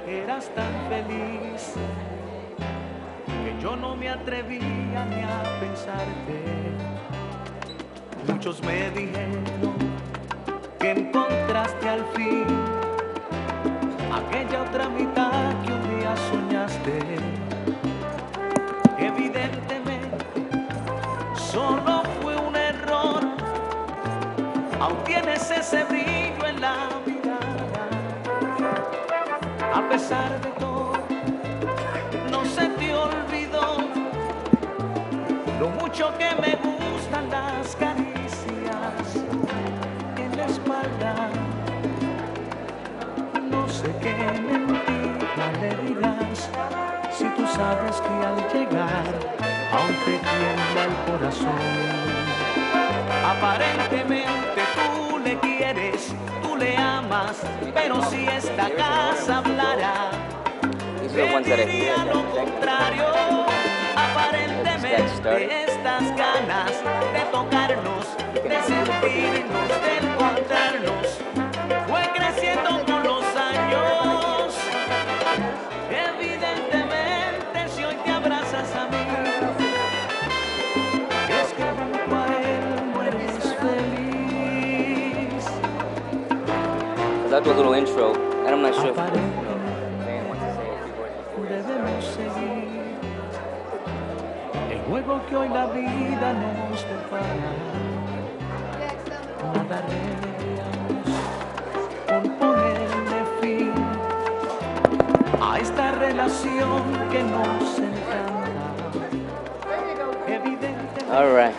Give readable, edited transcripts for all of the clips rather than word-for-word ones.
eras tan feliz que yo no me atrevía ni a pensarte. Muchos me dijeron que encontraste al fin aquella otra mitad que un día soñaste. Evidentemente solo fue un error, aún tienes ese brillo en la mirada. A pesar de todo, no se te olvidó lo mucho que me gustan las caricias en la espalda. No sé qué mentira le dirás si tú sabes que al llegar aún te tiembla el corazón. Aparentemente tú le quieres, tú le amas, pero si esta casa hablara, te diría lo contrario. Aparentemente estas ganas de tocarnos, de sentirnos, de encontrarnos, fue creciendo con los años. Evidentemente si hoy te abrazas a mí, es que junto a él no eres feliz. That was a little intro, and I'm not sure if debemos seguir el juego que hoy la vida nos depara. Nada remediamos por ponerle fin a esta relación que nos encanta. Evidentemente. all right.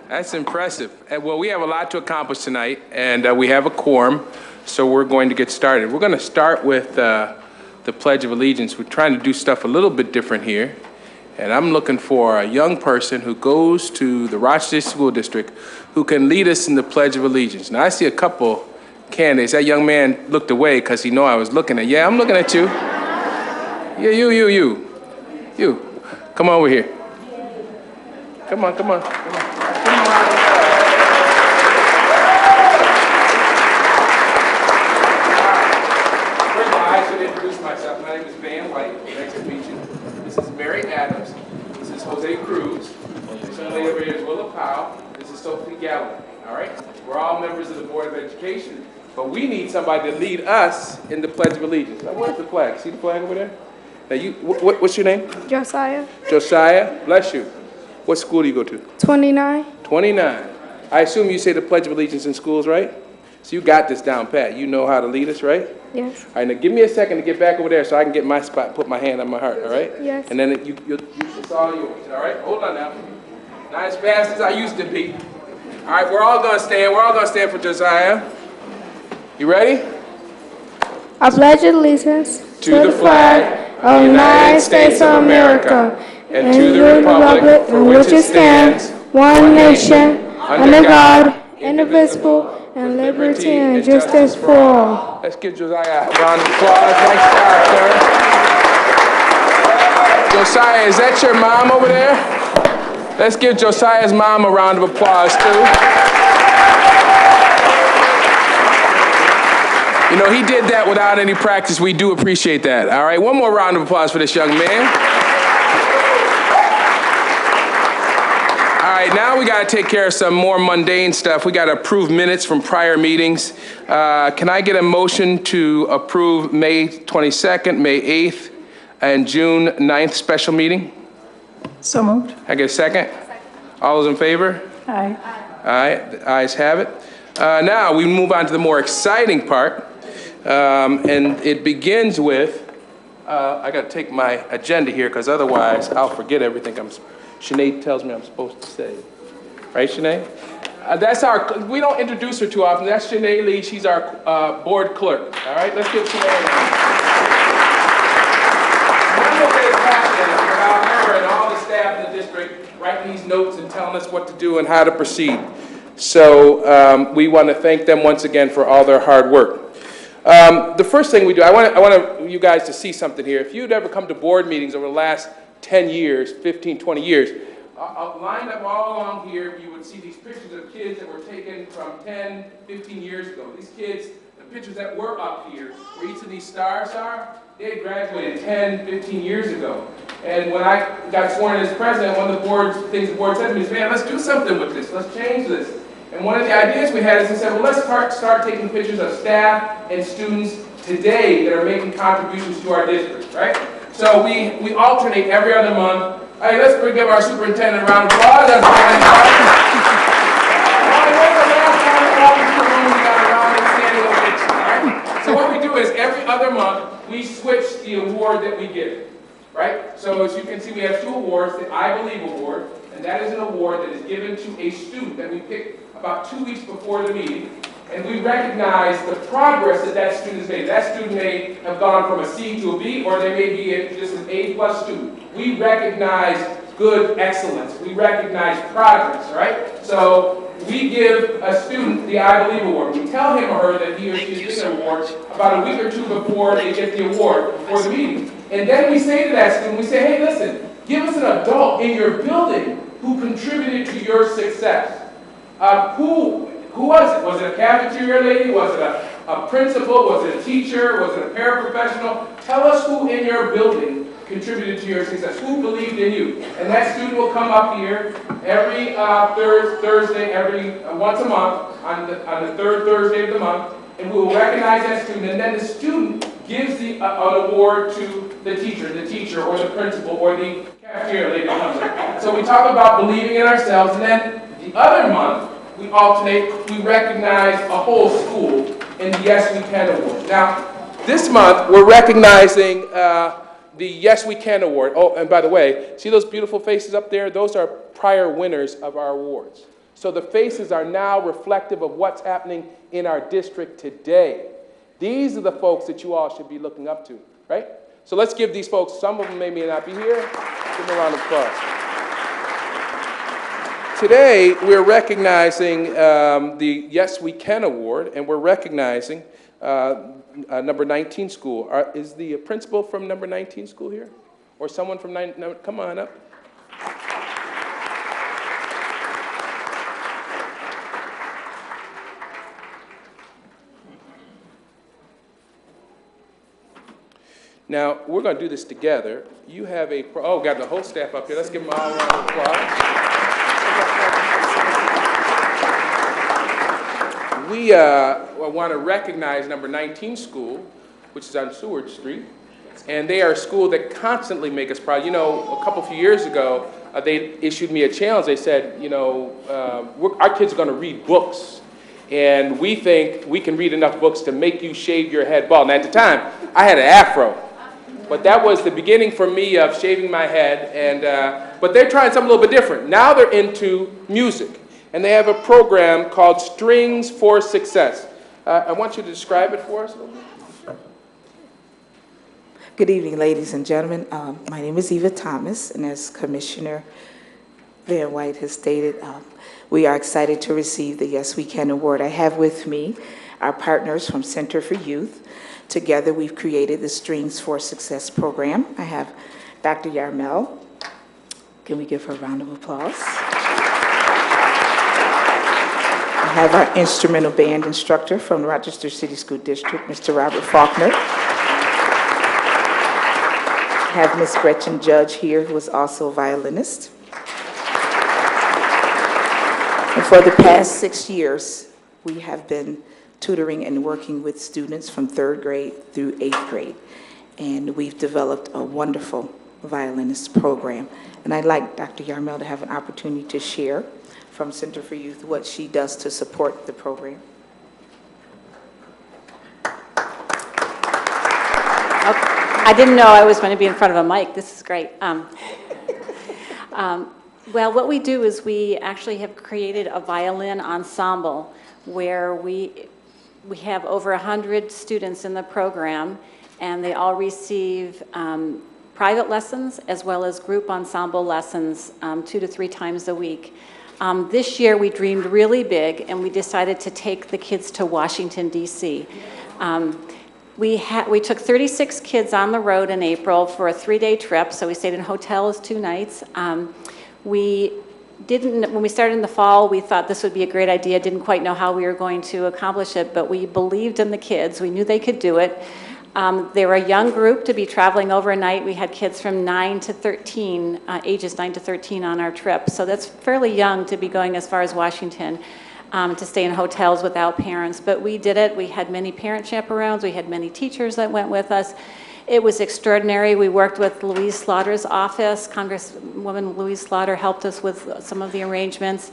That's impressive. Well, we have a lot to accomplish tonight, and we have a quorum, so we're going to get started. We're going to start with the Pledge of Allegiance. We're trying to do stuff a little bit different here, and I'm looking for a young person who goes to the Rochester School District who can lead us in the Pledge of Allegiance. Now, I see a couple candidates. That young man looked away because he knew I was looking at. Yeah, I'm looking at you. Yeah, you. Come over here. Come on. First of all, I should introduce myself. My name is Van White. Nice to meet you. This is Mary Adams. This is Jose Cruz. This young lady over here is Willa Powell. This is Sophie Gallo. All right? We're all members of the Board of Education, but we need somebody to lead us in the Pledge of Allegiance. Now, where's the flag? See the flag over there? Now, what's your name? Josiah. Josiah, bless you. What school do you go to? 29. 29. I assume you say the Pledge of Allegiance in schools, right? So you got this down pat. You know how to lead us, right? Yes. All right, now give me a second to get back over there so I can get my spot and put my hand on my heart, all right? Yes. And then it's all yours, all right? Hold on now. Not as fast as I used to be. All right, we're all going to stand. We're all going to stand for Josiah. You ready? I pledge allegiance To the flag of the United States of America and to the republic for which it stands, one nation, under God, indivisible, and liberty and justice for all. Let's give Josiah a round of applause. Nice job, sir. Josiah, is that your mom over there? Let's give Josiah's mom a round of applause, too. You know, he did that without any practice. We do appreciate that. All right, one more round of applause for this young man. All right, now we got to take care of some more mundane stuff. We got to approve minutes from prior meetings. Can I get a motion to approve May 22nd, May 8th, and June 9th special meeting? So moved. I get a second? All those in favor? Aye. All right, the ayes have it. Now we move on to the more exciting part, and it begins with, I got to take my agenda here because otherwise I'll forget everything Sinead tells me I'm supposed to say. Right, Sinead? That's we don't introduce her too often. That's Sinead Lee. She's our board clerk. All right, let's give Sinead a round. About her and all the staff in the district writing these notes and telling us what to do and how to proceed. So we want to thank them once again for all their hard work. The first thing we do, I want you guys to see something here. If you'd ever come to board meetings over the last 10 years, 15, 20 years, lined up all along here, you would see these pictures of kids that were taken from 10, 15 years ago. These kids, the pictures that were up here, where each of these stars are, they graduated 10, 15 years ago. And when I got sworn in as president, one of the things the board said to me is, man, let's do something with this. Let's change this. And one of the ideas we had is we said, well, let's start taking pictures of staff and students today that are making contributions to our district, right? So we alternate every other month. Hey, let's give our superintendent a round of applause. That's So what we do is every other month, we switch the award that we give, right? So as you can see, we have two awards, the I Believe Award, and that is an award that is given to a student that we pick about 2 weeks before the meeting, and we recognize the progress that that student has made. That student may have gone from a C to a B, or they may be just an A+ student. We recognize good excellence. We recognize progress, right? So we give a student the I Believe Award. We tell him or her that he or she is getting an award about a week or two before they get the award, before the meeting. And then we say to that student, we say, hey, listen, give us an adult in your building who contributed to your success. Who was it? Was it a cafeteria lady? Was it a principal? Was it a teacher? Was it a paraprofessional? Tell us who in your building contributed to your success. Who believed in you? And that student will come up here every Thursday, once a month, on the third Thursday of the month, and we will recognize that student. And then the student gives an award to the teacher or the principal or the cafeteria lady. So we talk about believing in ourselves, and then the other month, we alternate, we recognize a whole school in the Yes We Can Award. Now, this month, we're recognizing the Yes We Can Award. Oh, and by the way, see those beautiful faces up there? Those are prior winners of our awards. So the faces are now reflective of what's happening in our district today. These are the folks that you all should be looking up to, right? So let's give these folks, some of them may not be here, give them a round of applause. Today, we're recognizing the Yes We Can Award, and we're recognizing number 19 school. Is the principal from number 19 school here? Or someone from come on up. Now, we're going to do this together. You have oh, got the whole staff up here. Let's give them all a round of applause. We want to recognize number 19 school, which is on Seward Street. And they are a school that constantly make us proud. You know, a few years ago, they issued me a challenge. They said, you know, our kids are going to read books. And we think we can read enough books to make you shave your head bald. Now, at the time, I had an afro. But that was the beginning for me of shaving my head. And, but they're trying something a little bit different. Now they're into music. And they have a program called Strings for Success. I want you to describe it for us a little bit. Good evening, ladies and gentlemen. My name is Eva Thomas, and as Commissioner Van White has stated, we are excited to receive the Yes We Can Award. I have with me our partners from Center for Youth. Together, we've created the Strings for Success program. I have Dr. Yarmel. Can we give her a round of applause? I have our instrumental band instructor from the Rochester City School District, Mr. Robert Faulkner. I have Miss Gretchen Judge here, who is also a violinist. And for the past 6 years, we have been tutoring and working with students from 3rd grade through 8th grade. And we've developed a wonderful violinist program. And I'd like Dr. Yarmel to have an opportunity to share from Center for Youth what she does to support the program. I didn't know I was going to be in front of a mic. This is great. Well, what we do is we actually have created a violin ensemble where we have over 100 students in the program, and they all receive private lessons as well as group ensemble lessons 2 to 3 times a week. This year we dreamed really big, and we decided to take the kids to Washington, D.C. We took 36 kids on the road in April for a 3-day trip, so we stayed in hotels 2 nights. When we started in the fall, we thought this would be a great idea, didn't quite know how we were going to accomplish it, but we believed in the kids. We knew they could do it. They were a young group to be traveling overnight. We had kids from 9 to 13, ages 9 to 13 on our trip, so that's fairly young to be going as far as Washington. To stay in hotels without parents, but we did it. We had many parent chaperones. We had many teachers that went with us. It was extraordinary. We worked with Louise Slaughter's office. Congresswoman Louise Slaughter helped us with some of the arrangements,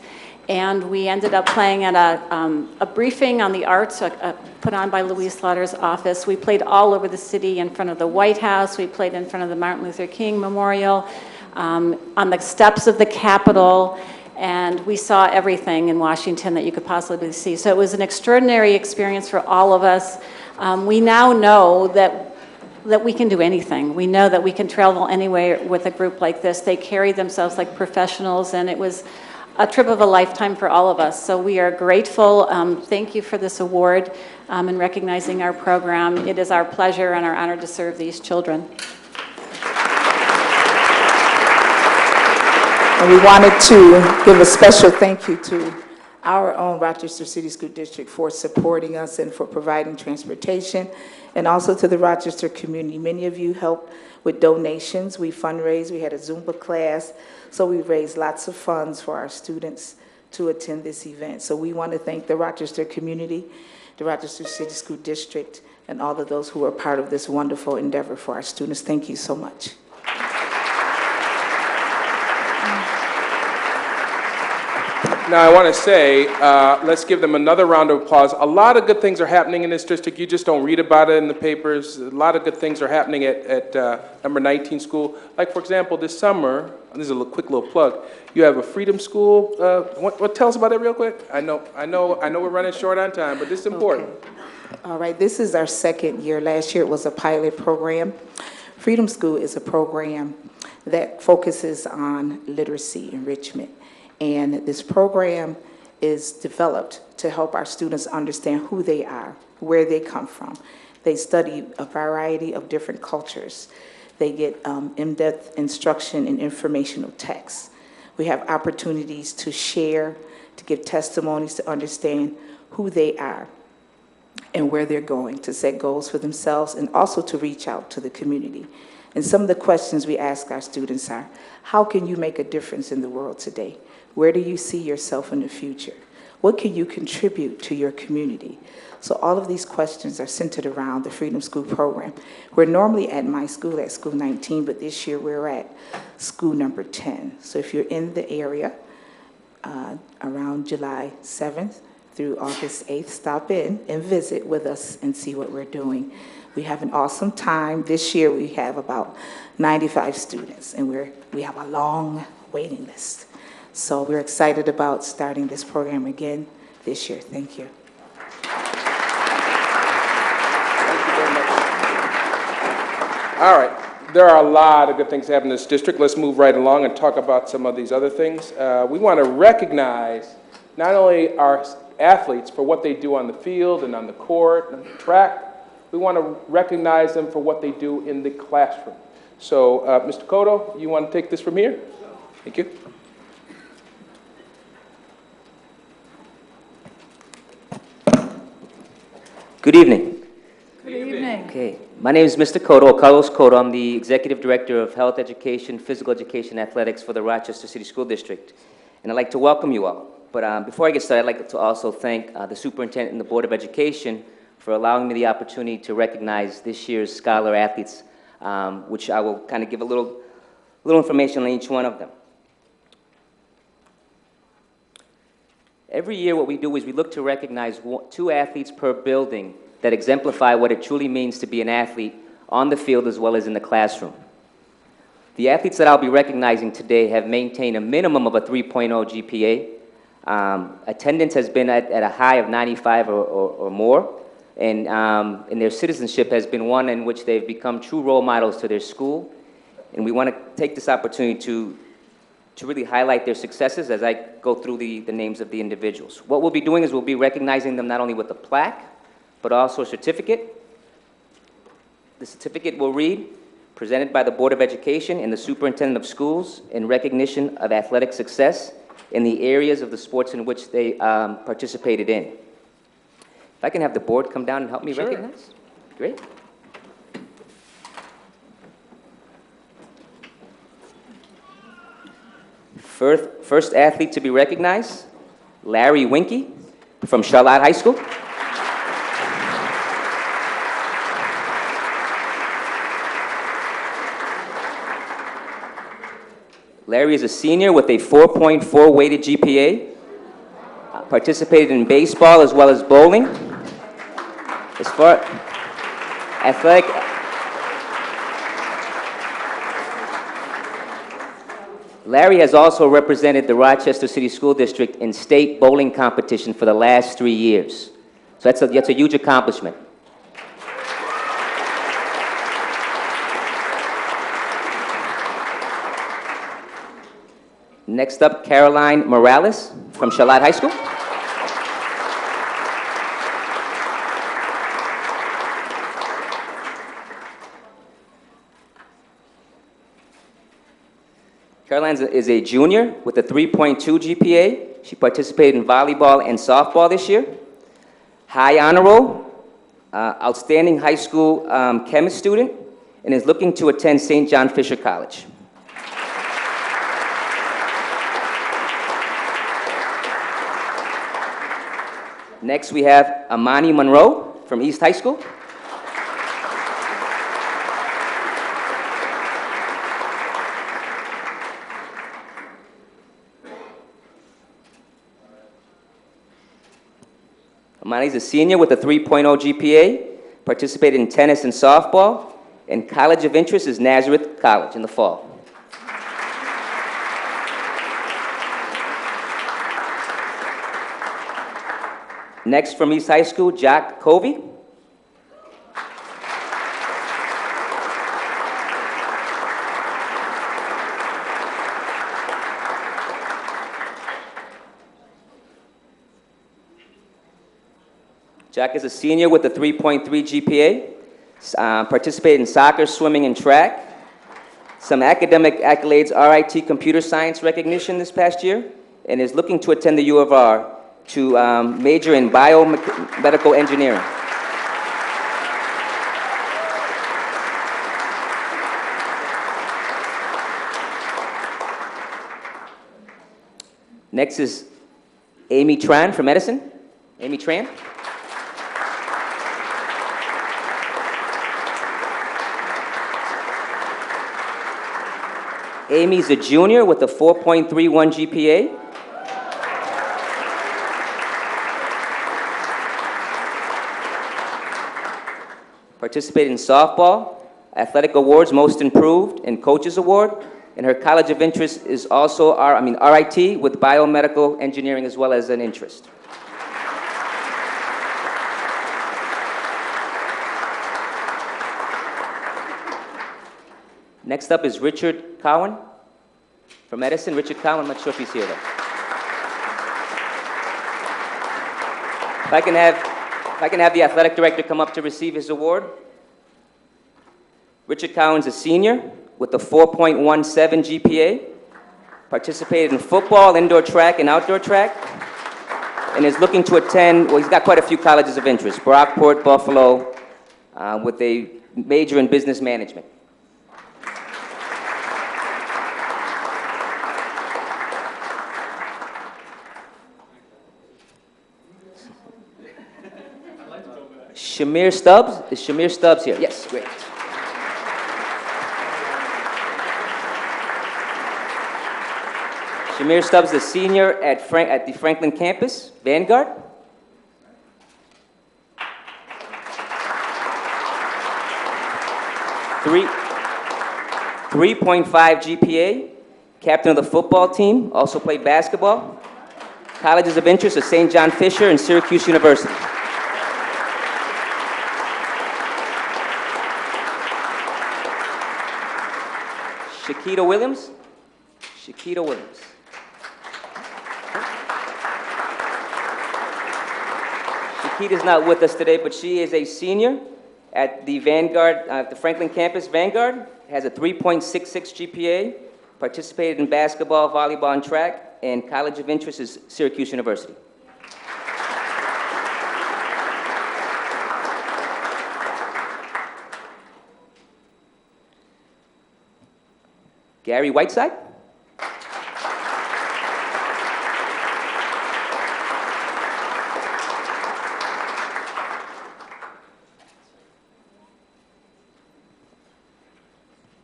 and we ended up playing at a briefing on the arts put on by Louise Slaughter's office. We played all over the city in front of the White House. We played in front of the Martin Luther King Memorial, on the steps of the Capitol. And we saw everything in Washington that you could possibly see. So it was an extraordinary experience for all of us. We now know that we can do anything. We know that we can travel anywhere with a group like this. They carry themselves like professionals, and it was a trip of a lifetime for all of us. So we are grateful. Thank you for this award and recognizing our program. It is our pleasure and our honor to serve these children. And we wanted to give a special thank you to our own Rochester City School District for supporting us and for providing transportation, and also to the Rochester community. Many of you helped with donations. We fundraised. We had a Zumba class. So we raised lots of funds for our students to attend this event. So we want to thank the Rochester community, the Rochester City School District, and all of those who are part of this wonderful endeavor for our students. Thank you so much. Now, I want to say, let's give them another round of applause. A lot of good things are happening in this district. You just don't read about it in the papers. A lot of good things are happening at number 19 school. Like, for example, this summer, this is a quick little plug, you have a Freedom School. Tell us about it real quick. I know we're running short on time, but this is important. Okay. All right, this is our 2nd year. Last year it was a pilot program. Freedom School is a program that focuses on literacy enrichment. And this program is developed to help our students understand who they are, where they come from. They study a variety of different cultures. They get in-depth instruction and informational texts. We have opportunities to share, to give testimonies, to understand who they are and where they're going, to set goals for themselves, and also to reach out to the community. And some of the questions we ask our students are, how can you make a difference in the world today? Where do you see yourself in the future? What can you contribute to your community? So all of these questions are centered around the Freedom School program. We're normally at my school, at School 19, but this year we're at school number 10. So if you're in the area around July 7th through August 8th, stop in and visit with us and see what we're doing. We have an awesome time. This year we have about 95 students, and we have a long waiting list. So we're excited about starting this program again this year. Thank you. All right, there are a lot of good things happening in this district. Let's move right along and talk about some of these other things. We want to recognize not only our athletes for what they do on the field and on the court and the track, we want to recognize them for what they do in the classroom. So, Mr. Cotto, you want to take this from here? Thank you. Good evening. Good evening. Okay, my name is Mr. Cotto, Carlos Cotto. I'm the Executive Director of Health Education, Physical Education, Athletics for the Rochester City School District. And I'd like to welcome you all. But before I get started, I'd like to also thank the Superintendent and the Board of Education for allowing me the opportunity to recognize this year's Scholar Athletes, which I will kind of give a little information on each one of them. Every year what we do is we look to recognize 2 athletes per building that exemplify what it truly means to be an athlete on the field as well as in the classroom. The athletes that I'll be recognizing today have maintained a minimum of a 3.0 GPA. Attendance has been at a high of 95 or more, and their citizenship has been one in which they've become true role models to their school. And we want to take this opportunity to really highlight their successes as I go through the names of the individuals. What we'll be doing is we'll be recognizing them not only with a plaque, but also a certificate. The certificate will read, presented by the Board of Education and the Superintendent of Schools in recognition of athletic success in the areas of the sports in which they participated in. If I can have the board come down and help me recognize. Great. First athlete to be recognized, Larry Winkie from Charlotte High School. Larry is a senior with a 4.4 weighted GPA, participated in baseball as well as bowling. As far athletic, Larry has also represented the Rochester City School District in state bowling competition for the last 3 years. So that's a huge accomplishment. Next up, Caroline Morales from Charlotte High School. Caroline is a junior with a 3.2 GPA. She participated in volleyball and softball this year. High honor roll, outstanding high school chemist student, and is looking to attend St. John Fisher College. Next, we have Amani Monroe from East High School. Amani is a senior with a 3.0 GPA, participated in tennis and softball, and college of interest is Nazareth College in the fall. Next from East High School, Jack Covey. Chuck is a senior with a 3.3 GPA, participated in soccer, swimming, and track. Some academic accolades, RIT computer science recognition this past year, and is looking to attend the U of R to major in biomedical engineering. Next is Amy Tran from Edison. Amy Tran. Amy's a junior with a 4.31 GPA. Participated in softball, athletic awards, most improved, and coaches award. And her college of interest is also RIT with biomedical engineering as well as an interest. Next up is Richard Cowan from Edison. Richard Cowan, I'm not sure if he's here though. If I can have the athletic director come up to receive his award. Richard Cowan's a senior with a 4.17 GPA, participated in football, indoor track, and outdoor track, and is looking to attend, well, he's got quite a few colleges of interest, Brockport, Buffalo, with a major in business management. Shamir Stubbs? Is Shamir Stubbs here? Yes, great. Shamir Stubbs is a senior at the Franklin campus, Vanguard. Three 3.5 GPA, captain of the football team, also played basketball. Colleges of interest are St. John Fisher and Syracuse University. Shakita Williams. Shakita Williams. Shakita's not with us today, but she is a senior at the Vanguard, the Franklin campus, Vanguard. Has a 3.66 GPA, participated in basketball, volleyball, and track, and college of interest is Syracuse University. Gary Whiteside.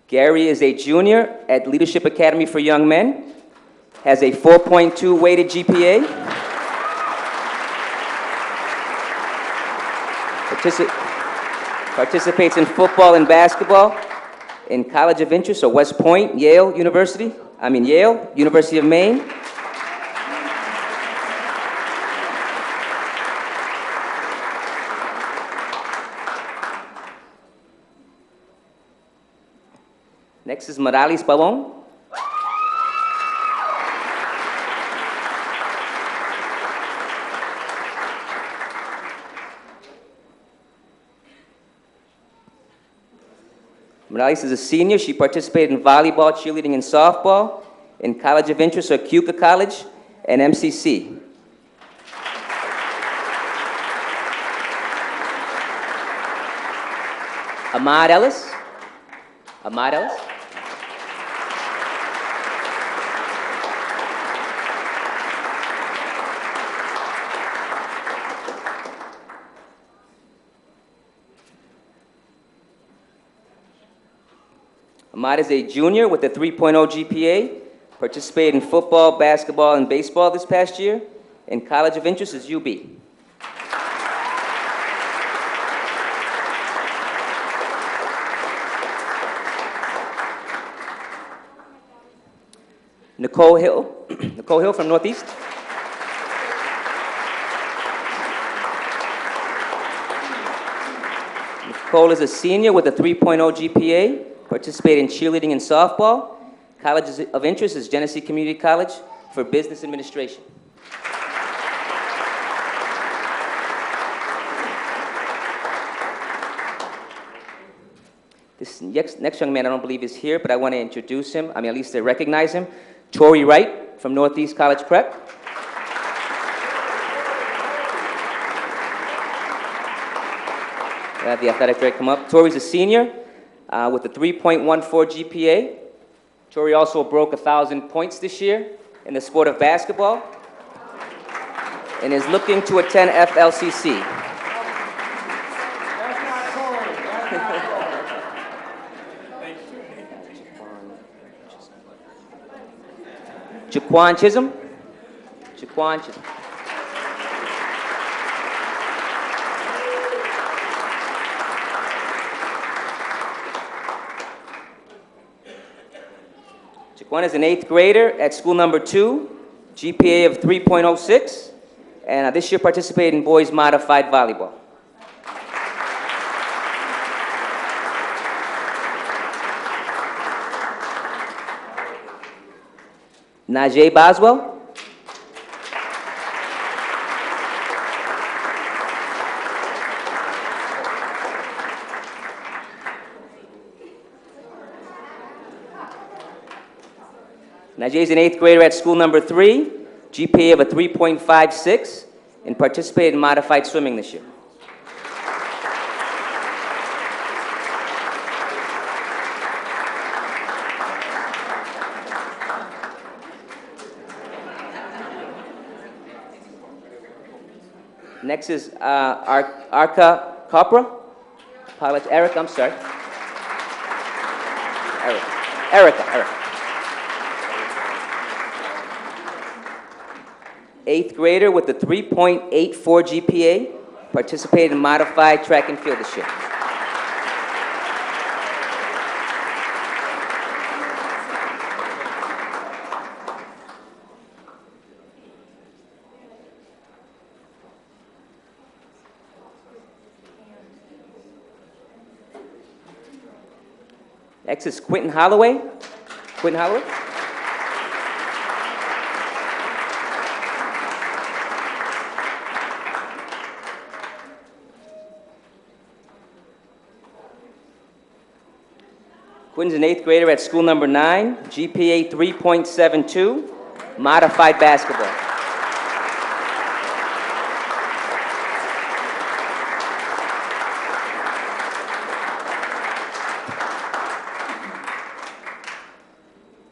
Gary is a junior at Leadership Academy for Young Men, has a 4.2 weighted GPA, participates in football and basketball, in college of interest, so West Point, Yale, University of Maine. Next is Morales Pabon. Morales is a senior. She participated in volleyball, cheerleading, and softball. In college of interest are Keuka College and MCC. Ahmad Ellis. Ahmad Ellis. Ahmad is a junior with a 3.0 GPA, participated in football, basketball, and baseball this past year, and college of interest is UB. Nicole Hill from Northeast. Nicole is a senior with a 3.0 GPA, participated in cheerleading and softball. College of interest is Genesee Community College for Business Administration. This next young man I don't believe is here, but I want to introduce him. I mean, at least to recognize him. Torrey Wright from Northeast College Prep. We'll have the athletic director come up. Torrey's a senior with a 3.14 GPA. Torrey also broke 1,000 points this year in the sport of basketball and is looking to attend FLCC. Jaquan Chisholm. Jaquan Chisholm. Jaquan is an 8th grader at school number 2, GPA of 3.06, and this year participated in boys modified volleyball. Najee Boswell. Najee is an 8th grader at school number 3, GPA of a 3.56, and participated in modified swimming this year. Next is Arca Capra. Erica, I'm sorry. Erica. 8th grader with a 3.84 GPA, participated in modified track and field this year. Next is Quentin Holloway. Quentin Holloway. Quentin's an 8th grader at school number 9, GPA 3.72, modified basketball.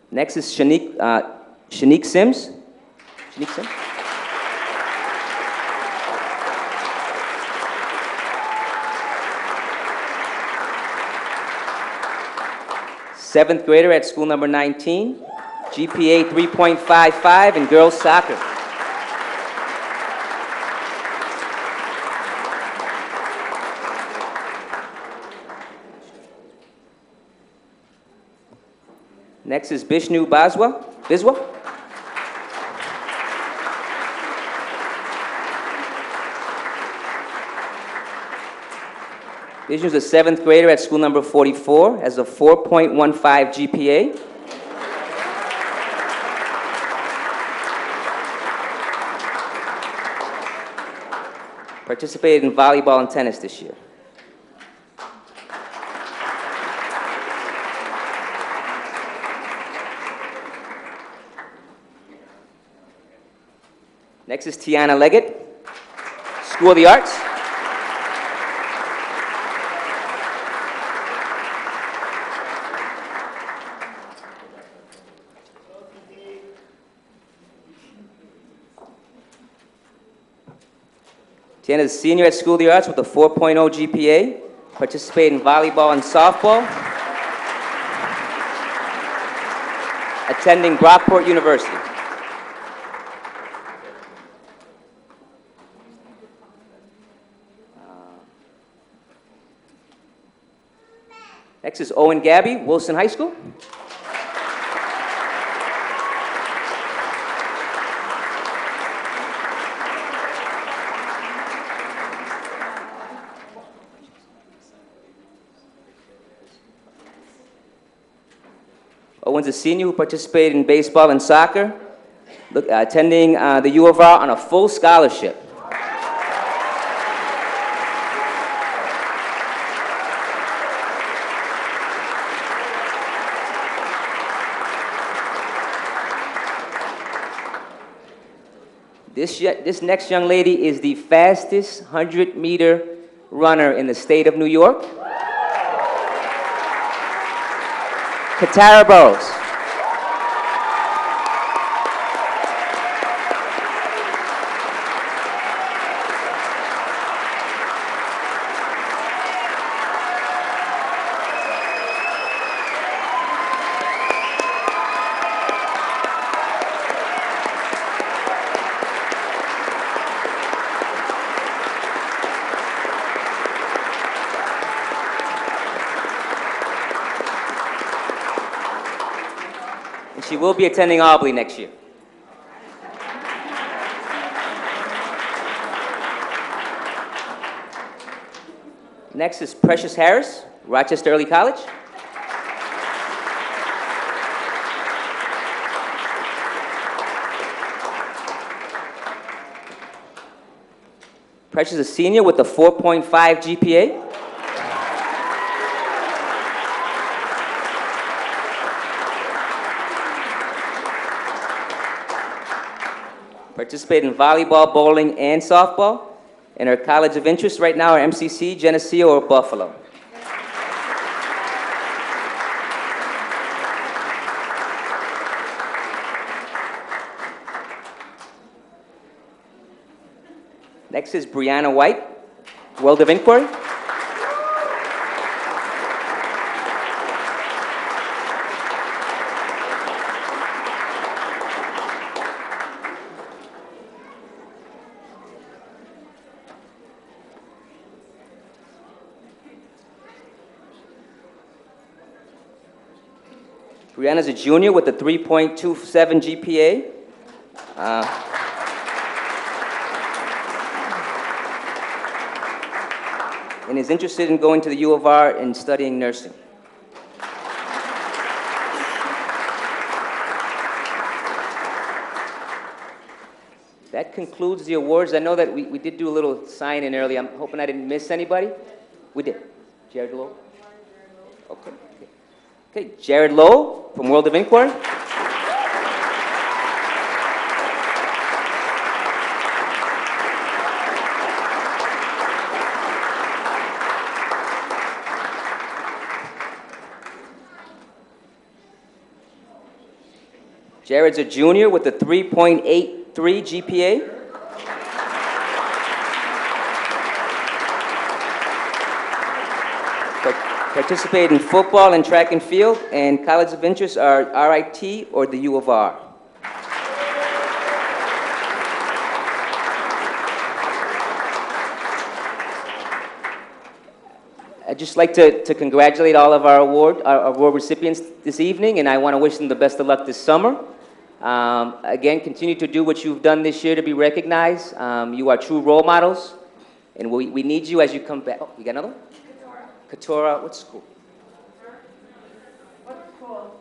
Next is Shanique Sims. Shanique Sims. Seventh grader at school number 19, GPA 3.55 in girls soccer. Next is Bishnu Biswa. Bishnu's a 7th grader at school number 44, has a 4.15 GPA. Participated in volleyball and tennis this year. Next is Tiana Leggett, School of the Arts. Tiana is a senior at School of the Arts with a 4.0 GPA, participated in volleyball and softball, attending Brockport University. Next is Owen Gabby, Wilson High School. Owen's a senior who participated in baseball and soccer, attending the U of R on a full scholarship. This next young lady is the fastest 100-meter runner in the state of New York. Katara Burrows. And she will be attending Aubrey next year. Next is Precious Harris, Rochester Early College. Precious is a senior with a 4.5 GPA. Participated in volleyball, bowling, and softball. And her college of interest right now are MCC, Geneseo, or Buffalo. Next is Brianna White, World of Inquiry. Brianna's a junior with a 3.27 GPA. And is interested in going to the U of R and studying nursing. That concludes the awards. I know that we did do a little sign-in early. I'm hoping I didn't miss anybody. We did. Jared Lowe? Okay. Okay, Jared Lowe from World of Inquiry. Jared's a junior with a 3.83 GPA. Participated in football and track and field, and college of interest are RIT or the U of R. I'd just like to congratulate all of our award recipients this evening, and I want to wish them the best of luck this summer. Again, continue to do what you've done this year to be recognized. You are true role models, and we need you as you come back. Oh, you got another one? Katora, what school? What school?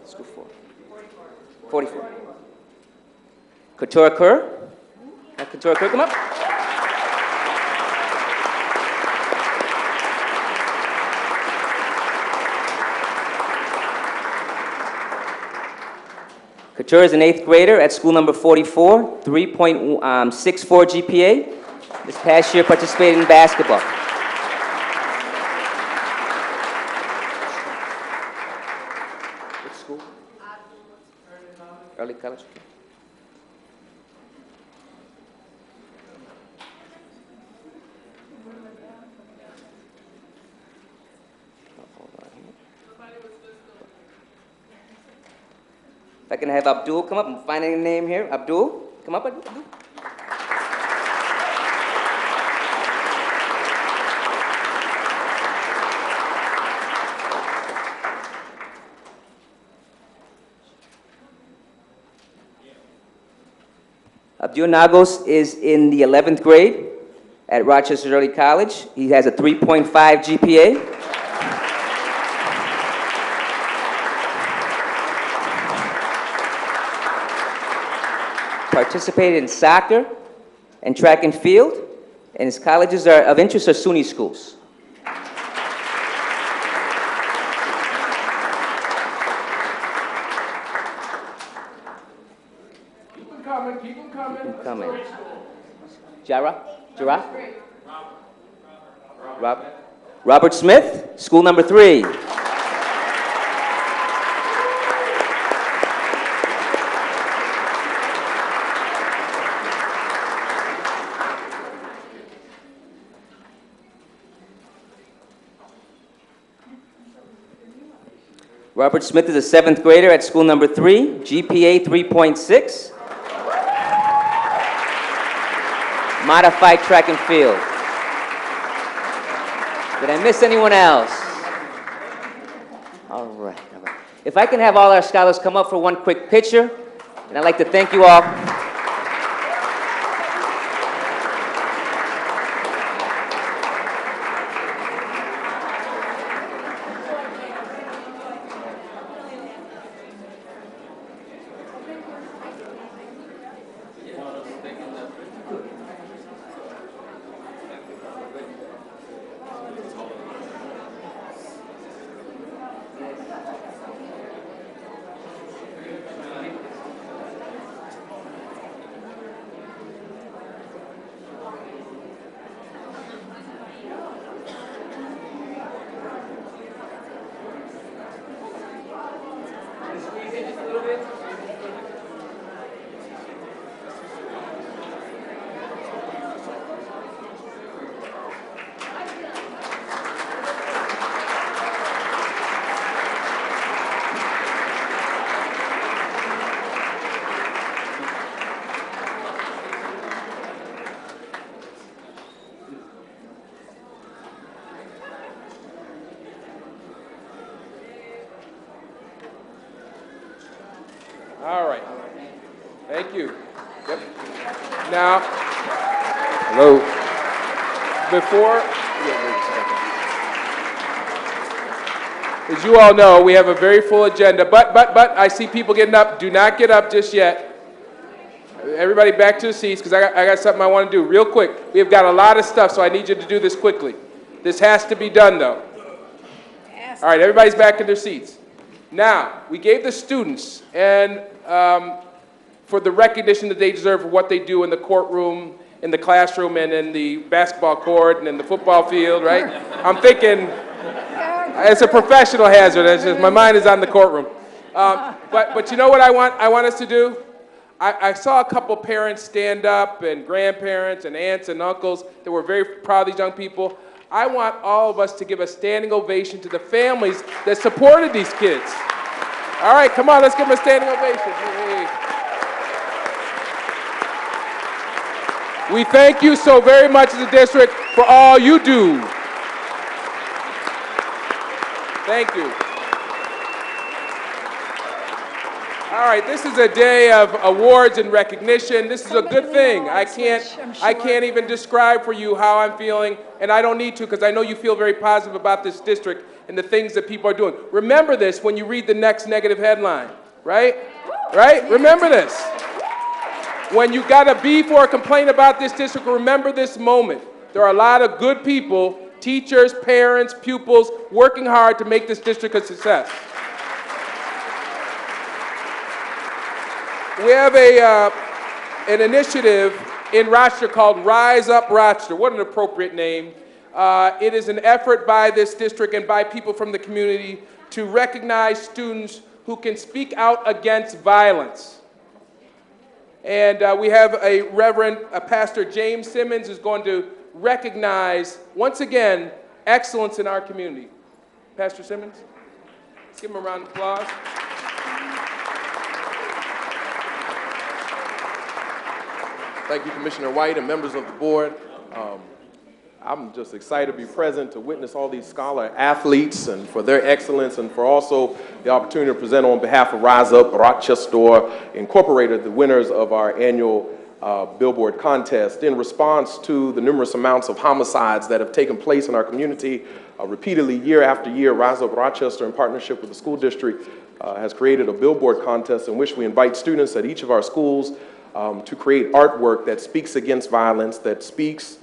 School 4. 44. Katora Kerr. Katora Kerr, come up. Katura is an 8th grader at school number 44, 3.64 GPA. This past year participated in basketball. What school? Early college. If I can have Abdul come up, I'm finding a name here. Abdul, come up, Abdul. Abdul Nagos is in the 11th grade at Rochester Early College. He has a 3.5 GPA. Participated in soccer and track and field, and his colleges of interest are SUNY schools. Robert Smith, school number 3. Robert Smith is a 7th grader at school number 3, GPA 3.6. Modified track and field. Did I miss anyone else? All right. If I can have all our scholars come up for one quick picture, and I'd like to thank you all. All right. Thank you. Yep. Now, hello. As you all know, we have a very full agenda, but I see people getting up. Do not get up just yet. Everybody back to the seats, because I got something I want to do real quick. We've got a lot of stuff, so I need you to do this quickly. This has to be done, though. All right, everybody's back in their seats. Now, we gave the students and for the recognition that they deserve for what they do in the courtroom, in the classroom, and in the basketball court, and in the football field, right? I'm thinking it's a professional hazard. It's just, my mind is on the courtroom. But you know what I want us to do? I saw a couple parents stand up, and grandparents and aunts and uncles that were very proud of these young people. I want all of us to give a standing ovation to the families that supported these kids. All right, come on, let's give them a standing ovation. Hey. We thank you so very much as a district for all you do. Thank you. All right, this is a day of awards and recognition. This is a good thing. I can't even describe for you how I'm feeling, and I don't need to, because I know you feel very positive about this district and the things that people are doing. Remember this when you read the next negative headline, right? Right? Remember this. When you got a beef or a complaint about this district, remember this moment. There are a lot of good people, teachers, parents, pupils, working hard to make this district a success. We have an initiative in Rochester called Rise Up Rochester. What an appropriate name. It is an effort by this district and by people from the community to recognize students who can speak out against violence. And we have a Pastor James Simmons is going to recognize, once again, excellence in our community. Pastor Simmons, let's give him a round of applause. Thank you, Commissioner White and members of the board. I'm just excited to be present to witness all these scholar athletes and for their excellence, and for also the opportunity to present on behalf of Rise Up Rochester Incorporated, the winners of our annual billboard contest. In response to the numerous amounts of homicides that have taken place in our community repeatedly year after year, Rise Up Rochester, in partnership with the school district, has created a billboard contest in which we invite students at each of our schools to create artwork that speaks against violence, that speaks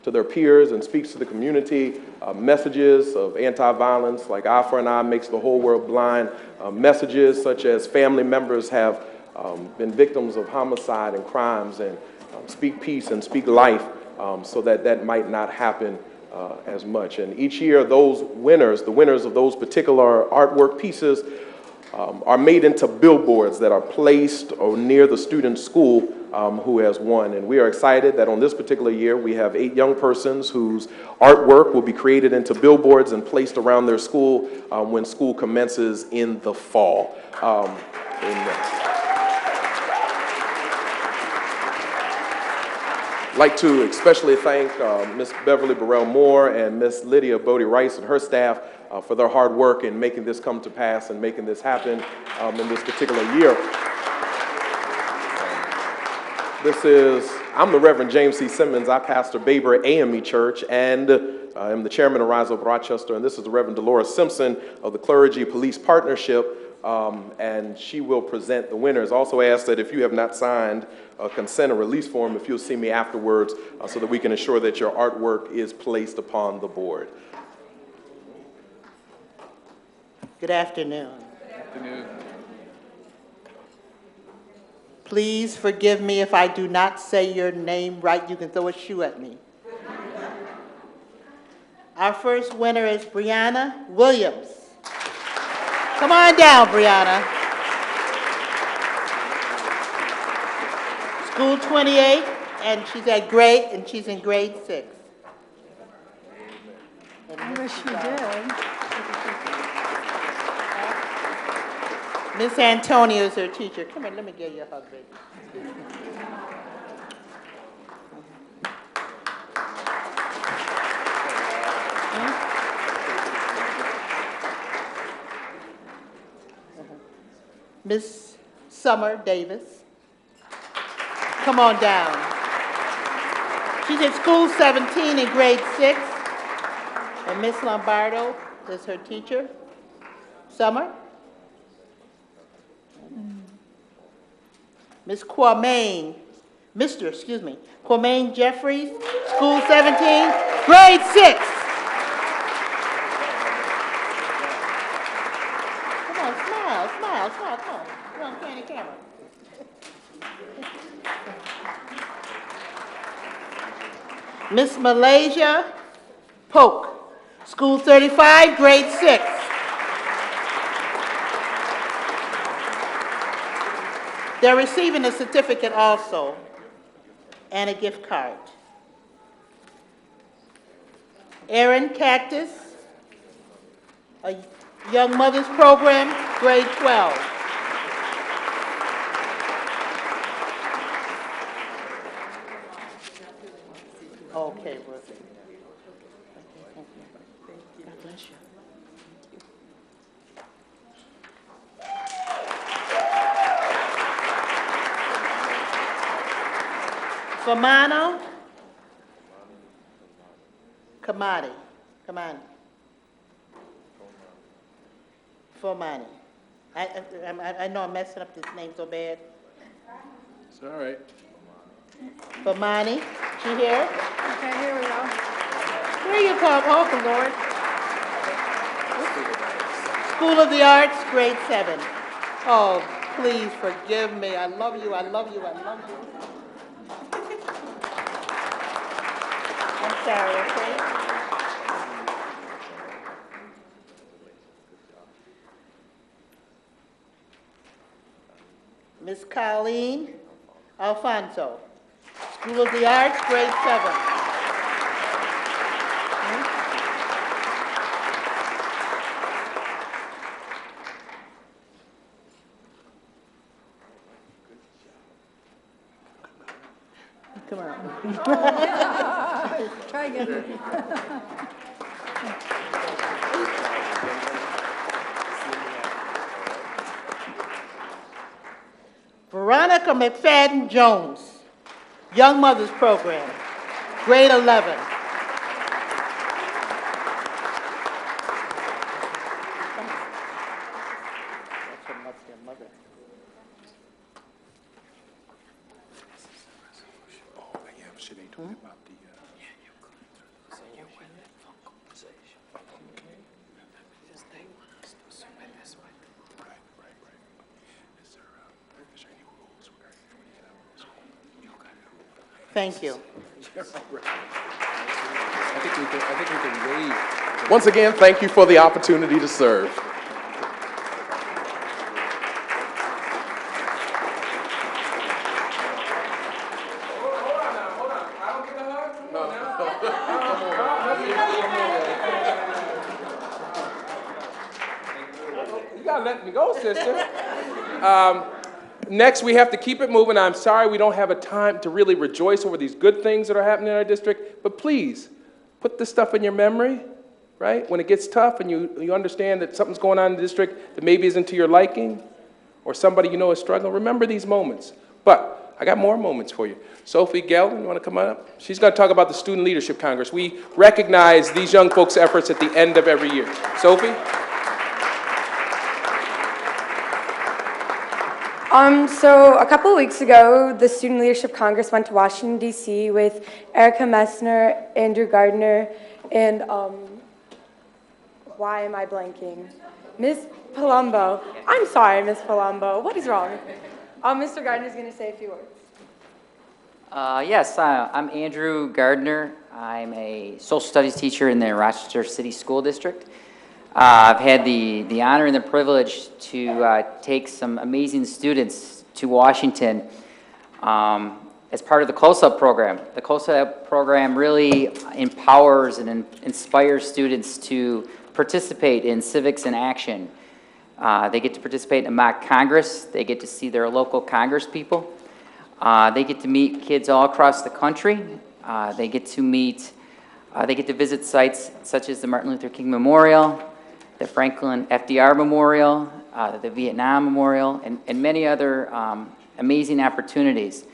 to their peers and speaks to the community, messages of anti-violence like eye for an eye makes the whole world blind, messages such as family members have been victims of homicide and crimes, and speak peace and speak life, so that that might not happen as much. And each year, those winners, the winners of those particular artwork pieces, are made into billboards that are placed or near the student's school who has won. And we are excited that on this particular year, we have 8 young persons whose artwork will be created into billboards and placed around their school when school commences in the fall. I'd like to especially thank Ms. Beverly Burrell-Moore and Ms. Lydia Bodie-Rice and her staff for their hard work in making this come to pass and making this happen in this particular year. I'm the Reverend James C. Simmons. I pastor Baber AME Church, and I'm the chairman of Rise Up Rochester, and this is the Reverend Dolores Simpson of the Clergy Police Partnership, and she will present the winners. Also ask that if you have not signed a consent or release form, if you'll see me afterwards so that we can ensure that your artwork is placed upon the board. Good afternoon. Good afternoon. Please forgive me if I do not say your name right. You can throw a shoe at me. Our first winner is Brianna Williams. Come on down, Brianna. School 28, and she's in grade 6. I wish you did. Miss Antonio is her teacher. Come here, let me give you a hug, baby. Miss Summer Davis. Come on down. She's in school 17 in grade 6. And Miss Lombardo is her teacher. Summer. Miss Kwame Jeffries, school 17, grade 6. Come on, smile, come on. You're on candy camera. Miss Malaysia Polk, school 35, grade 6. They're receiving a certificate also and a gift card. Erin Cactus, a Young Mothers Program, grade 12. Okay, Brooke. God bless you. Famano Kamani. Fomani. I know I'm messing up this name so bad. It's all right. Famani, she here? Okay, here we go. Here you come, oh Lord. School of the Arts, grade 7. Oh, please forgive me. I love you. I'm sorry, okay? Miss Colleen Alfonso, School of the Arts, grade 7. Come on. Try again. Veronica McFadden Jones, Young Mothers Program, grade 11. That's your mother. Oh, yeah, shit, they told me about the, Is there any rules regarding when you get out of school? You got it. Thank you. I think we can waive. Once again, thank you for the opportunity to serve. You gotta let me go, sister. Next, we have to keep it moving. I'm sorry we don't have a time to really rejoice over these good things that are happening in our district, but please, put this stuff in your memory, right? When it gets tough and you understand that something's going on in the district that maybe isn't to your liking, or somebody you know is struggling, remember these moments. But I got more moments for you. Sophie Gelden, you want to come on up? She's going to talk about the Student Leadership Congress. We recognize these young folks' efforts at the end of every year. Sophie? So a couple of weeks ago, the Student Leadership Congress went to Washington, D.C. with Erica Messner, Andrew Gardner, and why am I blanking? Miss Palumbo. I'm sorry, Miss Palumbo. What is wrong? Mr. Gardner's going to say a few words. Yes, I'm Andrew Gardner. I'm a social studies teacher in the Rochester City School District. I've had the honor and the privilege to take some amazing students to Washington as part of the Close-Up program. The Close-Up program really empowers and inspires students to participate in civics and action. They get to participate in a mock Congress. They get to see their local Congress people. They get to meet kids all across the country. They get to visit sites such as the Martin Luther King Memorial, the Franklin FDR Memorial, the Vietnam Memorial, and many other amazing opportunities.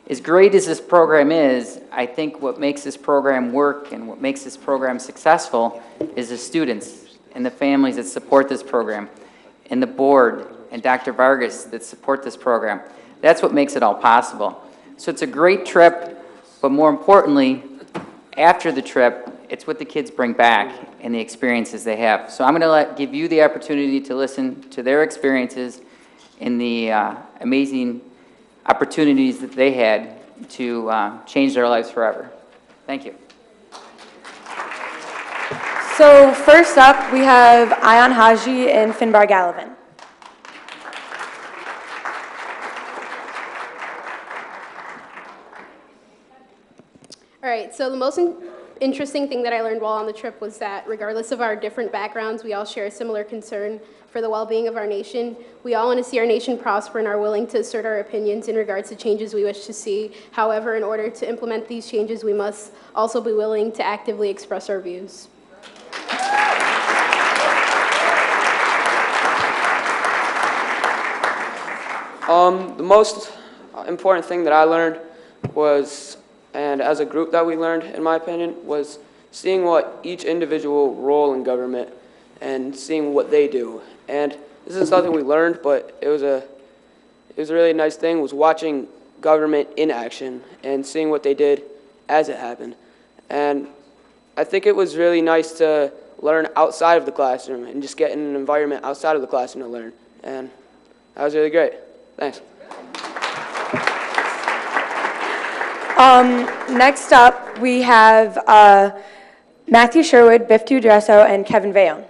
As great as this program is, I think what makes this program work and what makes this program successful is the students and the families that support this program, and the board and Dr. Vargas that support this program. That's what makes it all possible. So it's a great trip, but more importantly, after the trip, it's what the kids bring back and the experiences they have. So I'm going to give you the opportunity to listen to their experiences and the amazing opportunities that they had to change their lives forever. Thank you. So first up, we have Ayan Haji and Finbar Gallivan. All right, so the most interesting thing that I learned while on the trip was that regardless of our different backgrounds, we all share a similar concern for the well-being of our nation. We all want to see our nation prosper and are willing to assert our opinions in regards to changes we wish to see. However, in order to implement these changes, we must also be willing to actively express our views. The most important thing that I learned was, and as a group that we learned, in my opinion, was seeing what each individual role in government and seeing what they do. And this is something we learned, but it was a really nice thing, was watching government in action and seeing what they did as it happened. And I think it was really nice to learn outside of the classroom and just get in an environment outside of the classroom to learn. And that was really great. Thanks. Next up, we have Matthew Sherwood, Biff Tudresso, and Kevin Vayon.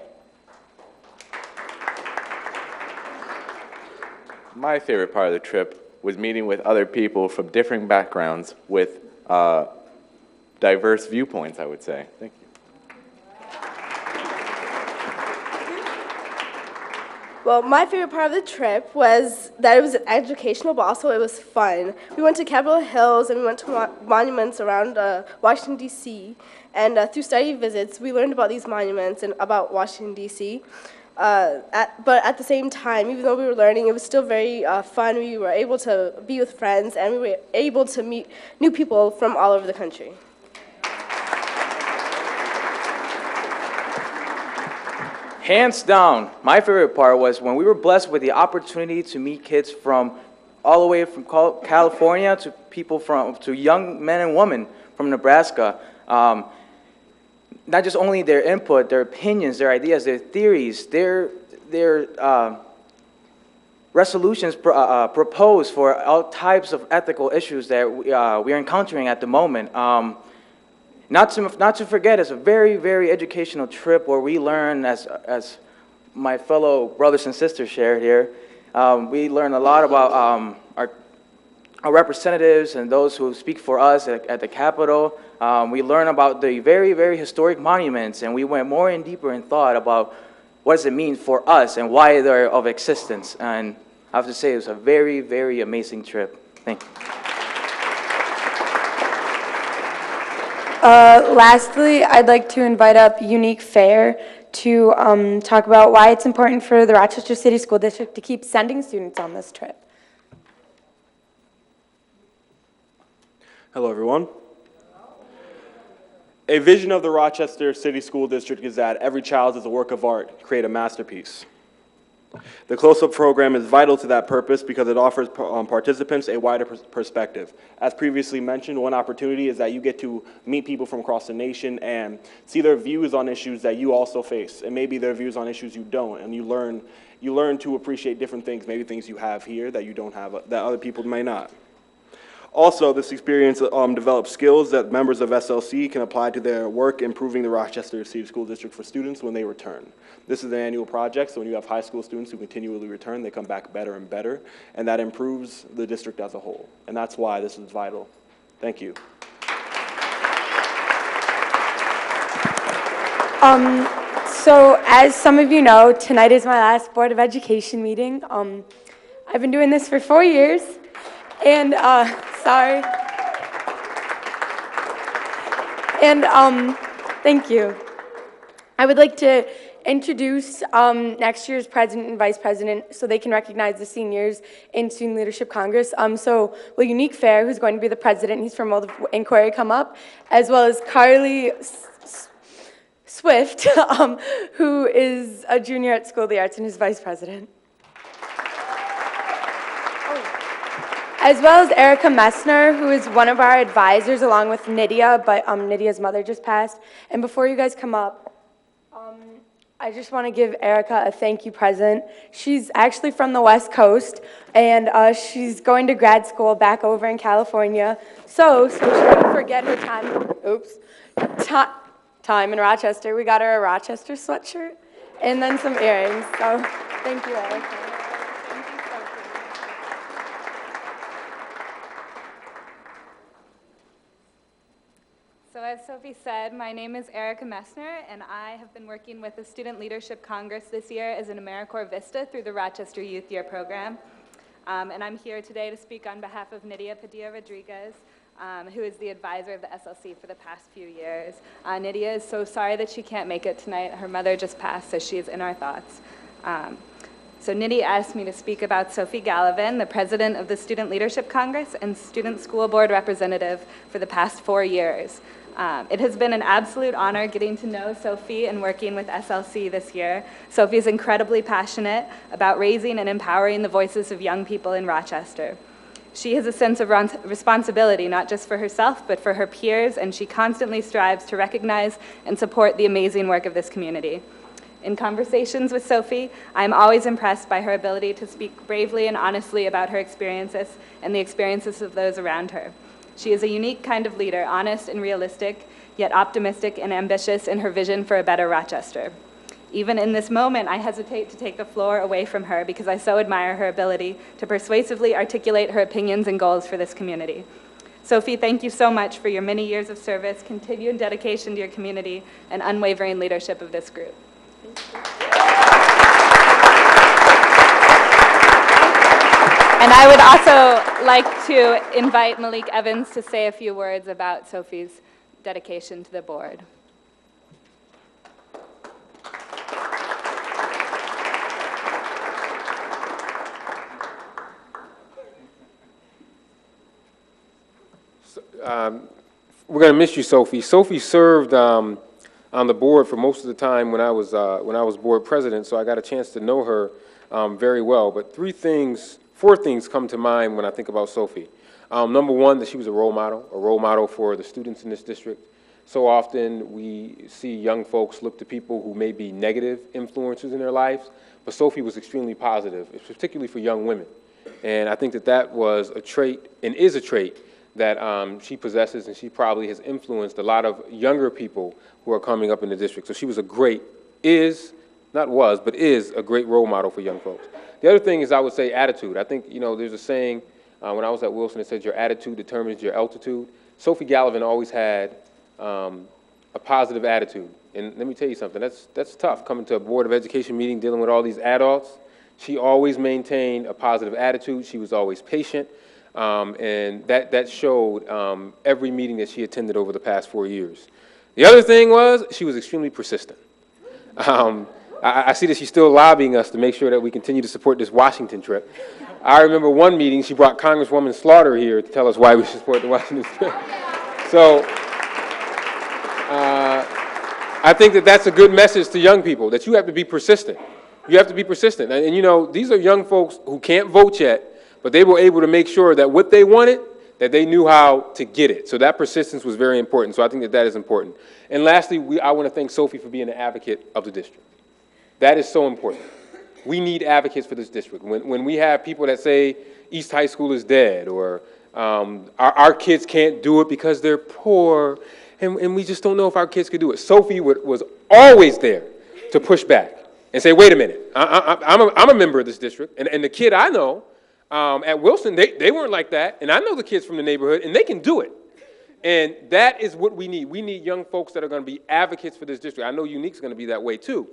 My favorite part of the trip was meeting with other people from different backgrounds with diverse viewpoints, I would say. Thank you. Well, my favorite part of the trip was that it was educational, but also it was fun. We went to Capitol Hills and we went to monuments around Washington, D.C. And through study visits, we learned about these monuments and about Washington, D.C. But at the same time, even though we were learning, it was still very fun. We were able to be with friends, and we were able to meet new people from all over the country. Hands down, my favorite part was when we were blessed with the opportunity to meet kids from all the way from California to people to young men and women from Nebraska. Not just only their input, their opinions, their ideas, their theories, their resolutions proposed for all types of ethical issues that we are encountering at the moment. Not to forget, it's a very, very educational trip where we learn, as my fellow brothers and sisters shared here, we learn a lot about our representatives and those who speak for us at the Capitol. We learn about the very, very historic monuments, and we went more in deeper in thought about what does it mean for us and why they're of existence. And I have to say it was a very, very amazing trip. Thank you. Lastly, I'd like to invite up Unique Fair to talk about why it's important for the Rochester City School District to keep sending students on this trip. Hello, everyone. A vision of the Rochester City School District is that every child is a work of art, create a masterpiece. The Close-Up program is vital to that purpose because it offers participants a wider perspective. As previously mentioned, one opportunity is that you get to meet people from across the nation and see their views on issues that you also face, and maybe their views on issues you don't, and you learn to appreciate different things, maybe things you have here that you don't have, that other people may not. Also, this experience develops skills that members of SLC can apply to their work improving the Rochester City School District for students when they return. This is an annual project, so when you have high school students who continually return, they come back better and better, and that improves the district as a whole. And that's why this is vital. Thank you. So as some of you know, tonight is my last Board of Education meeting. I've been doing this for 4 years. And, sorry. And, thank you. I would like to introduce next year's president and vice president so they can recognize the seniors in Student Leadership Congress. So will Unique Fair, who's going to be the president, he's from World of Inquiry, come up, as well as Carly Swift, who is a junior at School of the Arts and is vice president. As well as Erica Messner, who is one of our advisors along with Nydia, but Nydia's mother just passed. And before you guys come up, I just want to give Erica a thank you present. She's actually from the West Coast, and she's going to grad school back over in California. So she won't forget her time in Rochester. We got her a Rochester sweatshirt and then some earrings. So thank you, Erica. So as Sophie said, my name is Erica Messner, and I have been working with the Student Leadership Congress this year as an AmeriCorps Vista through the Rochester Youth Year program. And I'm here today to speak on behalf of Nydia Padilla-Rodriguez, who is the advisor of the SLC for the past few years. Nydia is so sorry that she can't make it tonight. Her mother just passed, so she is in our thoughts. So Nydia asked me to speak about Sophie Gallivan, the president of the Student Leadership Congress and Student School Board representative for the past 4 years. It has been an absolute honor getting to know Sophie and working with SLC this year. Sophie is incredibly passionate about raising and empowering the voices of young people in Rochester. She has a sense of responsibility, not just for herself, but for her peers, and she constantly strives to recognize and support the amazing work of this community. In conversations with Sophie, I am always impressed by her ability to speak bravely and honestly about her experiences and the experiences of those around her. She is a unique kind of leader, honest and realistic, yet optimistic and ambitious in her vision for a better Rochester. Even in this moment, I hesitate to take the floor away from her because I so admire her ability to persuasively articulate her opinions and goals for this community. Sophie, thank you so much for your many years of service, continued dedication to your community, and unwavering leadership of this group. And I would also like to invite Malik Evans to say a few words about Sophie's dedication to the board. We're going to miss you, Sophie. Sophie served on the board for most of the time when I was board president, so I got a chance to know her very well. But four things come to mind when I think about Sophie. Number one, that she was a role model for the students in this district. So often we see young folks look to people who may be negative influences in their lives, but Sophie was extremely positive, particularly for young women. And I think that that was a trait, and is a trait, that she possesses, and she probably has influenced a lot of younger people who are coming up in the district. So she was a great, is, not was, but is a great role model for young folks. The other thing is, I would say, attitude. I think, you know, there's a saying, when I was at Wilson, it said your attitude determines your altitude. Sophie Gallivan always had a positive attitude. And let me tell you something, that's tough, coming to a Board of Education meeting, dealing with all these adults. She always maintained a positive attitude. She was always patient. And that showed every meeting that she attended over the past 4 years. The other thing was, she was extremely persistent. I see that she's still lobbying us to make sure that we continue to support this Washington trip. I remember one meeting, she brought Congresswoman Slaughter here to tell us why we should support the Washington trip. So I think that that's a good message to young people, that you have to be persistent. You have to be persistent. And you know, these are young folks who can't vote yet, but they were able to make sure that what they wanted, that they knew how to get it. So that persistence was very important. So I think that that is important. And lastly, I want to thank Sophie for being an advocate of the district. That is so important. We need advocates for this district. When we have people that say East High School is dead, or our kids can't do it because they're poor, and we just don't know if our kids could do it. Sophie was always there to push back and say, wait a minute, I'm a member of this district, and the kid I know at Wilson, they weren't like that, and I know the kids from the neighborhood, and they can do it. And that is what we need. We need young folks that are going to be advocates for this district. I know Unique's going to be that way too.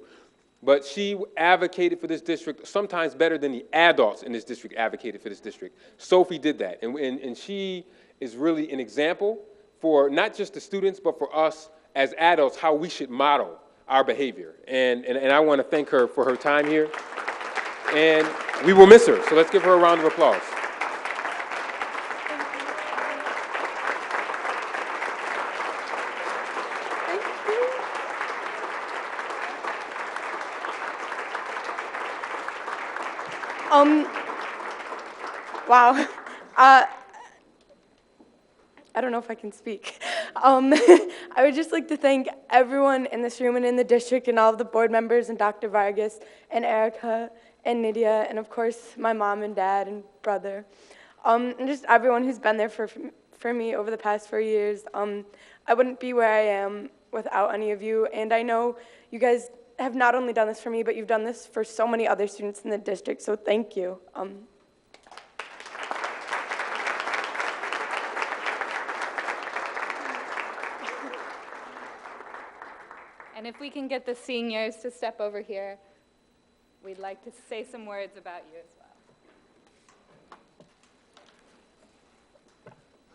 But she advocated for this district sometimes better than the adults in this district advocated for this district. Sophie did that, and she is really an example for not just the students, but for us as adults, how we should model our behavior. And I want to thank her for her time here. And we will miss her, so let's give her a round of applause. Wow. I don't know if I can speak. I would just like to thank everyone in this room and in the district, and all of the board members, and Dr. Vargas, and Erica, and Nydia, and of course my mom and dad and brother, and just everyone who's been there for me over the past 4 years. I wouldn't be where I am without any of you, and I know you guys have not only done this for me, but you've done this for so many other students in the district, so thank you. And if we can get the seniors to step over here, we'd like to say some words about you as well.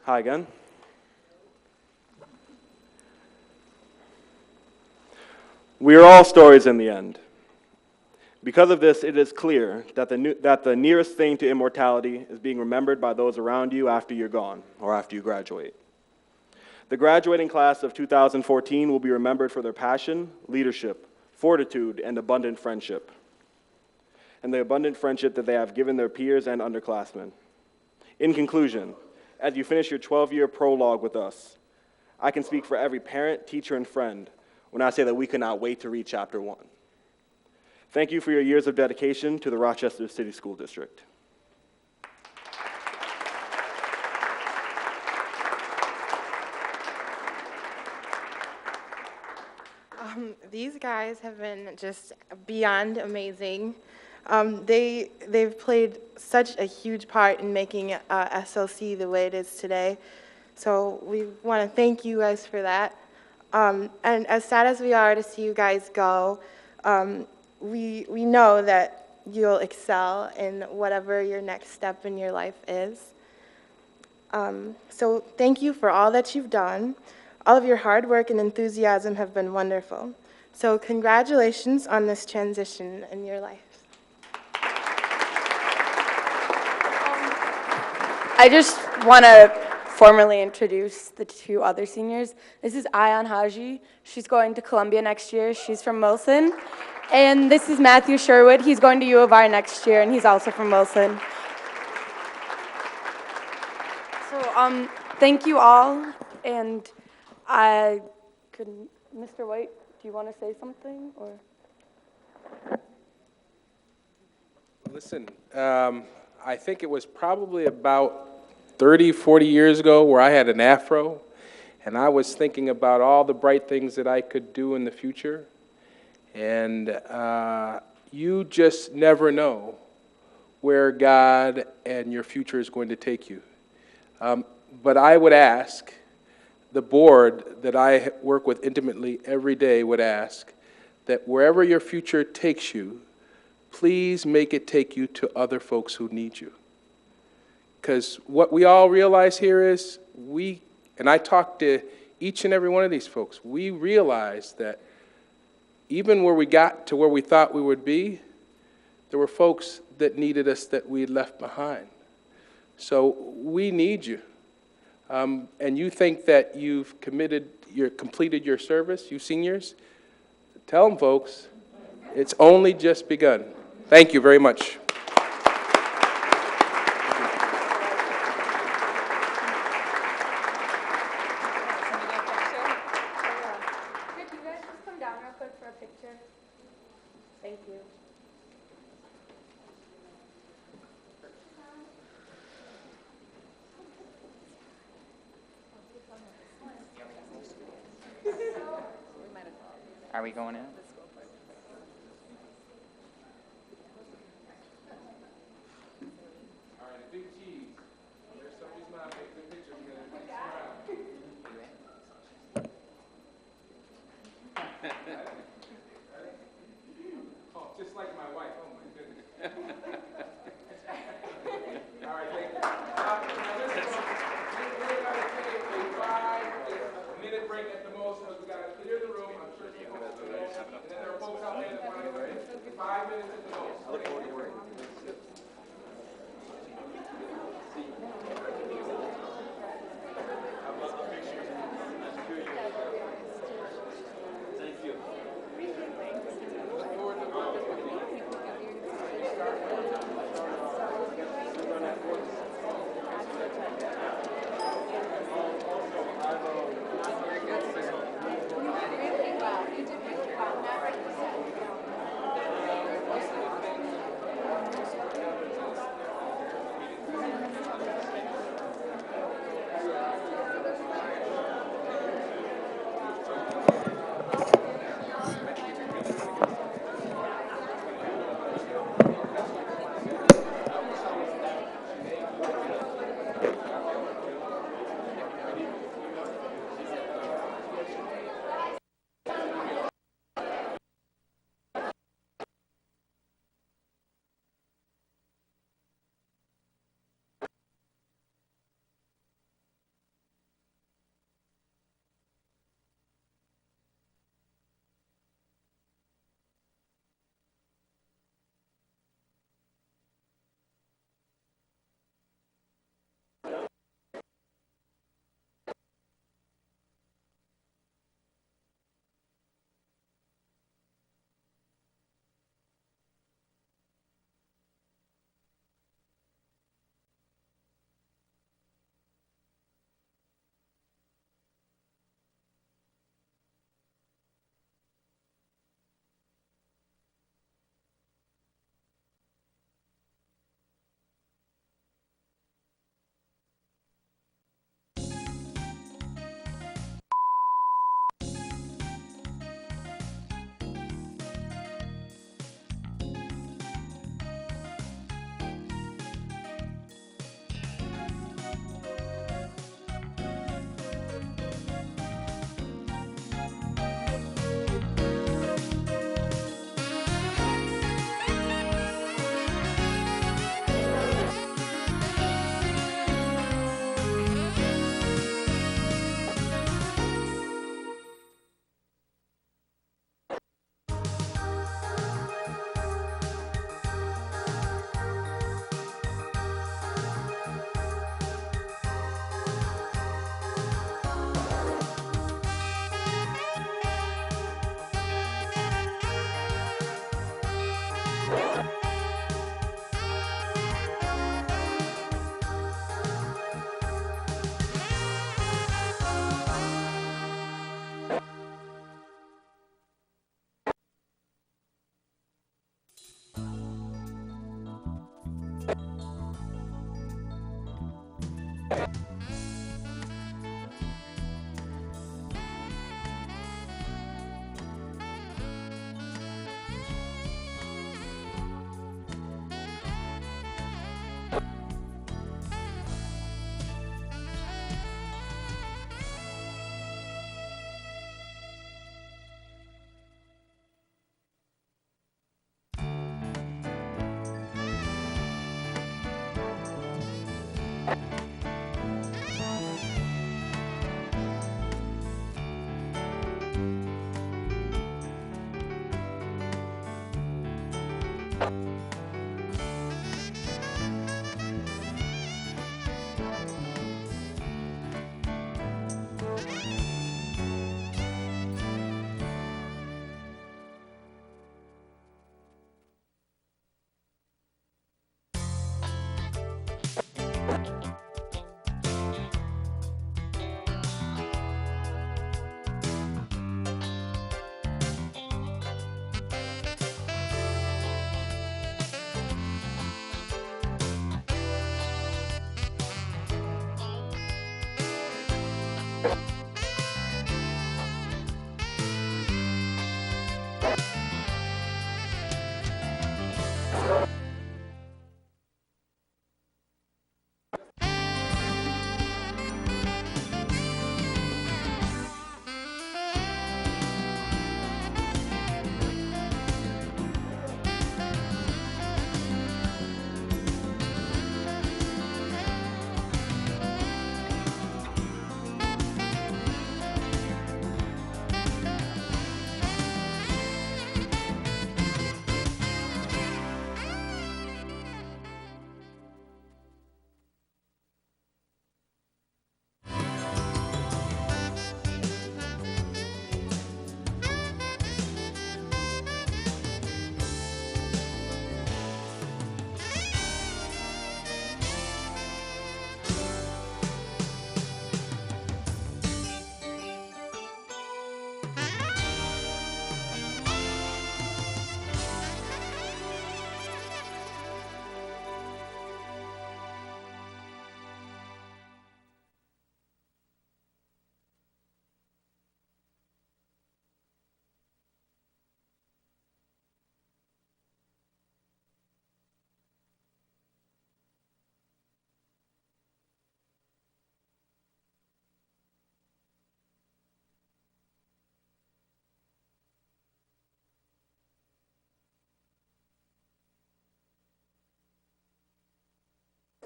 Hi again. We are all stories in the end. Because of this, it is clear that the nearest thing to immortality is being remembered by those around you after you're gone, or after you graduate. The graduating class of 2014 will be remembered for their passion, leadership, fortitude, and abundant friendship, and the abundant friendship that they have given their peers and underclassmen. In conclusion, as you finish your 12-year prologue with us, I can speak for every parent, teacher, and friend when I say that we cannot wait to read Chapter 1. Thank you for your years of dedication to the Rochester City School District. These guys have been just beyond amazing. They've played such a huge part in making SLC the way it is today. So we want to thank you guys for that. And as sad as we are to see you guys go, we know that you'll excel in whatever your next step in your life is. So thank you for all that you've done. All of your hard work and enthusiasm have been wonderful. So congratulations on this transition in your life. I just want to formally introduce the two other seniors. This is Ayan Haji. She's going to Columbia next year. She's from Wilson. And this is Matthew Sherwood. He's going to U of R next year, and he's also from Wilson. So thank you all, and could, Mr. White, do you want to say something, or? Listen, I think it was probably about 30, 40 years ago where I had an afro, and I was thinking about all the bright things that I could do in the future. And you just never know where God and your future is going to take you. But I would ask, the board that I work with intimately every day would ask, that wherever your future takes you, please make it take you to other folks who need you. Because what we all realize here is and I talk to each and every one of these folks, we realize that even where we got to where we thought we would be, there were folks that needed us that we had left behind. So we need you. And you think that you've completed your service, you seniors? Tell them, folks, it's only just begun. Thank you very much. Thank you. Are we going in? Oh, just like my wife. Oh, my goodness. All right, thank you. We're going to take a 5-minute break at the most because we got to clear the room. I'm sure some folks will know. And then there are folks out there that want to go in. 5 minutes at the most. I look forward to working. Thank you.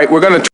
Right, we're going to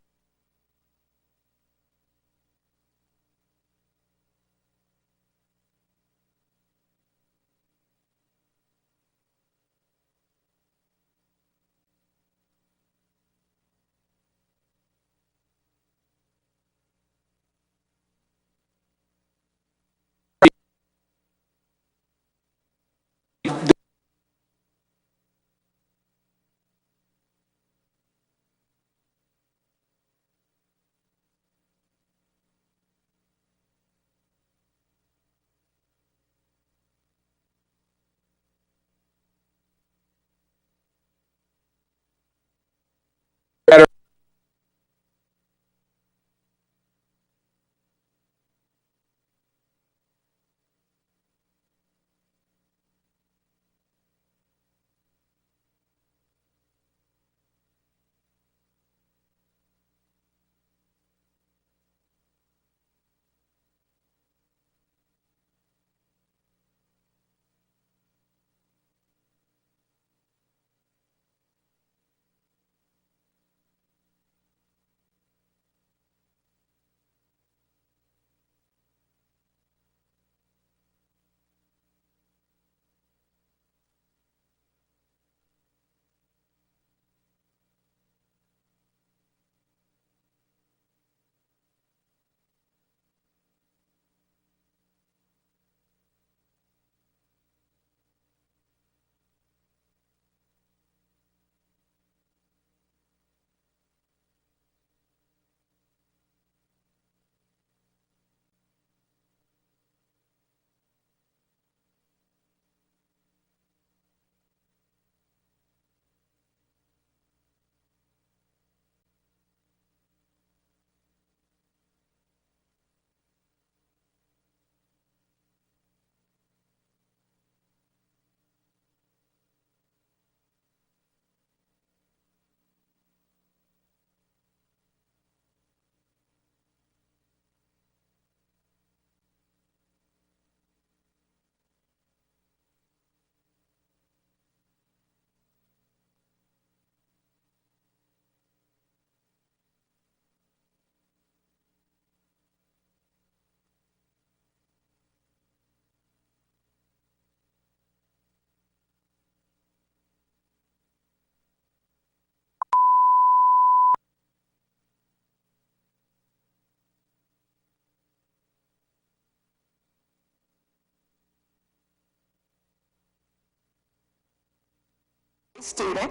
student.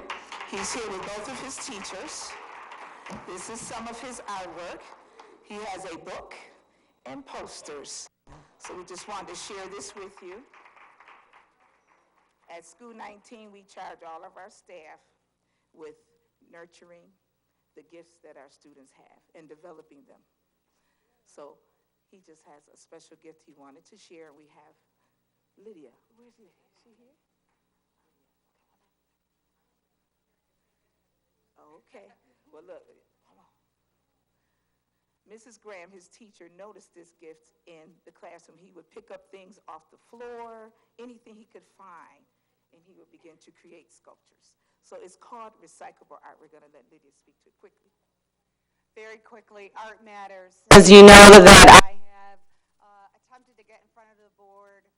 He's here with both of his teachers. This is some of his artwork. He has a book and posters. So we just wanted to share this with you. At School 19, we charge all of our staff with nurturing the gifts that our students have and developing them. So he just has a special gift he wanted to share. We have Lydia. Where's Lydia? Is she here? Okay. Well, look, come on. Mrs. Graham, his teacher, noticed this gift in the classroom. He would pick up things off the floor, anything he could find, and he would begin to create sculptures. So it's called recyclable art. We're going to let Lydia speak to it quickly. Very quickly, art matters. As you know that I have attempted to get in front of the board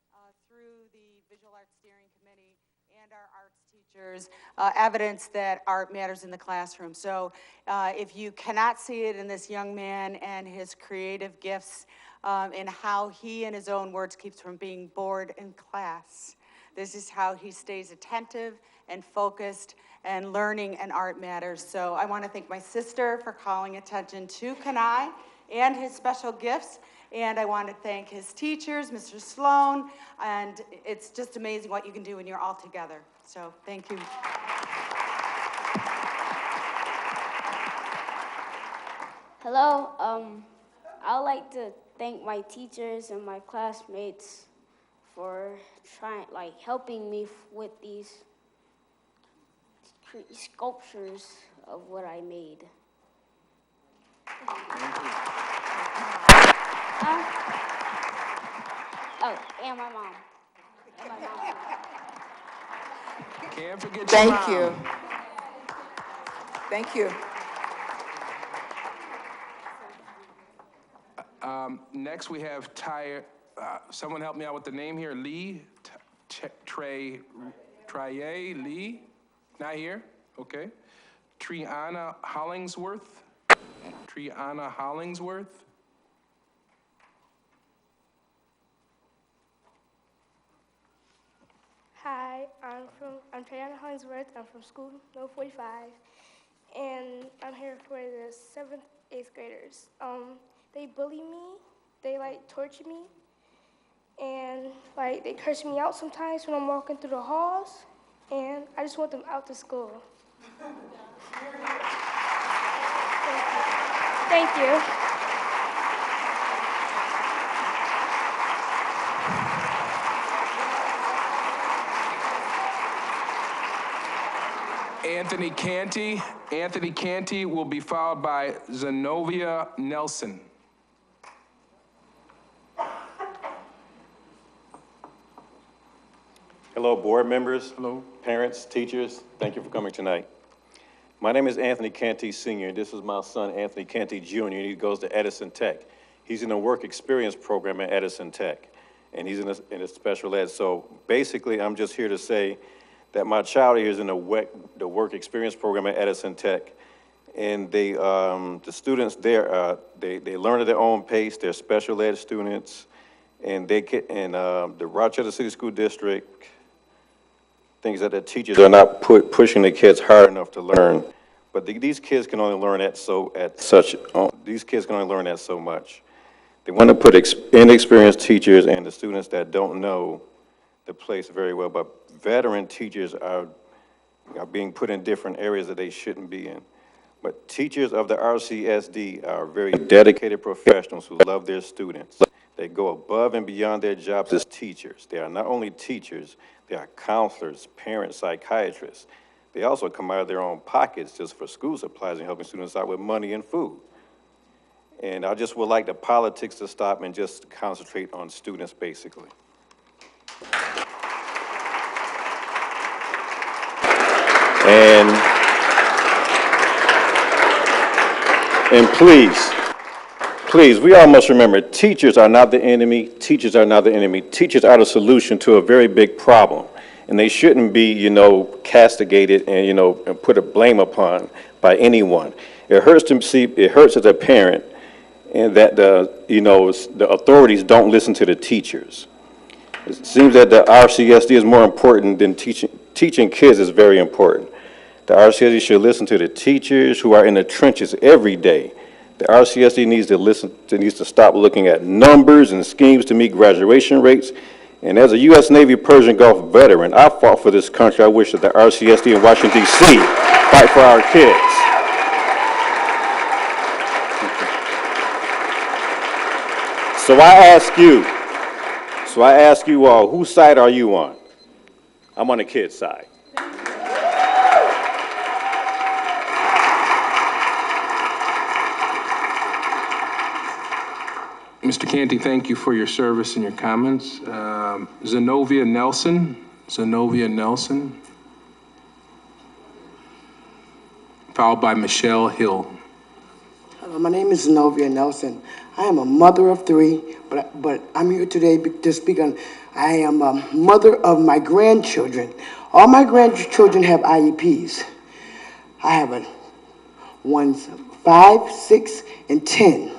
through the Visual Arts Steering Committee and our arts teachers, evidence that art matters in the classroom. So if you cannot see it in this young man and his creative gifts and how he, in his own words, keeps from being bored in class, this is how he stays attentive and focused and learning, and art matters. So I want to thank my sister for calling attention to Kanai and his special gifts. And I want to thank his teachers, Mr. Sloan, and it's just amazing what you can do when you're all together. So thank you. Hello, I would like to thank my teachers and my classmates for helping me with these sculptures of what I made. Oh, and my mom. Can't forget your Thank mom. you. Thank you. Next, we have someone help me out with the name here. Lee, Trey Lee, not here, okay. Triana Hollingsworth. Hi, I'm Triana Hollingsworth. I'm from school No. 45, and I'm here for the 7th, 8th graders. They bully me, they torture me, and they curse me out sometimes when I'm walking through the halls, and I just want them out to school. Thank you. Anthony Canty will be followed by Zenobia Nelson. Hello, board members. Hello. Parents, teachers, thank you for coming tonight. My name is Anthony Canty Sr. This is my son, Anthony Canty Jr. He goes to Edison Tech. He's in a work experience program at Edison Tech, and he's in a special ed. So basically, I'm just here to say that my child here is in the work experience program at Edison Tech, and the students there, they learn at their own pace. They're special ed students, and the Rochester City School District thinks that the teachers are not pushing the kids hard enough to learn. But these kids can only learn these kids can only learn that so much. They want to put inexperienced teachers and the students that don't know the place very well, but veteran teachers are being put in different areas that they shouldn't be in. But teachers of the RCSD are very dedicated professionals who love their students. They go above and beyond their jobs as teachers. They are not only teachers, they are counselors, parents, psychiatrists. They also come out of their own pockets just for school supplies and helping students out with money and food. And I just would like the politics to stop and just concentrate on students, basically. And please, we all must remember, teachers are not the enemy. Teachers are not the enemy. Teachers are the solution to a very big problem. And they shouldn't be, castigated and, and put a blame upon by anyone. It hurts to see, it hurts as a parent, and that the authorities don't listen to the teachers. It seems that the RCSD is more important than teaching teaching kids is very important. The RCSD should listen to the teachers who are in the trenches every day. The RCSD needs to stop looking at numbers and schemes to meet graduation rates. And as a U.S. Navy Persian Gulf veteran, I fought for this country. I wish that the RCSD in Washington, D.C. fight for our kids. So I ask you all, whose side are you on? I'm on the kids' side. Mr. Canty, thank you for your service and your comments. Zenobia Nelson. Followed by Michelle Hill. Hello, my name is Zenobia Nelson. I am a mother of three, but I'm here today to speak on, I am a mother of my grandchildren. All my grandchildren have IEPs. I have one's 5, 6, and 10.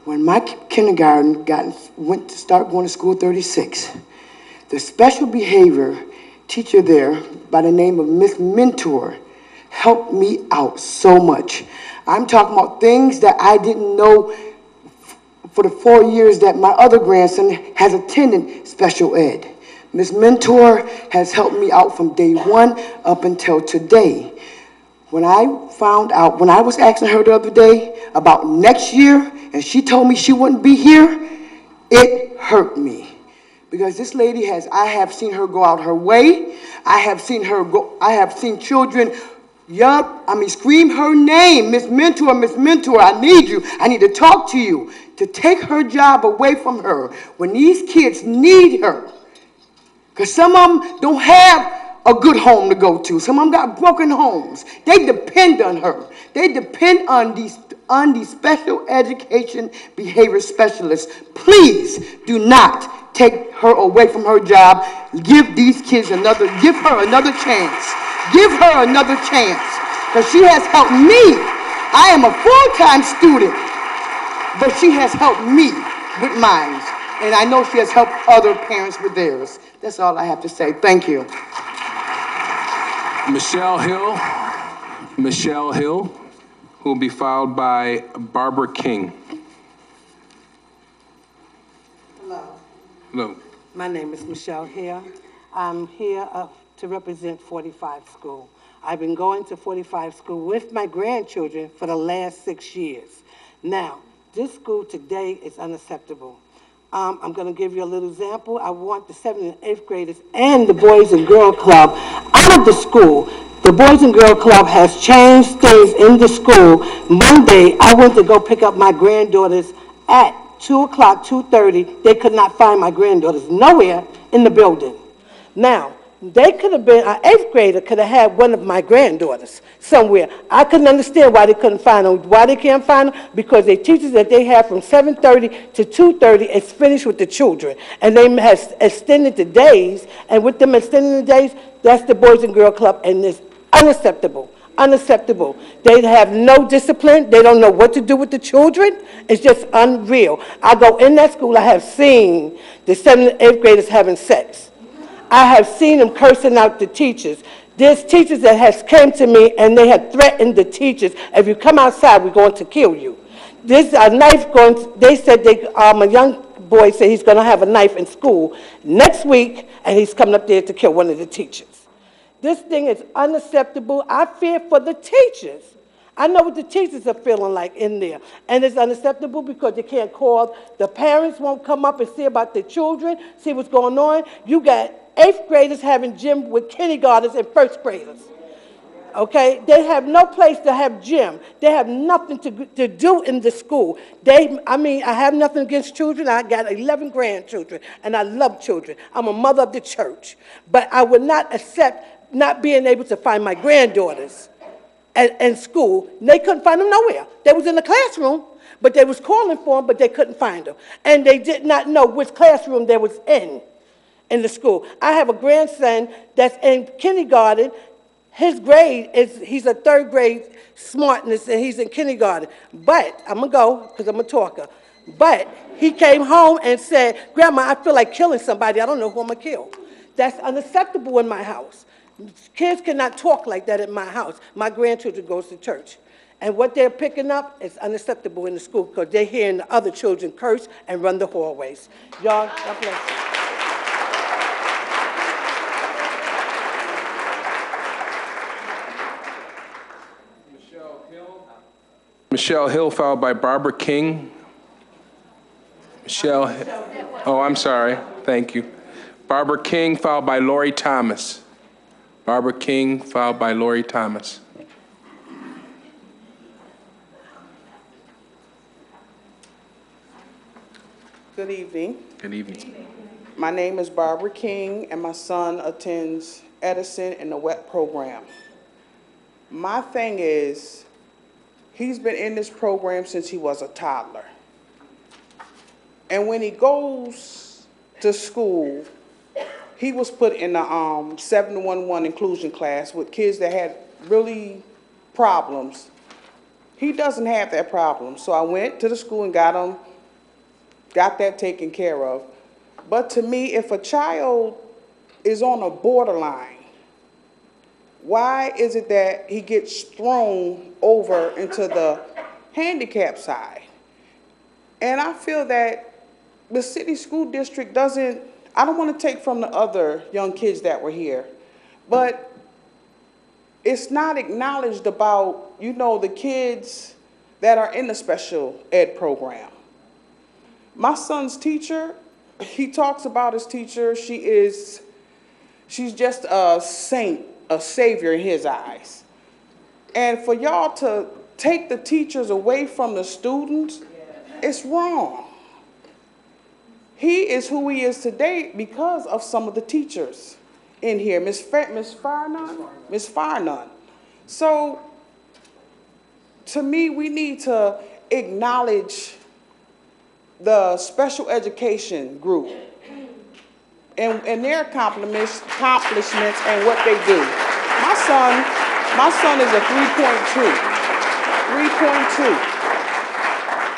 When my kindergarten went to start going to school 36, the special behavior teacher there by the name of Miss Mentor helped me out so much. I'm talking about things that I didn't know for the 4 years that my other grandson has attended special ed. Miss Mentor has helped me out from day one up until today. When I found out, when I was asking her the other day about next year, and she told me she wouldn't be here, it hurt me. Because this lady I have seen her go out her way. I have seen children scream her name, Miss Mentor, I need you. I need to talk to you. To take her job away from her when these kids need her. Because some of them don't have a good home to go to. Some of them got broken homes. They depend on her. They depend on these special education behavior specialists. Please do not take her away from her job. Give these kids give her another chance. Give her another chance. Because she has helped me. I am a full-time student, but she has helped me with mine. And I know she has helped other parents with theirs. That's all I have to say. Thank you. Michelle Hill, who will be followed by Barbara King. Hello. My name is Michelle Hill. I'm here to represent 45 School. I've been going to 45 School with my grandchildren for the last 6 years. Now, this school today is unacceptable. I'm going to give you a little example. I want the 7th and 8th graders and the Boys and Girl Club out of the school. The Boys and Girl Club has changed things in the school. Monday, I went to go pick up my granddaughters at 2 o'clock, 2:30. They could not find my granddaughters nowhere in the building. Now, they could have been, an 8th grader could have had one of my granddaughters somewhere. I couldn't understand why they couldn't find them. Why they can't find them? Because the teachers that they have from 7:30 to 2:30 is finished with the children. And they have extended the days, and with them extending the days, that's the Boys and Girl Club, and it's unacceptable. Unacceptable. They have no discipline. They don't know what to do with the children. It's just unreal. I go in that school, I have seen the 7th and 8th graders having sex. I have seen them cursing out the teachers. There's teachers that has came to me and they had threatened the teachers, if you come outside, we're going to kill you. There's a knife they said a young boy said he's going to have a knife in school next week, and he's coming up there to kill one of the teachers. This thing is unacceptable. I fear for the teachers. I know what the teachers are feeling like in there. And it's unacceptable because they can't call. The parents won't come up and see about their children, see what's going on. You got 8th graders having gym with kindergartners and 1st graders. Okay? They have no place to have gym. They have nothing to do in the school. I have nothing against children. I got 11 grandchildren, and I love children. I'm a mother of the church. But I would not accept not being able to find my granddaughters in school. They couldn't find them nowhere. They was in the classroom, but they was calling for them, but they couldn't find them. And they did not know which classroom they was in the school. I have a grandson that's in kindergarten. His grade he's a 3rd grade smartness, and he's in kindergarten. But, I'm going to go, because I'm a talker. But he came home and said, Grandma, I feel like killing somebody. I don't know who I'm going to kill. That's unacceptable in my house. Kids cannot talk like that in my house. My grandchildren goes to church. And what they're picking up is unacceptable in the school because they're hearing the other children curse and run the hallways. Y'all, God bless you. Michelle Hill, followed by Barbara King. Michelle, oh, I'm sorry. Thank you. Barbara King, followed by Lori Thomas. Barbara King, followed by Lori Thomas. Good evening. Good evening. My name is Barbara King, and my son attends Edison in the WET program. My thing is, he's been in this program since he was a toddler. And when he goes to school, he was put in a 711 inclusion class with kids that had really problems. He doesn't have that problem. So I went to the school and got that taken care of. But to me, if a child is on a borderline, why is it that he gets thrown over into the handicap side? And I feel that the city school district doesn't, I don't want to take from the other young kids that were here, but it's not acknowledged about, you know, the kids that are in the special ed program. My son's teacher, he talks about his teacher. She's just a saint, a savior in his eyes. And for y'all to take the teachers away from the students, it's wrong. He is who he is today because of some of the teachers in here. Miss Farnun. So, to me, we need to acknowledge the special education group and their accomplishments and what they do. My son is a 3.2,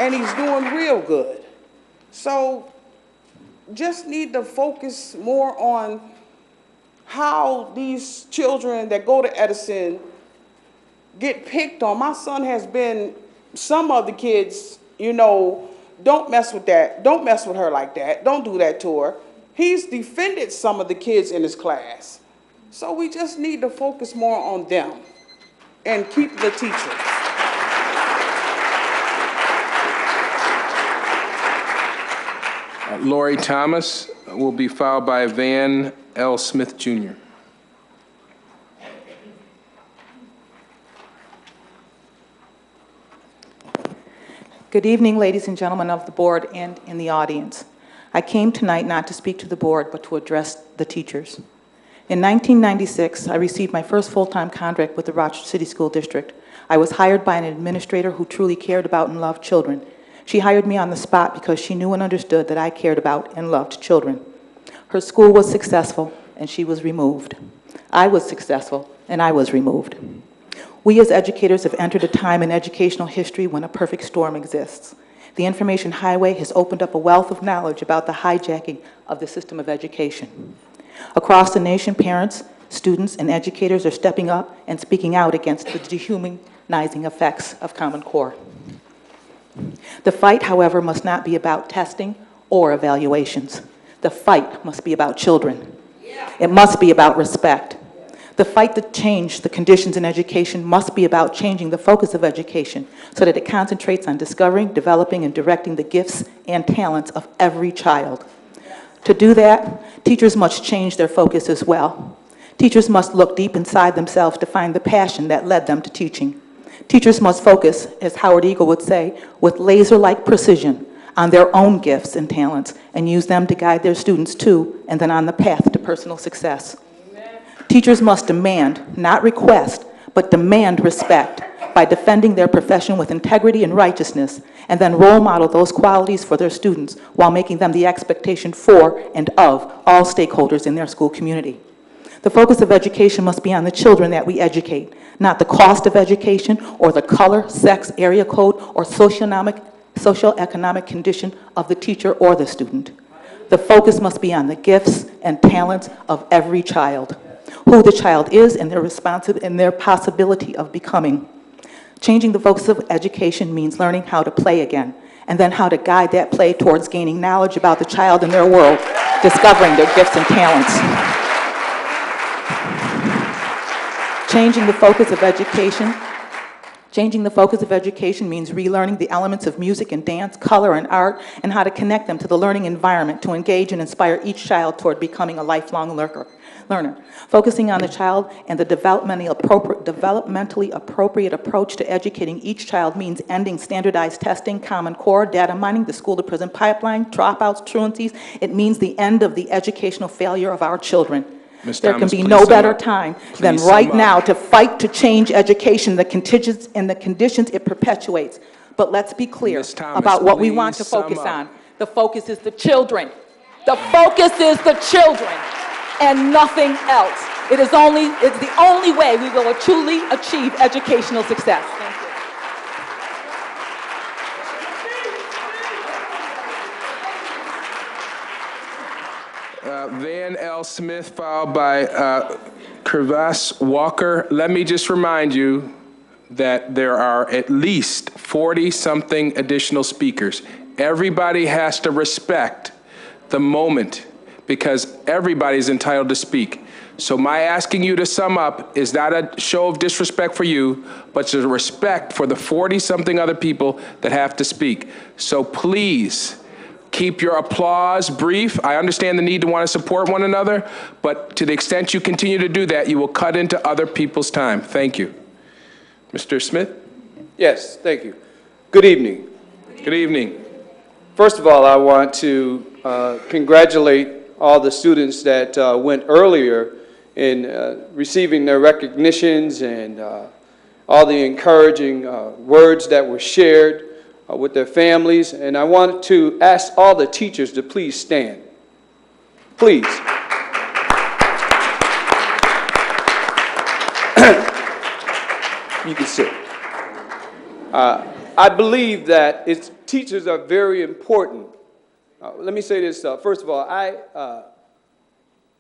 and he's doing real good. So just need to focus more on how these children that go to Edison get picked on. My son has been, some of the kids, you know, don't mess with that. Don't mess with her like that. Don't do that to her. He's defended some of the kids in his class. So we just need to focus more on them and keep the teachers. Lori Thomas will be followed by Van L. Smith, Jr. Good evening, ladies and gentlemen of the board and in the audience. I came tonight not to speak to the board, but to address the teachers. In 1996, I received my first full-time contract with the Rochester City School District. I was hired by an administrator who truly cared about and loved children. She hired me on the spot because she knew and understood that I cared about and loved children. Her school was successful, and she was removed. I was successful, and I was removed. We as educators have entered a time in educational history when a perfect storm exists. The information highway has opened up a wealth of knowledge about the hijacking of the system of education. Across the nation, parents, students, and educators are stepping up and speaking out against the dehumanizing effects of Common Core. The fight, however, must not be about testing or evaluations. The fight must be about children. It must be about respect. The fight to change the conditions in education must be about changing the focus of education so that it concentrates on discovering, developing, and directing the gifts and talents of every child. To do that, teachers must change their focus as well. Teachers must look deep inside themselves to find the passion that led them to teaching. Teachers must focus, as Howard Eagle would say, with laser-like precision on their own gifts and talents and use them to guide their students to and then on the path to personal success. Teachers must demand, not request, but demand respect by defending their profession with integrity and righteousness, and then role model those qualities for their students while making them the expectation for and of all stakeholders in their school community. The focus of education must be on the children that we educate, not the cost of education or the color, sex, area code, or socioeconomic condition of the teacher or the student. The focus must be on the gifts and talents of every child, who the child is and their possibility of becoming. Changing the focus of education means learning how to play again, and then how to guide that play towards gaining knowledge about the child and their world, discovering their gifts and talents. Changing the focus of education means relearning the elements of music and dance, color and art, and how to connect them to the learning environment to engage and inspire each child toward becoming a lifelong learner. Focusing on the child and the developmentally appropriate approach to educating each child means ending standardized testing, Common Core, data mining, the school-to-prison pipeline, dropouts, truancies. It means the end of the educational failure of our children. There can be no better time than right now to fight to change education, the conditions it perpetuates. But let's be clear about what we want to focus on. The focus is the children. The focus is the children and nothing else. It's the only way we will truly achieve educational success. Thank you. Van L. Smith, followed by Crevasse Walker. Let me just remind you that there are at least 40-something additional speakers. Everybody has to respect the moment because everybody's entitled to speak. So my asking you to sum up is not a show of disrespect for you, but it's a respect for the 40-something other people that have to speak. So please, keep your applause brief. I understand the need to want to support one another, but to the extent you continue to do that, you will cut into other people's time. Thank you. Mr. Smith? Yes, thank you. Good evening. Good evening. First of all, I want to congratulate all the students that went earlier in receiving their recognitions and all the encouraging words that were shared with their families. And I want to ask all the teachers to please stand. Please. You can sit. I believe that teachers are very important. Let me say this. First of all,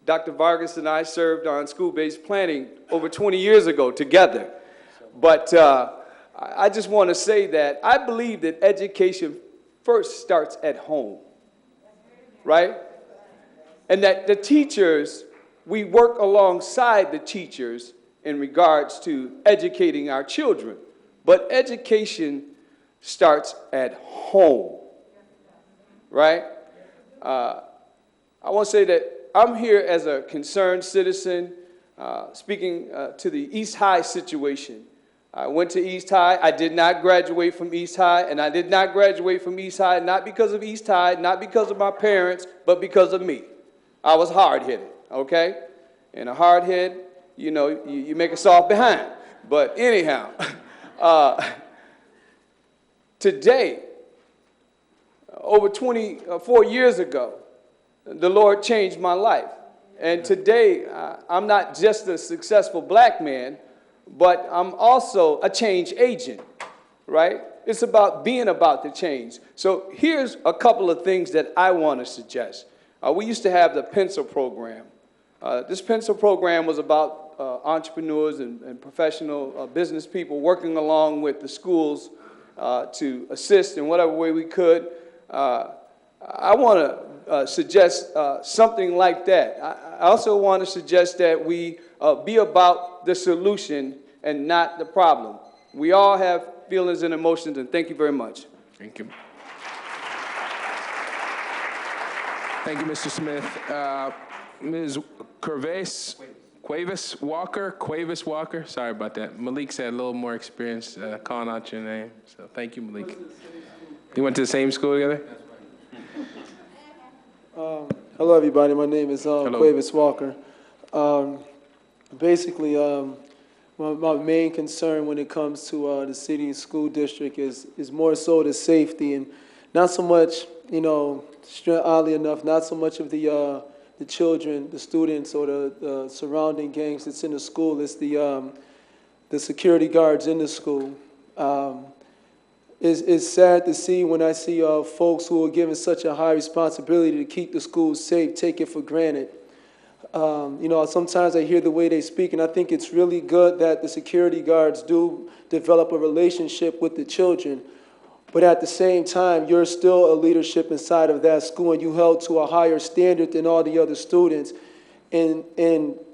Dr. Vargas and I served on school-based planning over 20 years ago together. But I just want to say that I believe that education first starts at home, right? And that the teachers, we work alongside the teachers in regards to educating our children. But education starts at home, right? I want to say that I'm here as a concerned citizen speaking to the East High situation. I went to East High. I did not graduate from East High, and I did not graduate from East High not because of East High, not because of my parents, but because of me. I was hard-headed, okay? And a hard head, you know, you make a soft behind. But anyhow, today, over 24 years ago, the Lord changed my life. And today, I'm not just a successful black man, but I'm also a change agent, right? It's about being about the change. So here's a couple of things that I want to suggest. We used to have the pencil program. This pencil program was about entrepreneurs and professional business people working along with the schools to assist in whatever way we could. I want to suggest something like that. I also want to suggest that we be about the solution and not the problem. We all have feelings and emotions, and thank you very much. Thank you. Thank you, Mr. Smith. Ms. Cuevas Walker, sorry about that. Malik's had a little more experience calling out your name, so thank you, Malik. You went to the same school together? Hello, everybody. My name is Cuevas Walker. Basically, my main concern when it comes to the city and school district is more so the safety, and not so much, you know, oddly enough, not so much of the children, the students, or the surrounding gangs that's in the school. It's the security guards in the school. it's sad to see when I see folks who are given such a high responsibility to keep the schools safe take it for granted. You know, sometimes I hear the way they speak, and I think it's really good that the security guards do develop a relationship with the children. But at the same time, you're still a leadership inside of that school, and you held to a higher standard than all the other students. And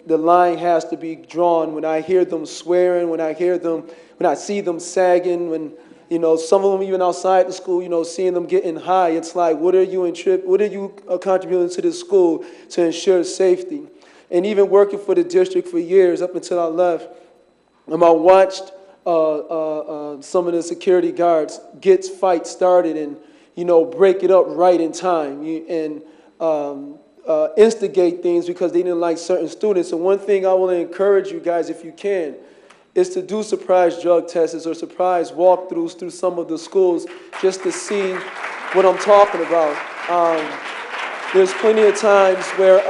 the line has to be drawn when I hear them swearing, when I see them sagging, when, you know, some of them even outside the school, you know, seeing them getting high. It's like, what are you contributing to the school to ensure safety? And even working for the district for years, up until I left, I watched some of the security guards get fights started and, you know, break it up right in time and instigate things because they didn't like certain students. And one thing I want to encourage you guys, if you can, is to do surprise drug tests or surprise walkthroughs through some of the schools just to see what I'm talking about. There's plenty of times where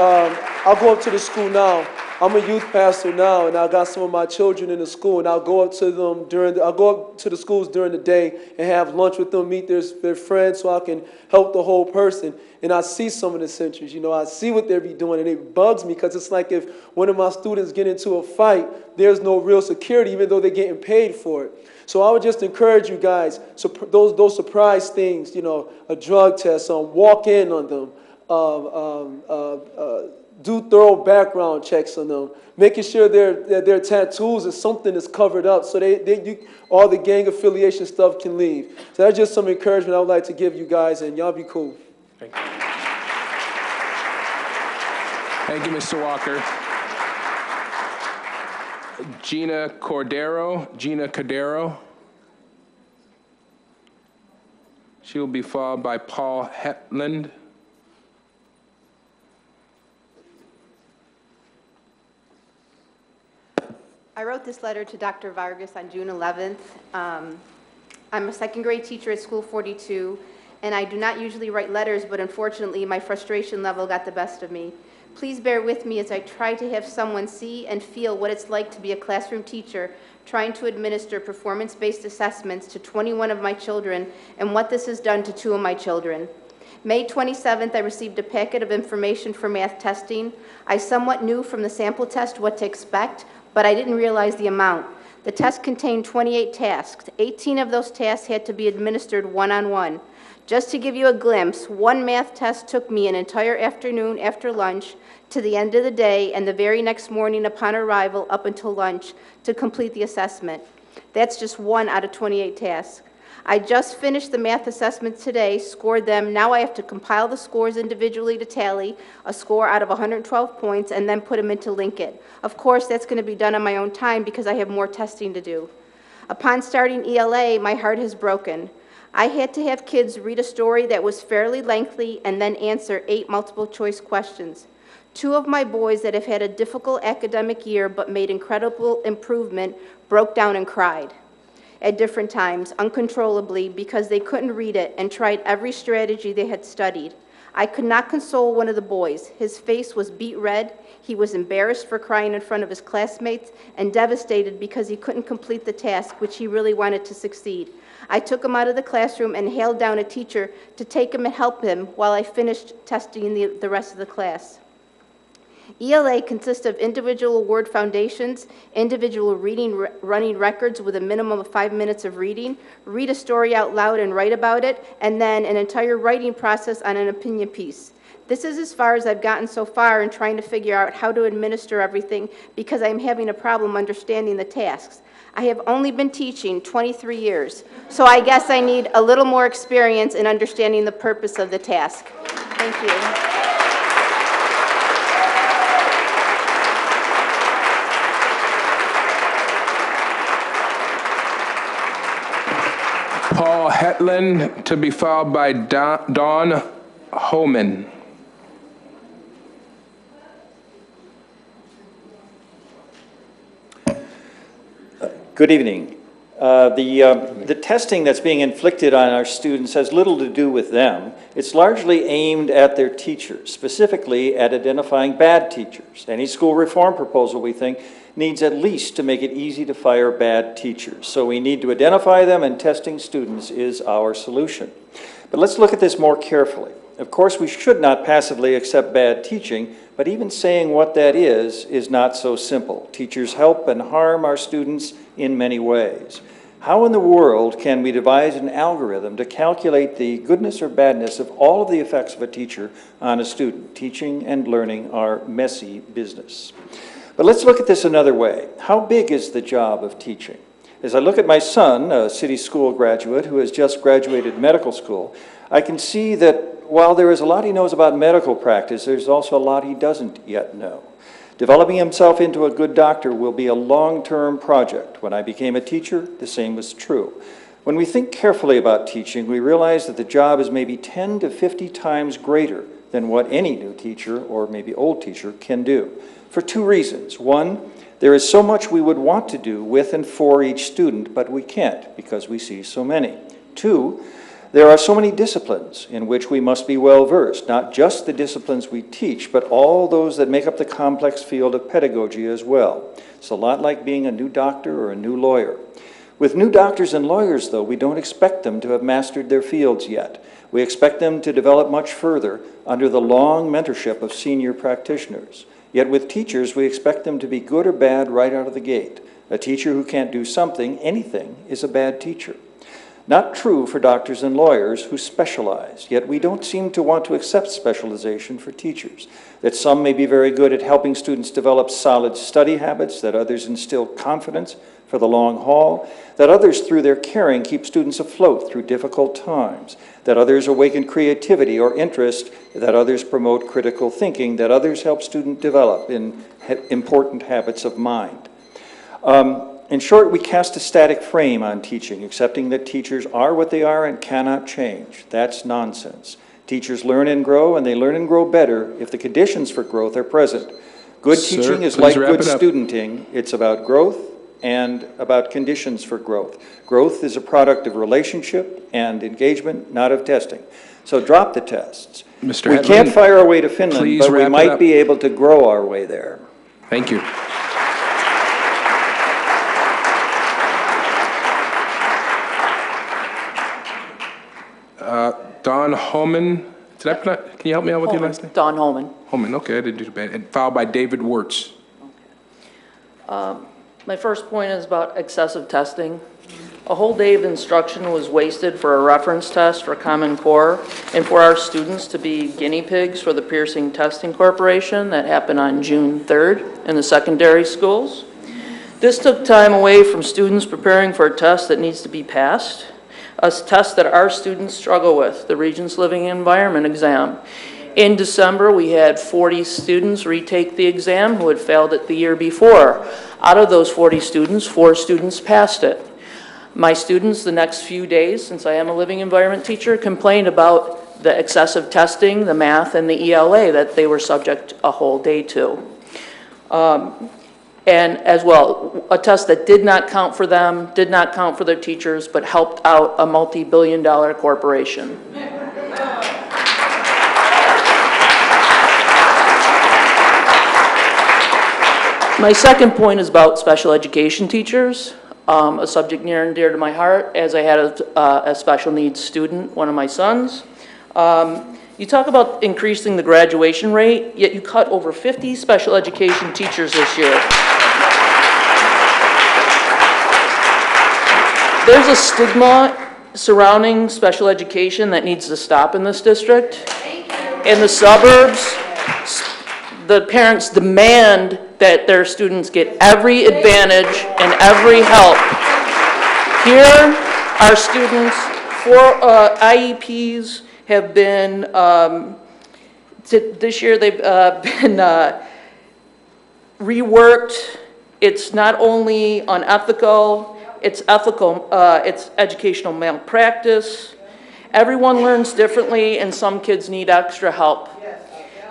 I'll go up to the school now. I'm a youth pastor now, and I got some of my children in the school, and I'll go up to them I'll go up to the schools during the day and have lunch with them, meet their friends, so I can help the whole person. And I see some of the centers, you know, I see what they be doing, and it bugs me because it's like if one of my students get into a fight, there's no real security, even though they're getting paid for it. So I would just encourage you guys, so those surprise things, you know, a drug test, walk in on them, do thorough background checks on them, making sure their tattoos or something is covered up so all the gang affiliation stuff can leave. So that's just some encouragement I would like to give you guys, and y'all be cool. Thank you. Thank you, Mr. Walker. Gina Cordero. She will be followed by Paul Hetland. I wrote this letter to Dr. Vargas on June 11th. I'm a second grade teacher at School 42, and I do not usually write letters, but unfortunately my frustration level got the best of me. Please bear with me as I try to have someone see and feel what it's like to be a classroom teacher trying to administer performance-based assessments to 21 of my children and what this has done to 2 of my children. May 27th, I received a packet of information for math testing. I somewhat knew from the sample test what to expect, but I didn't realize the amount. The test contained 28 tasks. 18 of those tasks had to be administered one-on-one. Just to give you a glimpse, one math test took me an entire afternoon after lunch to the end of the day and the very next morning upon arrival up until lunch to complete the assessment. That's just 1 out of 28 tasks. I just finished the math assessments today, scored them. Now I have to compile the scores individually to tally a score out of 112 points and then put them into Linkit. Of course, that's going to be done on my own time because I have more testing to do. Upon starting ELA, my heart has broken. I had to have kids read a story that was fairly lengthy and then answer 8 multiple choice questions. 2 of my boys that have had a difficult academic year but made incredible improvement broke down and cried at different times, uncontrollably, because they couldn't read it and tried every strategy they had studied. I could not console one of the boys. His face was beet red. He was embarrassed for crying in front of his classmates and devastated because he couldn't complete the task, which he really wanted to succeed. I took him out of the classroom and hailed down a teacher to take him and help him while I finished testing the rest of the class. ELA consists of individual word foundations, individual running records with a minimum of 5 minutes of reading, read a story out loud and write about it, and then an entire writing process on an opinion piece. This is as far as I've gotten so far in trying to figure out how to administer everything because I'm having a problem understanding the tasks. I have only been teaching 23 years, so I guess I need a little more experience in understanding the purpose of the task. Thank you. Paul Hetland, to be followed by Dawn Homan. Good evening. The testing that's being inflicted on our students has little to do with them. It's largely aimed at their teachers, specifically at identifying bad teachers. Any school reform proposal, we think, needs at least to make it easy to fire bad teachers. So we need to identify them, and testing students is our solution. But let's look at this more carefully. Of course, we should not passively accept bad teaching, but even saying what that is not so simple. Teachers help and harm our students in many ways. How in the world can we devise an algorithm to calculate the goodness or badness of all of the effects of a teacher on a student? Teaching and learning are messy business. But let's look at this another way. How big is the job of teaching? As I look at my son, a city school graduate who has just graduated medical school, I can see that while there is a lot he knows about medical practice, there's also a lot he doesn't yet know. Developing himself into a good doctor will be a long-term project. When I became a teacher, the same was true. When we think carefully about teaching, we realize that the job is maybe 10 to 50 times greater than what any new teacher, or maybe old teacher, can do. For two reasons. One, there is so much we would want to do with and for each student, but we can't because we see so many. Two, there are so many disciplines in which we must be well versed, not just the disciplines we teach, but all those that make up the complex field of pedagogy as well. It's a lot like being a new doctor or a new lawyer. With new doctors and lawyers, though, we don't expect them to have mastered their fields yet. We expect them to develop much further under the long mentorship of senior practitioners. Yet with teachers, we expect them to be good or bad right out of the gate. A teacher who can't do something, anything, is a bad teacher. Not true for doctors and lawyers who specialize, yet we don't seem to want to accept specialization for teachers. That some may be very good at helping students develop solid study habits, that others instill confidence for the long haul, that others through their caring keep students afloat through difficult times, that others awaken creativity or interest, that others promote critical thinking, that others help students develop in important habits of mind. In short, we cast a static frame on teaching, accepting that teachers are what they are and cannot change. That's nonsense. Teachers learn and grow, and they learn and grow better if the conditions for growth are present. Good teaching is like good studenting. It's about growth and about conditions for growth. Growth is a product of relationship and engagement, not of testing. So drop the tests. Mr. We Hedlund, can't fire our way to Finland, please but we wrap it might up. be able to grow our way there. Thank you. Don Holman, can you help me out with your last name? Don Holman. Holman, okay, I didn't do too bad. And followed by David Wirtz. My first point is about excessive testing. A whole day of instruction was wasted for a reference test for Common Core and for our students to be guinea pigs for the Piercing Testing Corporation that happened on June 3rd in the secondary schools. This took time away from students preparing for a test that needs to be passed, a test that our students struggle with, the Regents Living Environment exam. In December, we had 40 students retake the exam who had failed it the year before. Out of those 40 students, 4 students passed it. My students, the next few days, since I am a living environment teacher, complained about the excessive testing, the math, and the ELA that they were subject a whole day to. And as well, a test that did not count for them, did not count for their teachers, but helped out a multi-billion-dollar corporation. My second point is about special education teachers, a subject near and dear to my heart, as I had a special needs student, one of my sons. You talk about increasing the graduation rate, yet you cut over 50 special education teachers this year. There's a stigma surrounding special education that needs to stop in this district. In the suburbs, the parents demand that their students get every advantage and every help. Here, our students, 4 IEPs have been, this year they've been reworked. It's not only unethical, it's ethical, it's educational malpractice. Everyone learns differently and some kids need extra help.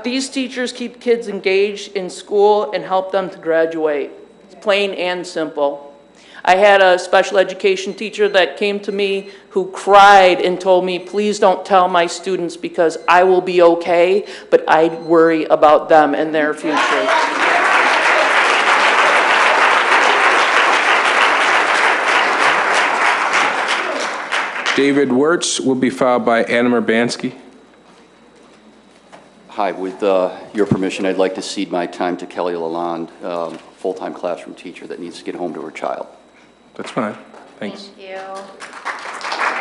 These teachers keep kids engaged in school and help them to graduate. It's plain and simple. I had a special education teacher that came to me who cried and told me, please don't tell my students because I will be okay, but I worry about them and their future. David Wirtz will be followed by Anna Urbanski. Hi, with your permission, I'd like to cede my time to Kelly Lalonde, full-time classroom teacher that needs to get home to her child. That's fine. Thanks. Thank you.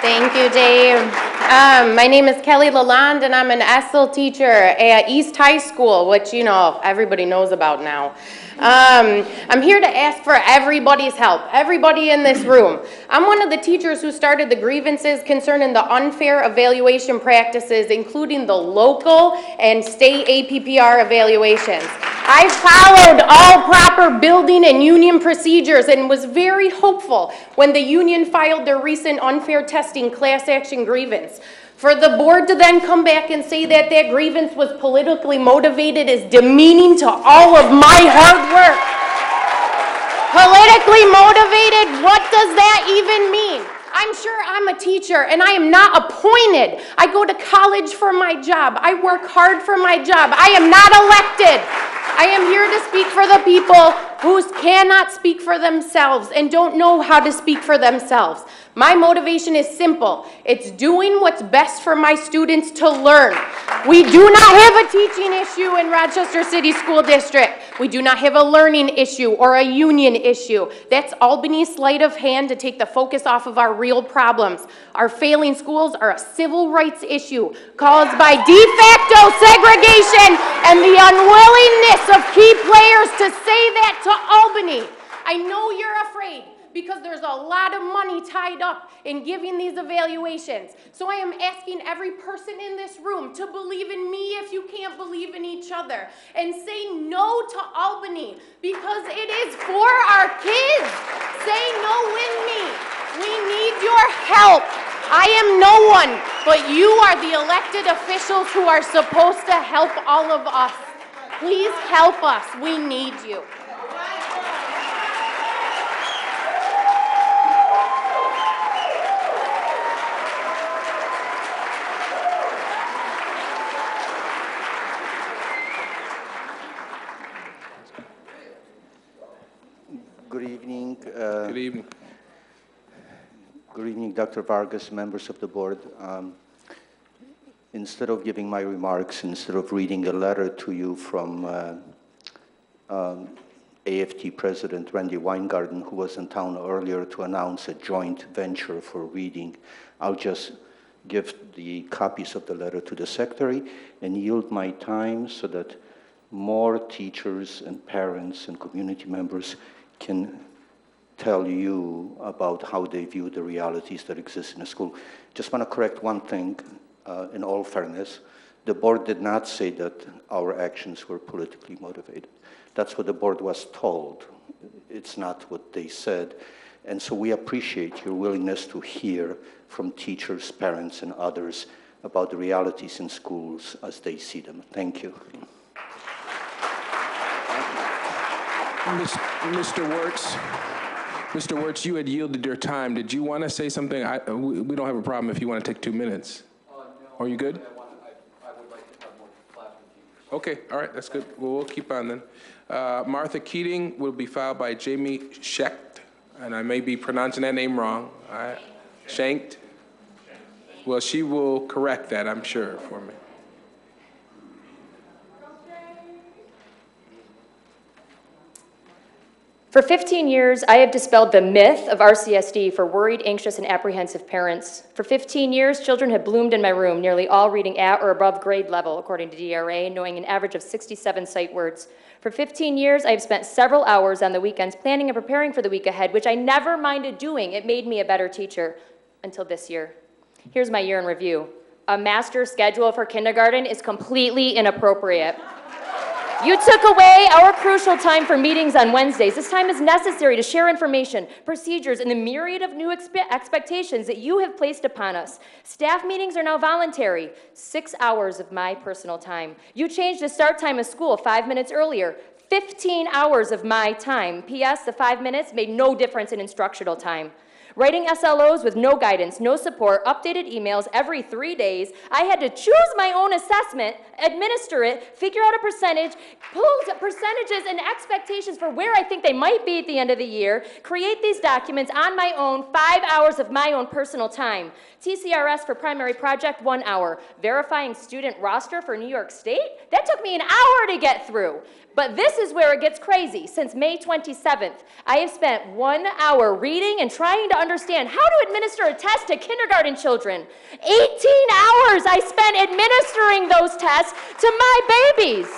Thank you, Dave. My name is Kelly Lalonde, and I'm an ESL teacher at East High School, which, you know, everybody knows about now. I'm here to ask for everybody's help, everybody in this room. I'm one of the teachers who started the grievances concerning the unfair evaluation practices, including the local and state APPR evaluations. I followed all proper building and union procedures and was very hopeful when the union filed their recent unfair testing class action grievance. For the board to then come back and say that that grievance was politically motivated is demeaning to all of my hard work. Politically motivated, what does that even mean? I'm sure I'm a teacher and I am not appointed. I go to college for my job. I work hard for my job. I am not elected. I am here to speak for the people who cannot speak for themselves and don't know how to speak for themselves. My motivation is simple. It's doing what's best for my students to learn. We do not have a teaching issue in Rochester City School District. We do not have a learning issue or a union issue. That's Albany's sleight of hand to take the focus off of our real problems. Our failing schools are a civil rights issue caused by de facto segregation and the unwillingness of key players to say that to Albany. I know you're afraid, because there's a lot of money tied up in giving these evaluations. So I am asking every person in this room to believe in me if you can't believe in each other, and say no to Albany, because it is for our kids. Say no with me. We need your help. I am no one, but you are the elected officials who are supposed to help all of us. Please help us. We need you. Good evening. Good evening. Good evening, Dr. Vargas, members of the board. Instead of giving my remarks, instead of reading a letter to you from AFT President Randy Weingarten, who was in town earlier to announce a joint venture for reading, I'll just give the copies of the letter to the secretary and yield my time so that more teachers and parents and community members can tell you about how they view the realities that exist in the school. Just want to correct one thing, in all fairness. The board did not say that our actions were politically motivated. That's what the board was told. It's not what they said. And so we appreciate your willingness to hear from teachers, parents, and others about the realities in schools as they see them. Thank you. Mr. Wirtz, you had yielded your time. Did you want to say something? We don't have a problem if you want to take 2 minutes. No. Are you good? I would like to have more classroom teachers. Okay, all right, that's good. Well, we'll keep on then. Martha Keating will be followed by Jamie Schecht, and I may be pronouncing that name wrong. Schecht. Well, she will correct that, I'm sure, for me. For 15 years, I have dispelled the myth of RCSD for worried, anxious, and apprehensive parents. For 15 years, children have bloomed in my room, nearly all reading at or above grade level, according to DRA, knowing an average of 67 sight words. For 15 years, I have spent several hours on the weekends planning and preparing for the week ahead, which I never minded doing. It made me a better teacher, until this year. Here's my year in review. A master schedule for kindergarten is completely inappropriate. You took away our crucial time for meetings on Wednesdays. This time is necessary to share information, procedures, and the myriad of new expectations that you have placed upon us. Staff meetings are now voluntary. 6 hours of my personal time. You changed the start time of school 5 minutes earlier. 15 hours of my time. P.S. The 5 minutes made no difference in instructional time. Writing SLOs with no guidance, no support, updated emails every 3 days. I had to choose my own assessment, administer it, figure out a percentage, pull percentages and expectations for where I think they might be at the end of the year, create these documents on my own, 5 hours of my own personal time. TCRS for primary project, 1 hour. Verifying student roster for New York State, that took me an hour to get through. But this is where it gets crazy. Since May 27th, I have spent 1 hour reading and trying to understand how to administer a test to kindergarten children. 18 hours I spent administering those tests to my babies.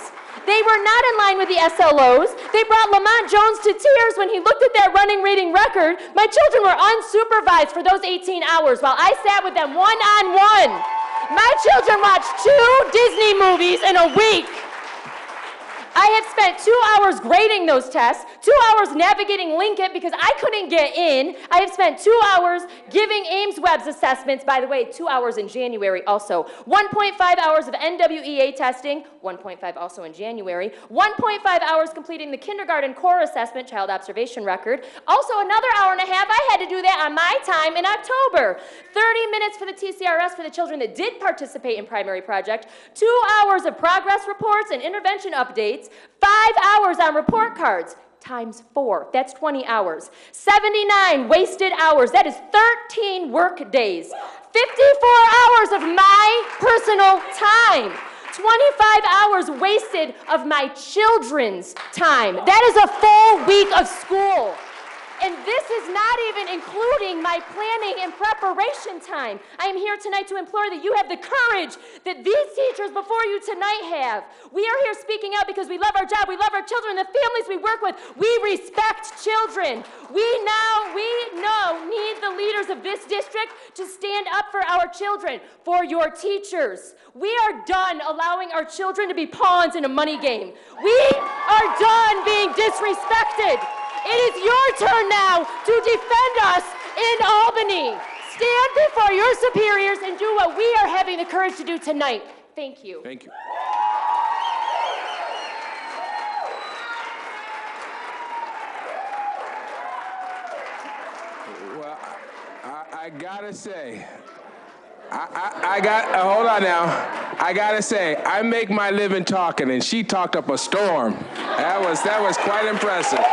They were not in line with the SLOs. They brought Lamont Jones to tears when he looked at that running reading record. My children were unsupervised for those 18 hours while I sat with them one-on-one. My children watched 2 Disney movies in a week. I have spent 2 hours grading those tests, 2 hours navigating Linkit because I couldn't get in. I have spent 2 hours giving Ames Webb's assessments, by the way, 2 hours in January also. 1.5 hours of NWEA testing, 1.5 also in January. 1.5 hours completing the kindergarten core assessment, child observation record. Also another hour and a half, I had to do that on my time in October. 30 minutes for the TCRS for the children that did participate in primary project. 2 hours of progress reports and intervention updates. 5 hours on report cards, times 4, that's 20 hours. 79 wasted hours, that is 13 work days. 54 hours of my personal time. 25 hours wasted of my children's time. That is a full week of school. And this is not even including my planning and preparation time. I am here tonight to implore that you have the courage that these teachers before you tonight have. We are here speaking out because we love our job, we love our children, the families we work with. We respect children. We need the leaders of this district to stand up for our children, for your teachers. We are done allowing our children to be pawns in a money game. We are done being disrespected. It is your turn now to defend us in Albany. Stand before your superiors and do what we are having the courage to do tonight. Thank you. Thank you. Well, I gotta say, hold on now. I gotta say, I make my living talking, and she talked up a storm. That was quite impressive.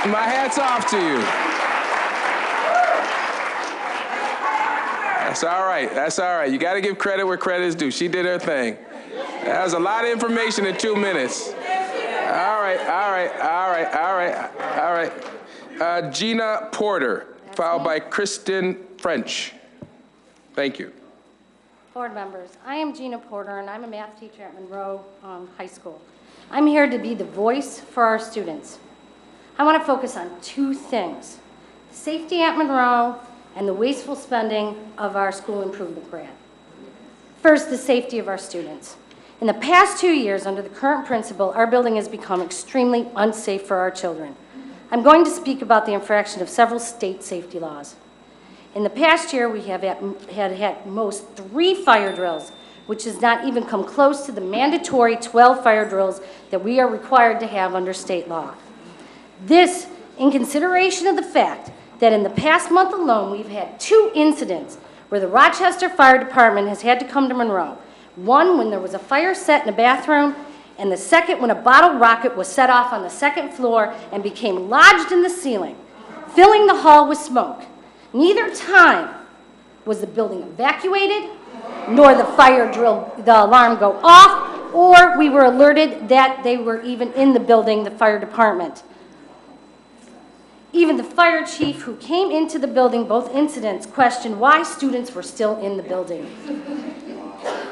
My hat's off to you. That's all right. That's all right. You got to give credit where credit is due. She did her thing. That was a lot of information in 2 minutes. All right. Gina Porter, followed by Kristen French. Thank you. Board members, I am Gina Porter, and I'm a math teacher at Monroe High School. I'm here to be the voice for our students. I want to focus on 2 things: safety at Monroe and the wasteful spending of our school improvement grant. First, the safety of our students. In the past 2 years, under the current principal, our building has become extremely unsafe for our children. I'm going to speak about the infraction of several state safety laws. In the past year, we have had most 3 fire drills, which has not even come close to the mandatory 12 fire drills that we are required to have under state law. This, in consideration of the fact that in the past month alone, we've had 2 incidents where the Rochester Fire Department has had to come to Monroe. One when there was a fire set in a bathroom, and the second when a bottle rocket was set off on the 2nd floor and became lodged in the ceiling, filling the hall with smoke. Neither time was the building evacuated, nor the the alarm go off, or we were alerted that they were even in the building, the fire department. Even the fire chief who came into the building, both incidents, questioned why students were still in the building.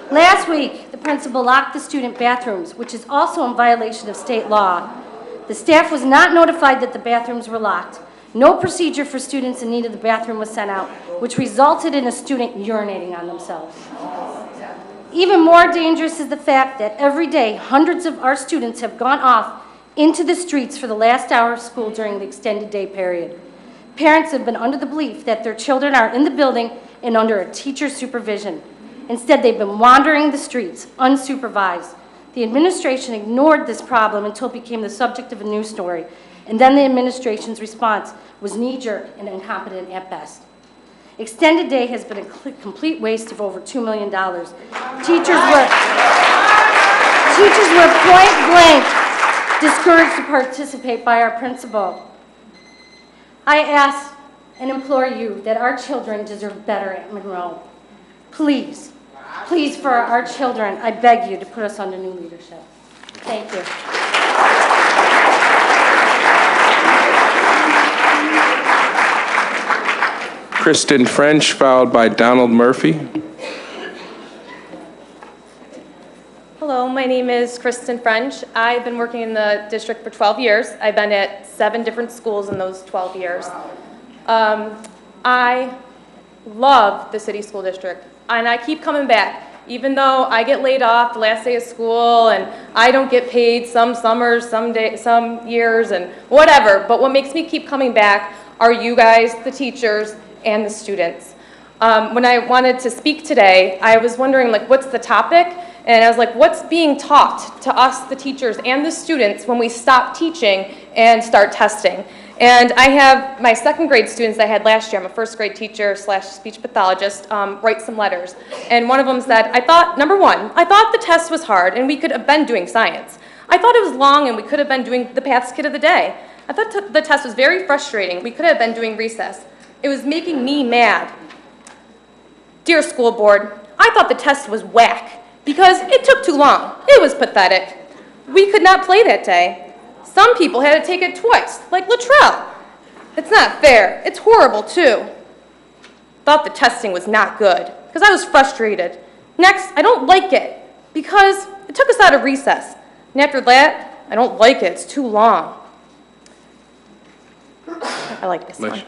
Last week, the principal locked the student bathrooms, which is also in violation of state law. The staff was not notified that the bathrooms were locked. No procedure for students in need of the bathroom was sent out, which resulted in a student urinating on themselves. Even more dangerous is the fact that every day, hundreds of our students have gone off into the streets for the last hour of school during the extended day period. Parents have been under the belief that their children are in the building and under a teacher's supervision. Instead, they've been wandering the streets, unsupervised. The administration ignored this problem until it became the subject of a news story, and then the administration's response was knee-jerk and incompetent at best. Extended day has been a complete waste of over $2 million. Teachers were point blank discouraged to participate by our principal. I ask and implore you that our children deserve better at Monroe. Please, please, for our children, I beg you to put us under new leadership. Thank you. Kristen French, followed by Donald Murphy. Hello, my name is Kristen French. I've been working in the district for 12 years. I've been at 7 different schools in those 12 years. I love the city school district, and I keep coming back. Even though I get laid off the last day of school and I don't get paid some summers, some years, and whatever, but what makes me keep coming back are you guys, the teachers, and the students. When I wanted to speak today, I was wondering, like, what's the topic? And I was like, what's being taught to us, the teachers and the students, when we stop teaching and start testing? And I have my 2nd grade students I had last year, I'm a 1st grade teacher / speech pathologist, write some letters. And one of them said, number one, I thought the test was hard and we could have been doing science. I thought it was long and we could have been doing the Paths Kid of the Day. I thought the test was very frustrating. We could have been doing recess. It was making me mad. Dear school board, I thought the test was whack because it took too long. It was pathetic. We could not play that day. Some people had to take it twice, like Luttrell. It's not fair. It's horrible, too. Thought the testing was not good because I was frustrated. Next, I don't like it because it took us out of recess. And after that, I don't like it. It's too long. I like this one.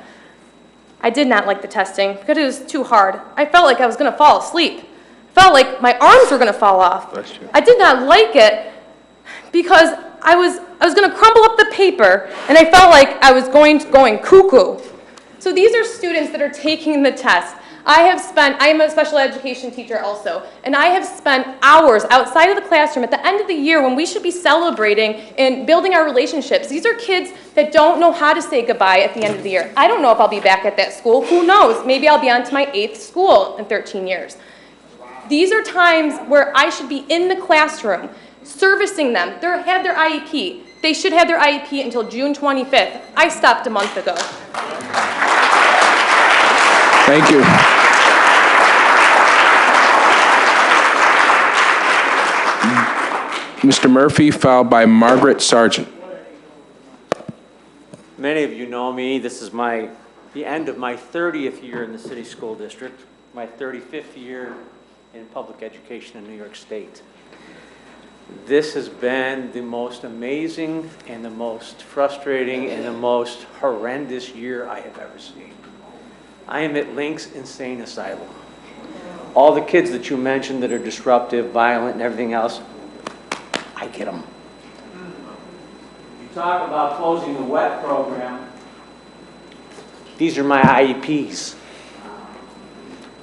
I did not like the testing because it was too hard. I felt like I was going to fall asleep. I felt like my arms were going to fall off. I did not like it because I was going to crumble up the paper and I felt like I was going cuckoo. So these are students that are taking the test. I am a special education teacher also, and I have spent hours outside of the classroom at the end of the year when we should be celebrating and building our relationships. These are kids that don't know how to say goodbye at the end of the year. I don't know if I'll be back at that school. Who knows? Maybe I'll be on to my 8th school in 13 years. These are times where I should be in the classroom, servicing them. They have their IEP. They should have their IEP until June 25th. I stopped a month ago. Thank you. Mr. Murphy, followed by Margaret Sargent. Many of you know me. This is the end of my 30th year in the city school district, my 35th year in public education in New York State. This has been the most amazing and the most frustrating and the most horrendous year I have ever seen. I am at Links Insane Asylum. All the kids that you mentioned that are disruptive, violent, and everything else, I get them. You talk about closing the WET program. These are my IEPs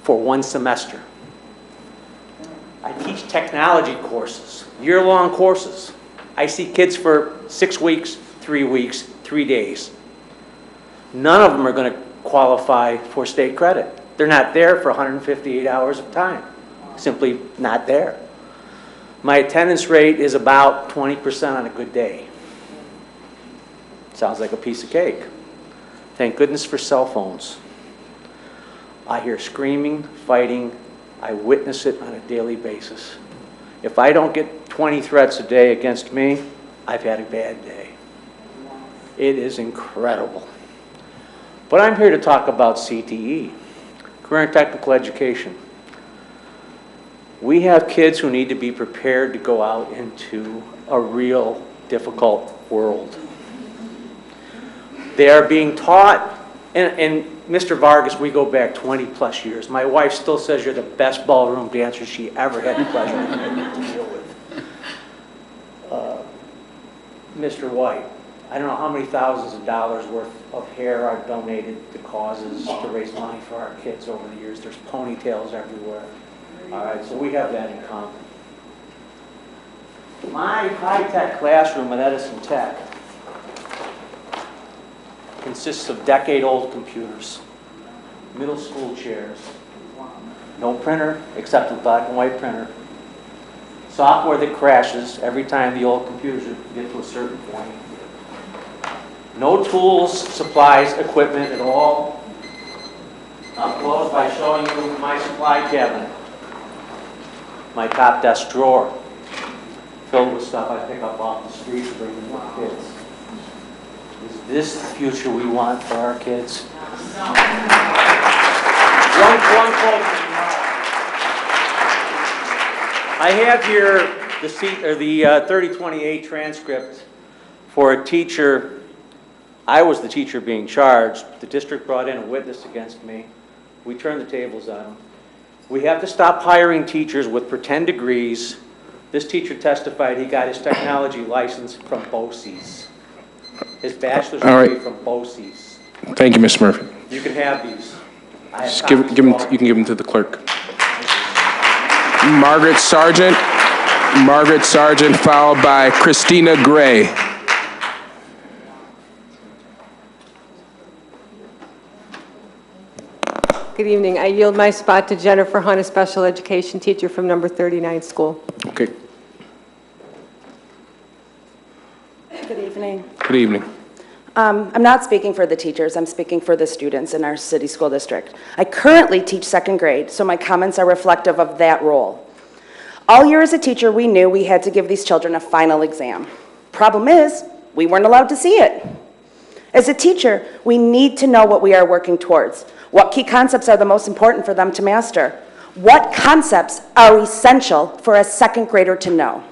for one semester. I teach technology courses, year-long courses. I see kids for 6 weeks, 3 weeks, 3 days. None of them are going to qualify for state credit. They're not there for 158 hours of time. Simply not there. My attendance rate is about 20% on a good day. Sounds like a piece of cake. Thank goodness for cell phones. I hear screaming, fighting. I witness it on a daily basis. If I don't get 20 threats a day against me, I've had a bad day. It is incredible. But I'm here to talk about CTE, Career and Technical Education. We have kids who need to be prepared to go out into a real difficult world. They are being taught, and Mr. Vargas, we go back 20 plus years. My wife still says you're the best ballroom dancer she ever had the pleasure to deal with. Mr. White, I don't know how many thousands of dollars worth of hair are donated to causes to raise money for our kids over the years. There's ponytails everywhere. All right, so we have that in common. My high-tech classroom at Edison Tech consists of decade-old computers, middle school chairs, no printer except a black and white printer, software that crashes every time the old computers get to a certain point, no tools, supplies, equipment at all. I'll close by showing you my supply cabinet, my top desk drawer, filled with stuff I pick up off the street to bring to my kids. Is this the future we want for our kids? One closing remark. I have here the 3028 transcript for a teacher. I was the teacher being charged. The district brought in a witness against me. We turned the tables on him. We have to stop hiring teachers with pretend degrees. This teacher testified he got his technology license from BOCES. His bachelor's degree from BOCES. Thank you, Ms. Murphy. You can have these. Just give them, you can give them to the clerk. Margaret Sargent, followed by Christina Gray. Good evening. I yield my spot to Jennifer Hunt, a special education teacher from number 39 school. Okay. Good evening. Good evening. I'm not speaking for the teachers, I'm speaking for the students in our city school district. I currently teach second grade, so my comments are reflective of that role. All year as a teacher, we knew we had to give these children a final exam. Problem is, we weren't allowed to see it. As a teacher, we need to know what we are working towards. What key concepts are the most important for them to master? What concepts are essential for a second grader to know?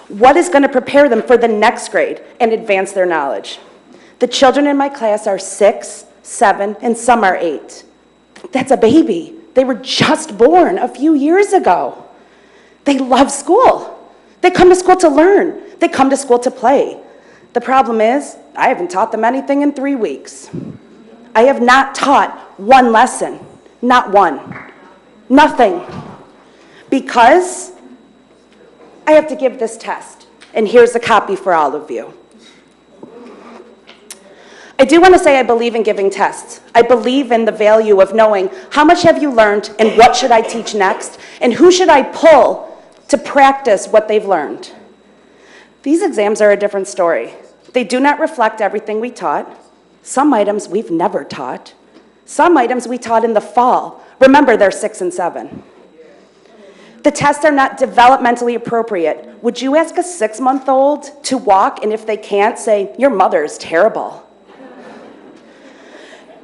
What is going to prepare them for the next grade and advance their knowledge? The children in my class are 6, 7, and some are 8. That's a baby. They were just born a few years ago. They love school. They come to school to learn. They come to school to play. The problem is, I haven't taught them anything in 3 weeks. I have not taught one lesson, not one, nothing, because I have to give this test, and here's a copy for all of you. I do want to say I believe in giving tests. I believe in the value of knowing how much have you learned and what should I teach next, and who should I pull to practice what they've learned. These exams are a different story. They do not reflect everything we taught. Some items we've never taught. Some items we taught in the fall. Remember, they're 6 and 7. The tests are not developmentally appropriate. Would you ask a 6-month-old to walk and if they can't, say, your mother is terrible?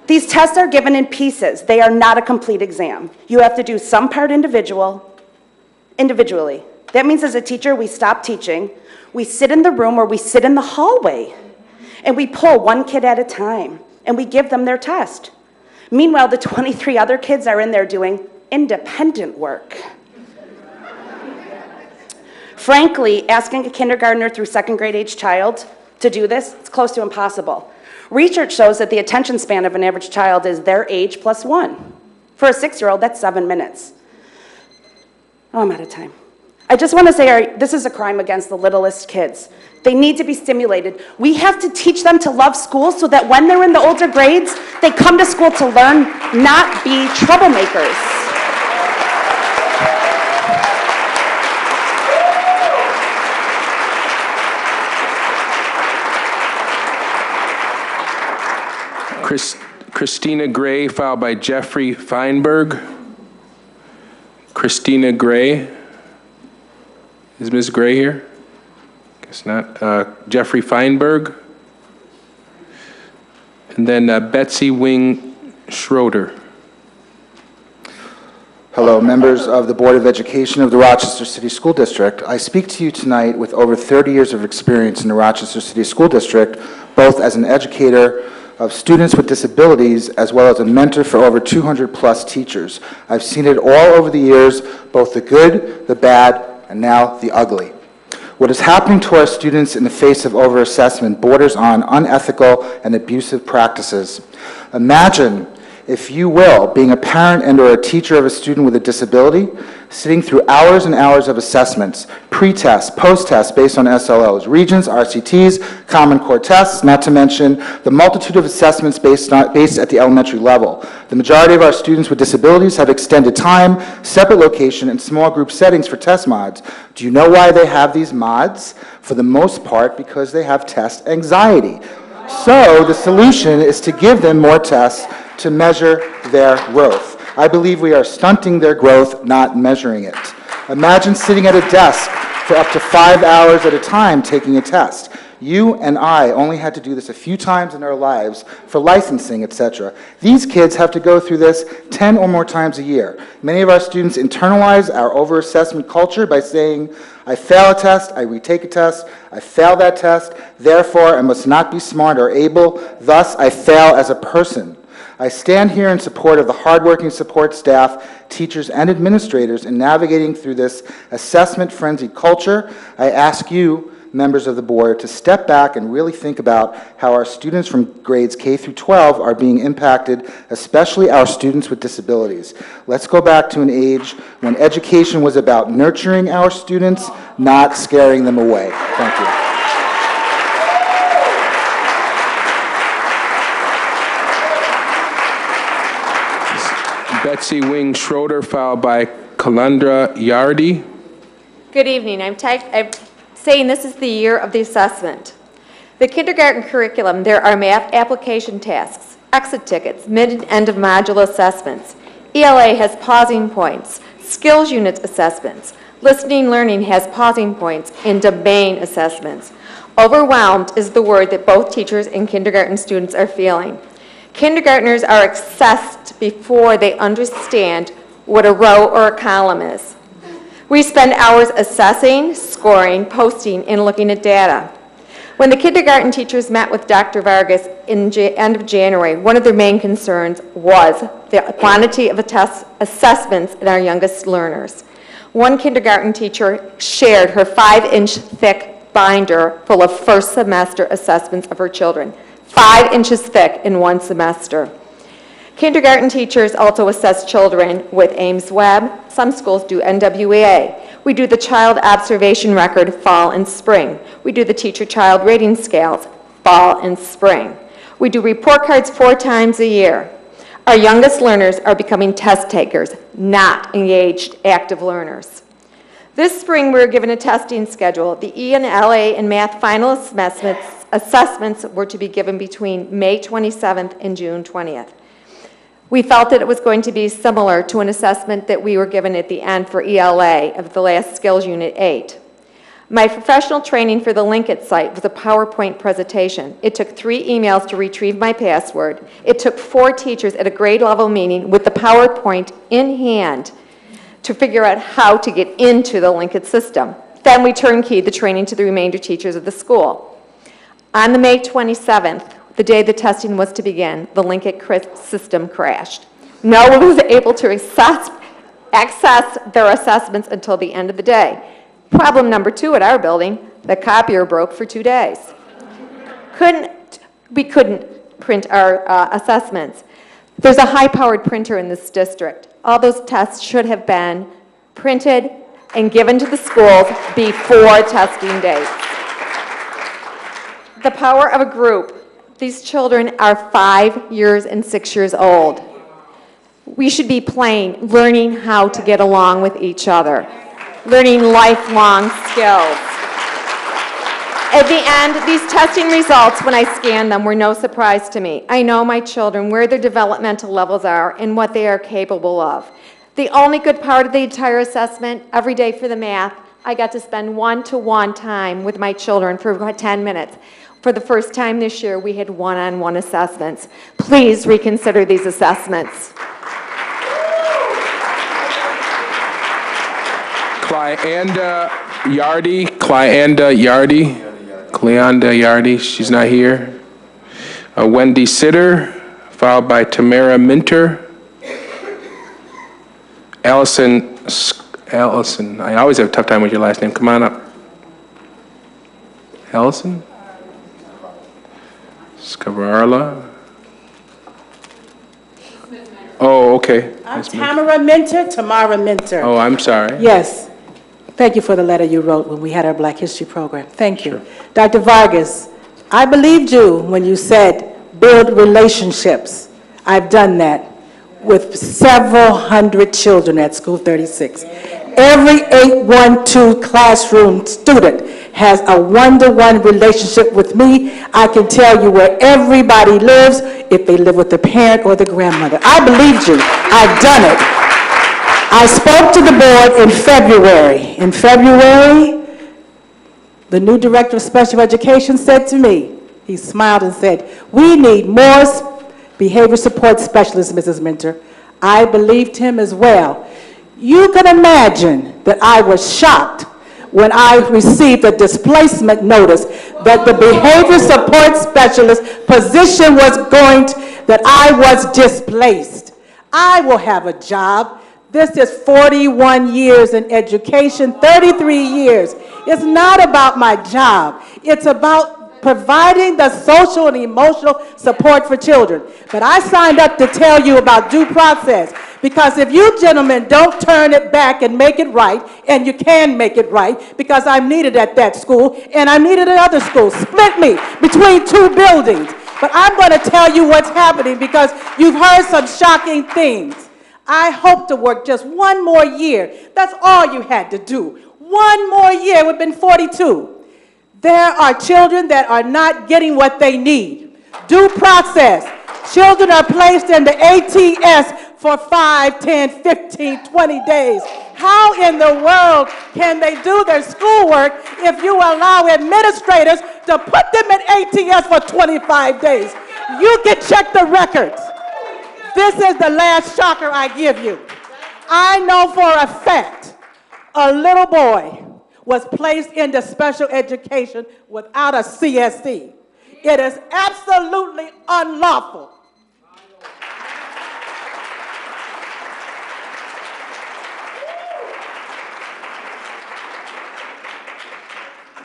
These tests are given in pieces. They are not a complete exam. You have to do some part individually. That means as a teacher, we stop teaching, we sit in the room or we sit in the hallway, and we pull one kid at a time, and we give them their test. Meanwhile, the 23 other kids are in there doing independent work. Frankly, asking a kindergartner through second grade age child to do this, it's close to impossible. Research shows that the attention span of an average child is their age plus 1. For a 6-year-old, that's 7 minutes. Oh, I'm out of time. I just want to say this is a crime against the littlest kids. They need to be stimulated. We have to teach them to love school so that when they're in the older grades, they come to school to learn, not be troublemakers. Christina Gray, followed by Jeffrey Feinberg. Christina Gray. Is Ms. Gray here? Guess not. Jeffrey Feinberg. And then Betsy Wing Schroeder. Hello, members of the Board of Education of the Rochester City School District. I speak to you tonight with over 30 years of experience in the Rochester City School District, both as an educator of students with disabilities as well as a mentor for over 200 plus teachers. I've seen it all over the years, both the good, the bad, and now the ugly. What is happening to our students in the face of overassessment borders on unethical and abusive practices. Imagine if you will, being a parent and or a teacher of a student with a disability, sitting through hours and hours of assessments, pre-tests, post-tests based on SLOs, Regents, RCTs, Common Core tests, not to mention the multitude of assessments based at the elementary level. The majority of our students with disabilities have extended time, separate location, and small group settings for test mods. Do you know why they have these mods? For the most part, because they have test anxiety. So the solution is to give them more tests to measure their growth. I believe we are stunting their growth, not measuring it. Imagine sitting at a desk for up to 5 hours at a time taking a test. You and I only had to do this a few times in our lives for licensing, etc. These kids have to go through this 10 or more times a year. Many of our students internalize our over-assessment culture by saying, I fail a test, I retake a test, I fail that test, therefore I must not be smart or able, thus I fail as a person. I stand here in support of the hardworking support staff, teachers, and administrators in navigating through this assessment-frenzied culture. I ask you, members of the board, to step back and really think about how our students from grades K through 12 are being impacted, especially our students with disabilities. Let's go back to an age when education was about nurturing our students, not scaring them away. Thank you. Betsy Wing Schroeder, followed by Kalandra Yardi. Good evening. I'm saying this is the year of the assessment. The kindergarten curriculum, there are math application tasks, exit tickets, mid and end of module assessments. ELA has pausing points, skills unit assessments. Listening learning has pausing points and domain assessments. Overwhelmed is the word that both teachers and kindergarten students are feeling. Kindergartners are assessed before they understand what a row or a column is. We spend hours assessing, scoring, posting, and looking at data. When the kindergarten teachers met with Dr. Vargas in end of January, one of their main concerns was the quantity of assessments in our youngest learners. One kindergarten teacher shared her 5-inch thick binder full of first semester assessments of her children. 5 inches thick in one semester. Kindergarten teachers also assess children with Ames Web. Some schools do NWEA. We do the child observation record fall and spring. We do the teacher-child rating scales fall and spring. We do report cards 4 times a year. Our youngest learners are becoming test takers, not engaged active learners. This spring we were given a testing schedule. The ELA and math final assessments were to be given between May 27th and June 20th. We felt that it was going to be similar to an assessment that we were given at the end for ELA of the last Skills Unit 8. My professional training for the Linkit site was a PowerPoint presentation. It took 3 emails to retrieve my password. It took 4 teachers at a grade level meeting with the PowerPoint in hand to figure out how to get into the Linkit system. Then we turnkeyed the training to the remainder teachers of the school. On the May 27th, the day the testing was to begin, the Linkit system crashed. No one was able to access their assessments until the end of the day. Problem number 2 at our building, the copier broke for 2 days. We couldn't print our assessments. There's a high-powered printer in this district. All those tests should have been printed and given to the schools before testing dates. The power of a group. These children are 5 years and 6 years old. We should be playing, learning how to get along with each other, learning lifelong skills. At the end, these testing results, when I scanned them, were no surprise to me. I know my children, where their developmental levels are, and what they are capable of. The only good part of the entire assessment, every day for the math, I got to spend one-to-one time with my children for 10 minutes. For the first time this year, we had one-on-one assessments. Please reconsider these assessments. Cleanda Yardi, she's not here. Wendy Sitter, followed by Tamara Minter. Allison, I always have a tough time with your last name. Come on up. Allison? Scavarla. okay. I'm Ms. Minter. Tamara Minter, Tamara Minter. Oh, I'm sorry. Yes. Thank you for the letter you wrote when we had our Black History program. Thank you. Dr. Vargas, I believed you when you said build relationships. I've done that with several hundred children at School 36. Every 812 classroom student has a one-to-one relationship with me. I can tell you where everybody lives, if they live with the parent or the grandmother. I believed you. I've done it. I spoke to the board in February. In February, the new director of special education said to me, he smiled and said, "We need more behavior support specialists, Mrs. Minter." I believed him as well. You can imagine that I was shocked when I received a displacement notice that the behavior support specialist position was that I was displaced. I will have a job. This is 41 years in education, 33 years. It's not about my job. It's about providing the social and emotional support for children. But I signed up to tell you about due process, because if you gentlemen don't turn it back and make it right, and you can make it right, because I'm needed at that school and I'm needed at other schools, split me between two buildings. But I'm going to tell you what's happening, because you've heard some shocking things. I hope to work just one more year. That's all you had to do. One more year. It would have been 42. There are children that are not getting what they need. Due process. Children are placed in the ATS for 5, 10, 15, 20 days. How in the world can they do their schoolwork if you allow administrators to put them in ATS for 25 days? You can check the records. This is the last shocker I give you. I know for a fact a little boy was placed into special education without a CSE. It is absolutely unlawful.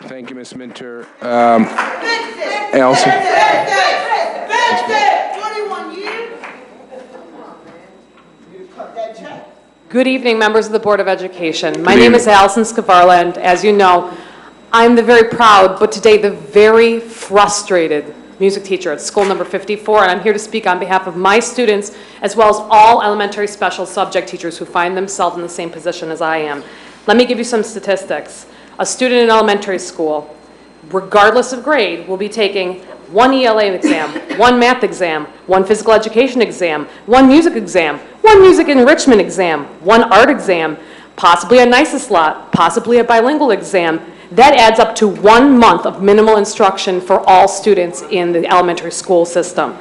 Thank you, Ms. Minter. Allison. Good evening, members of the Board of Education. My name is Allison Scavarla, and as you know, I'm the very proud, but today the very frustrated music teacher at school number 54, and I'm here to speak on behalf of my students, as well as all elementary special subject teachers who find themselves in the same position as I am. Let me give you some statistics. A student in elementary school, regardless of grade, will be taking one ELA exam, one math exam, one physical education exam, one music exam, one music enrichment exam, one art exam, possibly a NICES lot, possibly a bilingual exam. That adds up to 1 month of minimal instruction for all students in the elementary school system.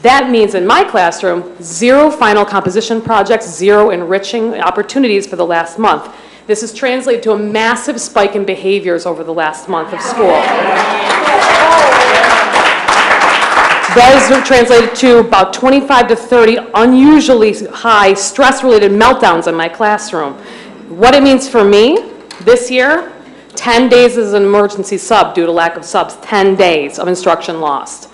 That means in my classroom, 0 final composition projects, 0 enriching opportunities for the last month. This has translated to a massive spike in behaviors over the last month of school. That has translated to about 25 to 30 unusually high stress-related meltdowns in my classroom. What it means for me this year, 10 days as an emergency sub due to lack of subs, 10 days of instruction lost.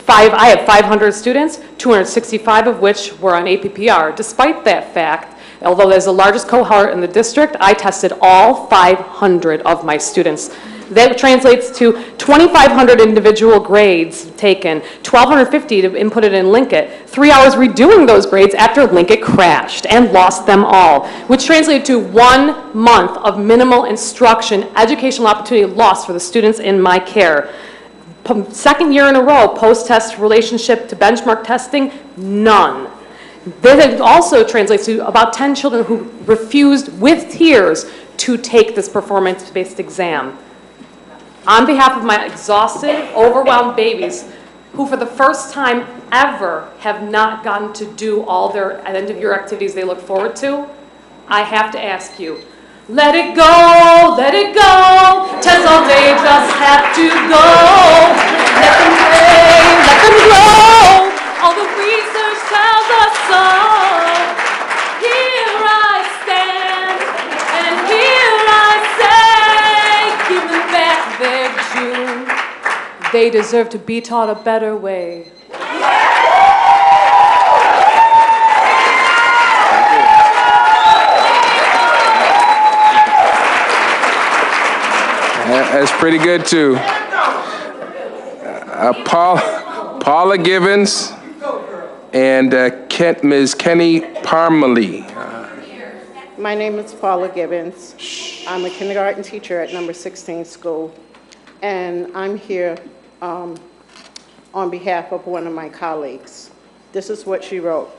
I have 500 students, 265 of which were on APPR. Despite that fact, although there's the largest cohort in the district, I tested all 500 of my students. That translates to 2,500 individual grades taken, 1,250 to inputted in Linkit, 3 hours redoing those grades after Linkit crashed and lost them all, which translated to 1 month of minimal instruction, educational opportunity lost for the students in my care. Second year in a row, post-test relationship to benchmark testing, none. That also translates to about 10 children who refused with tears to take this performance-based exam. On behalf of my exhausted, overwhelmed babies, who for the first time ever have not gotten to do all their end-of-year activities they look forward to, I have to ask you, let it go, let it go. Tests all day just have to go. Let them play, let them grow. All the research tells us so. Here I stand, and here I say, give them back their due. They deserve to be taught a better way. That's pretty good, too. Paula Givens and Ms. Kenny Parmalee. My name is Paula Gibbons. I'm a kindergarten teacher at number 16 school, and I'm here on behalf of one of my colleagues. This is what she wrote.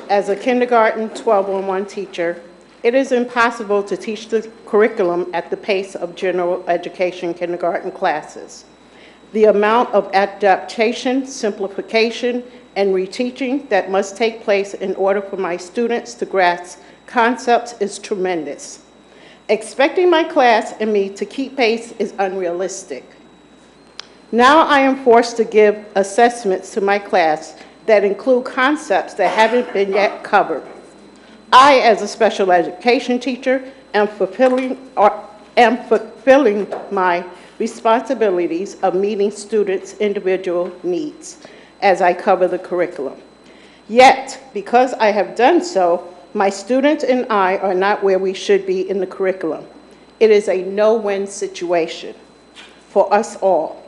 As a kindergarten 12-on-1 teacher, it is impossible to teach the curriculum at the pace of general education kindergarten classes. The amount of adaptation, simplification, and reteaching that must take place in order for my students to grasp concepts is tremendous. Expecting my class and me to keep pace is unrealistic. Now I am forced to give assessments to my class that include concepts that haven't been yet covered. I, as a special education teacher, am fulfilling my responsibilities of meeting students' individual needs as I cover the curriculum. Yet, because I have done so, my students and I are not where we should be in the curriculum. It is a no-win situation for us all.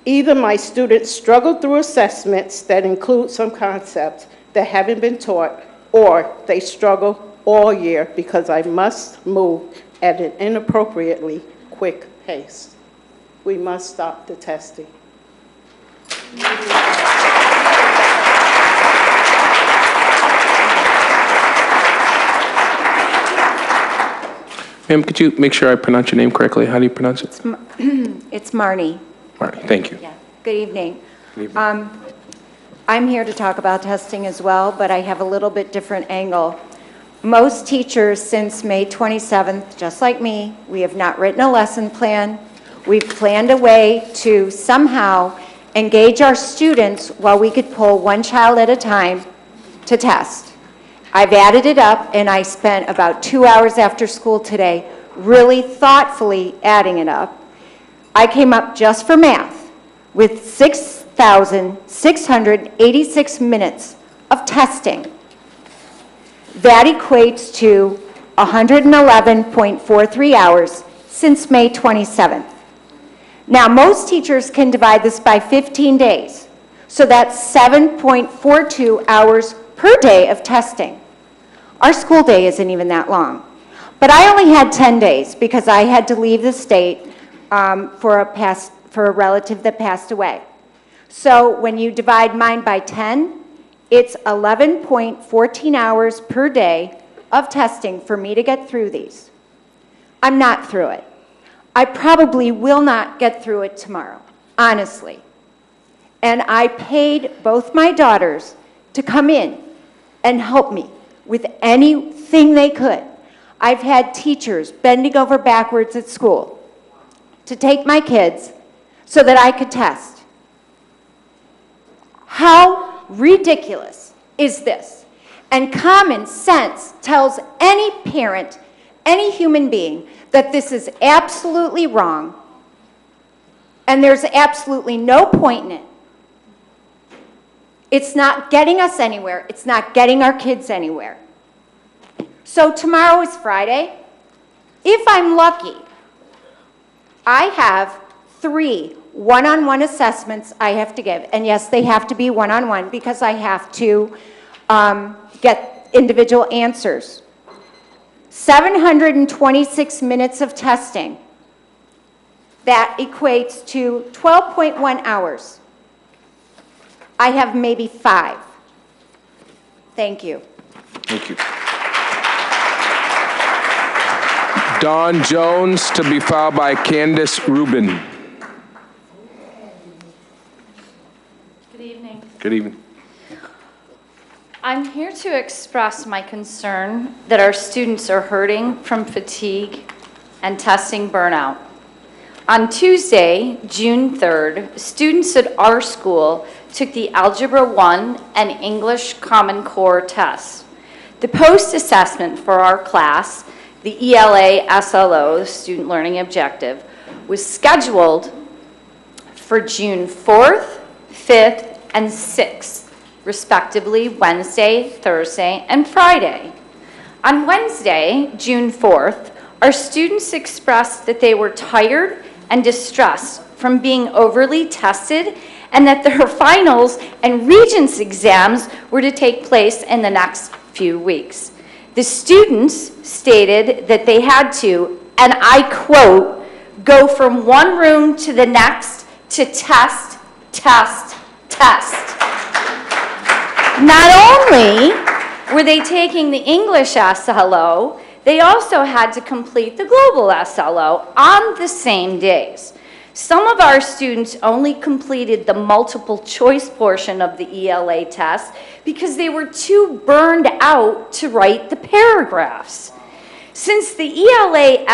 Either my students struggle through assessments that include some concepts that haven't been taught, or they struggle all year because I must move at an inappropriately quick pace. We must stop the testing. Ma'am, could you make sure I pronounce your name correctly? How do you pronounce it? It's Marnie. Marnie, thank you. Yeah. Good evening. Good evening. I'm here to talk about testing as well, but I have a little bit different angle. Most teachers since May 27th, just like me, we have not written a lesson plan. We've planned a way to somehow engage our students while we could pull one child at a time to test. I've added it up, and I spent about 2 hours after school today really thoughtfully adding it up. I came up just for math with 6,686 minutes of testing. That equates to 111.43 hours since May 27th. Now, most teachers can divide this by 15 days, so that's 7.42 hours per day of testing. Our school day isn't even that long. But I only had 10 days because I had to leave the state for a relative that passed away. So when you divide mine by 10, it's 11.14 hours per day of testing for me to get through these. I'm not through it. I probably will not get through it tomorrow, honestly. And I paid both my daughters to come in and help me with anything they could. I've had teachers bending over backwards at school to take my kids so that I could test. How ridiculous is this? And common sense tells any parent, any human being, that this is absolutely wrong, and there's absolutely no point in it. It's not getting us anywhere. It's not getting our kids anywhere. So tomorrow is Friday. If I'm lucky, I have 3 one-on-one assessments I have to give. And yes, they have to be one-on-one because I have to get individual answers. 726 minutes of testing. That equates to 12.1 hours. I have maybe 5. Thank you. Thank you. Dawn Jones, to be followed by Candace Rubin. Good evening. Good evening. I'm here to express my concern that our students are hurting from fatigue and testing burnout. On Tuesday, June 3rd, students at our school took the Algebra 1 and English Common Core tests. The post-assessment for our class, the ELA SLO, the Student Learning Objective, was scheduled for June 4th, 5th, and 6th, respectively Wednesday, Thursday, and Friday. On Wednesday, June 4th, Our students expressed that they were tired and distressed from being overly tested and that their finals and Regents exams were to take place in the next few weeks. The students stated that they had to, and I quote, go from one room to the next to test, test, test. Not only were they taking the English SLO, they also had to complete the global SLO on the same days. Some of our students only completed the multiple choice portion of the ELA test because they were too burned out to write the paragraphs. Since the ELA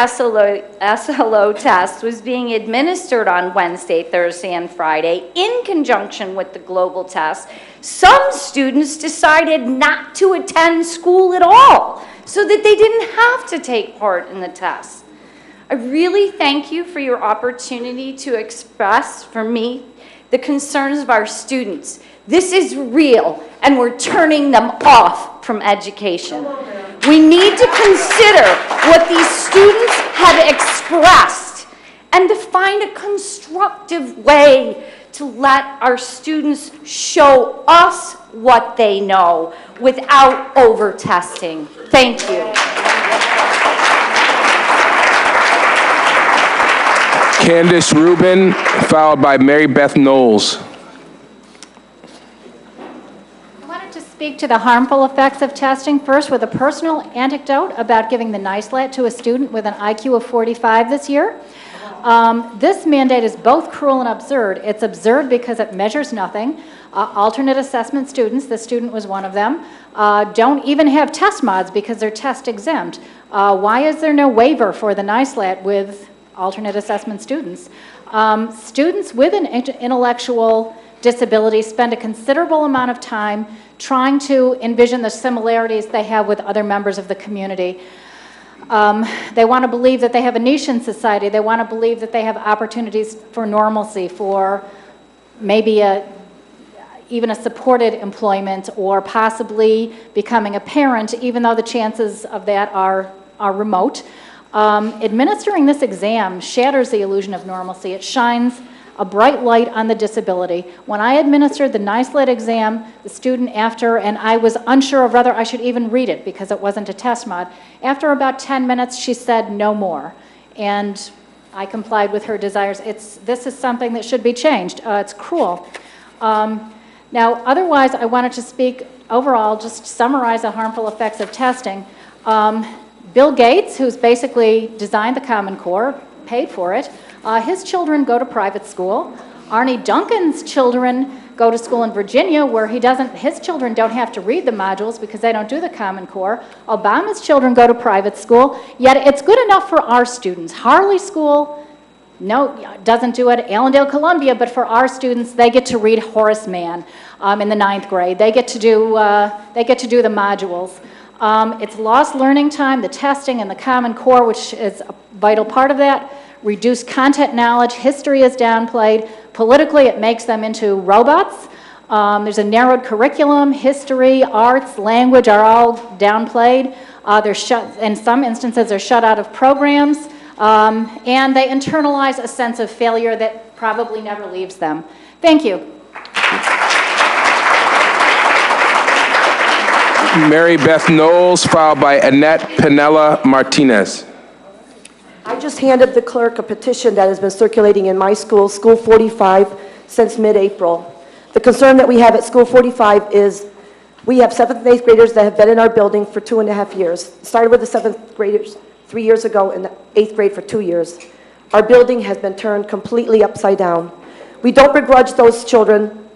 SLO test was being administered on Wednesday, Thursday, and Friday in conjunction with the global test, some students decided not to attend school at all so that they didn't have to take part in the test. I really thank you for your opportunity to express, for me, the concerns of our students. This is real, and we're turning them off from education. We need to consider what these students have expressed and to find a constructive way to let our students show us what they know without over-testing. Thank you. Candace Rubin, followed by Mary Beth Knowles. I wanted to speak to the harmful effects of testing, first with a personal anecdote about giving the NISLAT to a student with an IQ of 45 this year. This mandate is both cruel and absurd. It's absurd because it measures nothing. Alternate assessment students, the student was one of them, don't even have test mods because they're test exempt. Why is there no waiver for the NISLAT with alternate assessment students? Students with an intellectual disability spend a considerable amount of time trying to envision the similarities they have with other members of the community. They want to believe that they have a niche in society. They want to believe that they have opportunities for normalcy, for maybe even a supported employment, or possibly becoming a parent, even though the chances of that are remote. Administering this exam shatters the illusion of normalcy. It shines a bright light on the disability. When I administered the NISLAT exam, the student after, and I was unsure of whether I should even read it because it wasn't a test mod, after about 10 minutes she said no more. And I complied with her desires. This is something that should be changed. It's cruel. Now, otherwise, I wanted to speak overall, just summarize the harmful effects of testing. Bill Gates, who's basically designed the Common Core, paid for it. His children go to private school. Arnie Duncan's children go to school in Virginia where his children don't have to read the modules because they don't do the Common Core. Obama's children go to private school, yet it's good enough for our students. Harley School, no, doesn't do it. Allendale Columbia, but for our students, they get to read Horace Mann in the 9th grade. They get to do the modules. It's lost learning time, the testing, and the Common Core, which is a vital part of that. Reduced content knowledge, history is downplayed. Politically, it makes them into robots. There's a narrowed curriculum, history, arts, language are all downplayed. In some instances, they're shut out of programs, and they internalize a sense of failure that probably never leaves them. Thank you. Mary Beth Knowles, followed by Annette Pinella Martinez. I just handed the clerk a petition that has been circulating in my school, School 45, since mid-April. The concern that we have at School 45 is we have 7th and 8th graders that have been in our building for 2.5 years. Started with the 7th graders 3 years ago and the 8th grade for 2 years. Our building has been turned completely upside down. We don't begrudge those children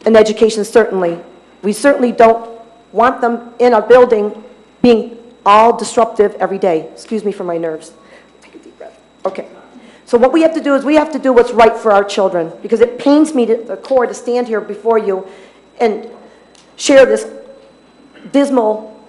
an education, certainly. We certainly don't want them in our building being all disruptive every day. Excuse me for my nerves. Take a deep breath. Okay. So what we have to do is we have to do what's right for our children, because it pains me to the core to stand here before you and share this dismal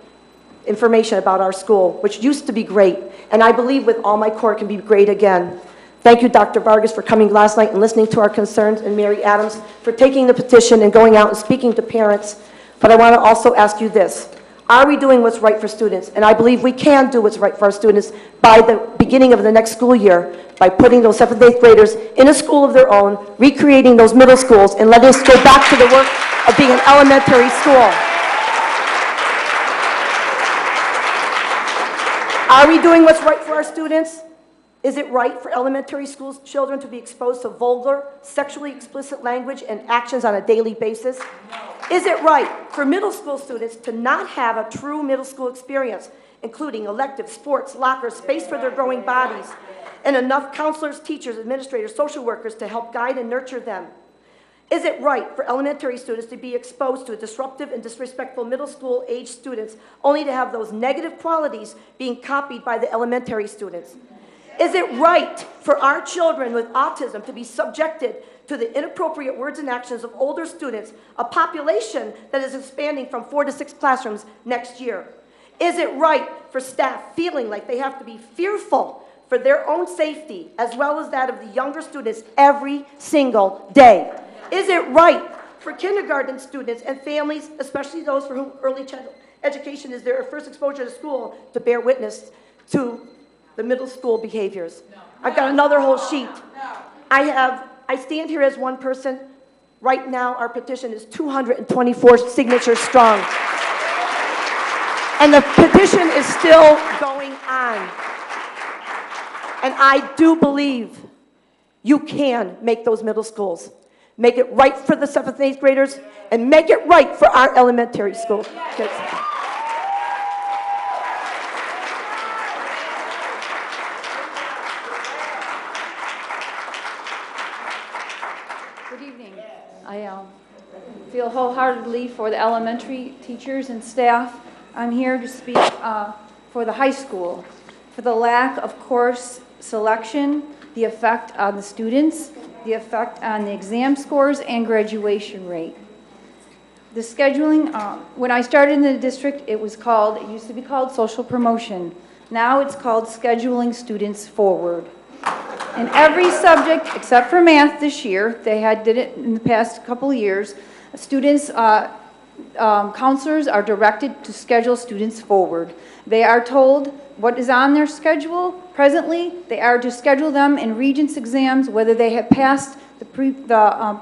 information about our school, which used to be great, and I believe with all my core it can be great again. Thank you, Dr. Vargas, for coming last night and listening to our concerns, and Mary Adams for taking the petition and going out and speaking to parents. But I want to also ask you this. Are we doing what's right for students? And I believe we can do what's right for our students by the beginning of the next school year, by putting those 7th and 8th graders in a school of their own, recreating those middle schools, and letting us go back to the work of being an elementary school. Are we doing what's right for our students? Is it right for elementary school children to be exposed to vulgar, sexually explicit language and actions on a daily basis? Is it right for middle school students to not have a true middle school experience, including elective sports, lockers, space for their growing bodies, and enough counselors, teachers, administrators, social workers to help guide and nurture them? Is it right for elementary students to be exposed to disruptive and disrespectful middle school age students only to have those negative qualities being copied by the elementary students? Is it right for our children with autism to be subjected to the inappropriate words and actions of older students, a population that is expanding from 4 to 6 classrooms next year? Is it right for staff feeling like they have to be fearful for their own safety as well as that of the younger students every single day? Is it right for kindergarten students and families, especially those for whom early childhood education is their first exposure to school, to bear witness to the middle school behaviors? I've got another whole sheet. I stand here as one person. Right now, our petition is 224 signatures strong. And the petition is still going on. And I do believe you can make those middle schools. Make it right for the 7th and 8th graders, and make it right for our elementary school kids. Good evening. I feel wholeheartedly for the elementary teachers and staff. I'm here to speak for the high school, for the lack of course selection, the effect on the students, the effect on the exam scores and graduation rate. The scheduling, when I started in the district, it used to be called social promotion. Now it's called scheduling students forward. In every subject, except for math this year, did it in the past couple of years, students, counselors are directed to schedule students forward. They are told what is on their schedule. Presently, they are to schedule them in Regents exams, whether they have passed the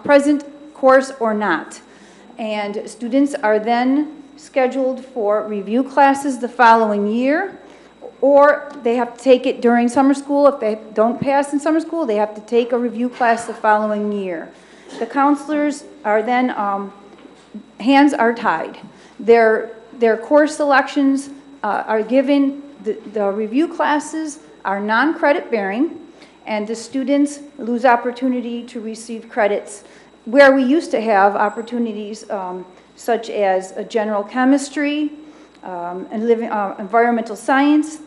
present course or not. And students are then scheduled for review classes the following year, or they have to take it during summer school. If they don't pass in summer school, they have to take a review class the following year. The counselors are then, hands are tied. Their course selections are given, the review classes are non-credit bearing, and the students lose opportunity to receive credits where we used to have opportunities such as general chemistry, and environmental science,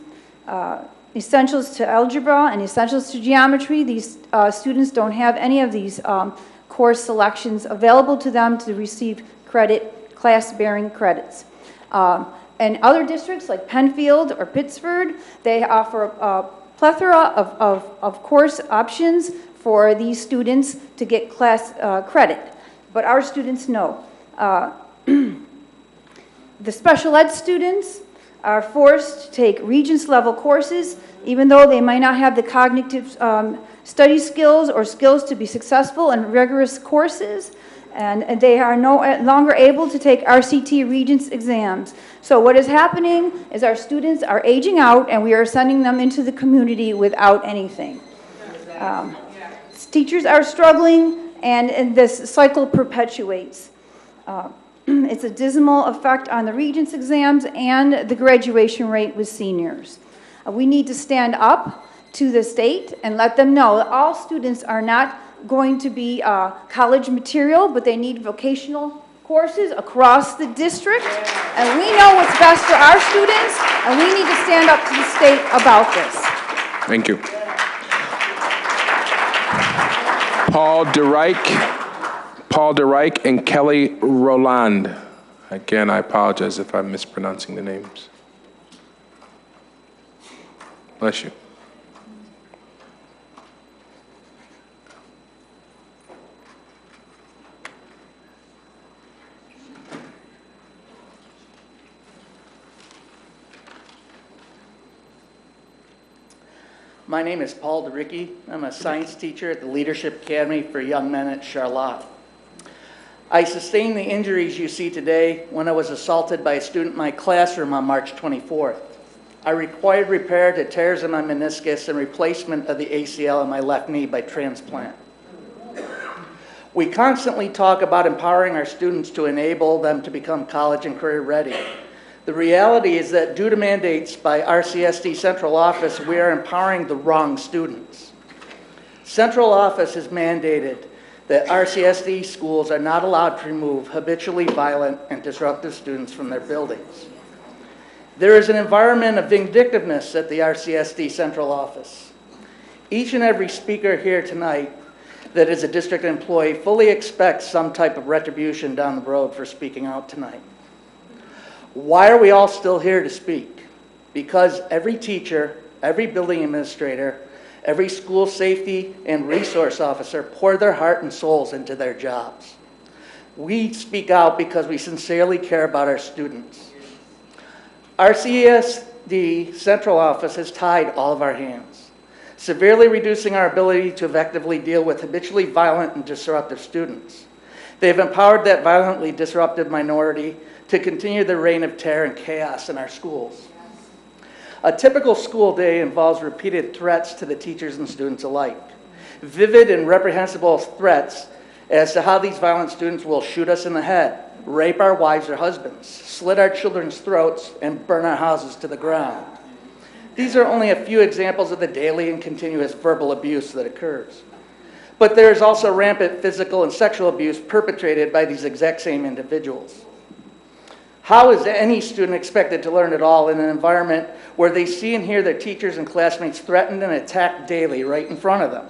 essentials to algebra and essentials to geometry. These students don't have any of these course selections available to them to receive credit, class-bearing credits. And other districts like Penfield or Pittsford, they offer a plethora of course options for these students to get class credit. But our students know. The special ed students are forced to take Regents level courses, even though they might not have the cognitive study skills or skills to be successful in rigorous courses, and they are no longer able to take RCT Regents exams. So what is happening is our students are aging out, and we are sending them into the community without anything. Teachers are struggling, and this cycle perpetuates. It's a dismal effect on the Regents exams and the graduation rate with seniors. We need to stand up to the state and let them know that all students are not going to be college material, but they need vocational courses across the district. And we know what's best for our students, and we need to stand up to the state about this. Thank you. Paul DeReich and Kelly Roland. Again, I apologize if I'm mispronouncing the names. Bless you. My name is Paul DeRicki. I'm a science teacher at the Leadership Academy for Young Men at Charlotte. I sustained the injuries you see today when I was assaulted by a student in my classroom on March 24th. I required repair to tears in my meniscus and replacement of the ACL in my left knee by transplant. We constantly talk about empowering our students to enable them to become college and career ready. The reality is that due to mandates by RCSD Central Office, we are empowering the wrong students. Central Office has mandated that RCSD schools are not allowed to remove habitually violent and disruptive students from their buildings. There is an environment of vindictiveness at the RCSD Central Office. Each and every speaker here tonight that is a district employee fully expects some type of retribution down the road for speaking out tonight. Why are we all still here to speak? Because every teacher, every building administrator, every school safety and resource officer pour their heart and souls into their jobs. We speak out because we sincerely care about our students. Our CSD Central Office has tied all of our hands, severely reducing our ability to effectively deal with habitually violent and disruptive students. They've empowered that violently disruptive minority to continue the reign of terror and chaos in our schools. A typical school day involves repeated threats to the teachers and students alike. Vivid and reprehensible threats as to how these violent students will shoot us in the head, rape our wives or husbands, slit our children's throats, and burn our houses to the ground. These are only a few examples of the daily and continuous verbal abuse that occurs. But there is also rampant physical and sexual abuse perpetrated by these exact same individuals. How is any student expected to learn at all in an environment where they see and hear their teachers and classmates threatened and attacked daily right in front of them?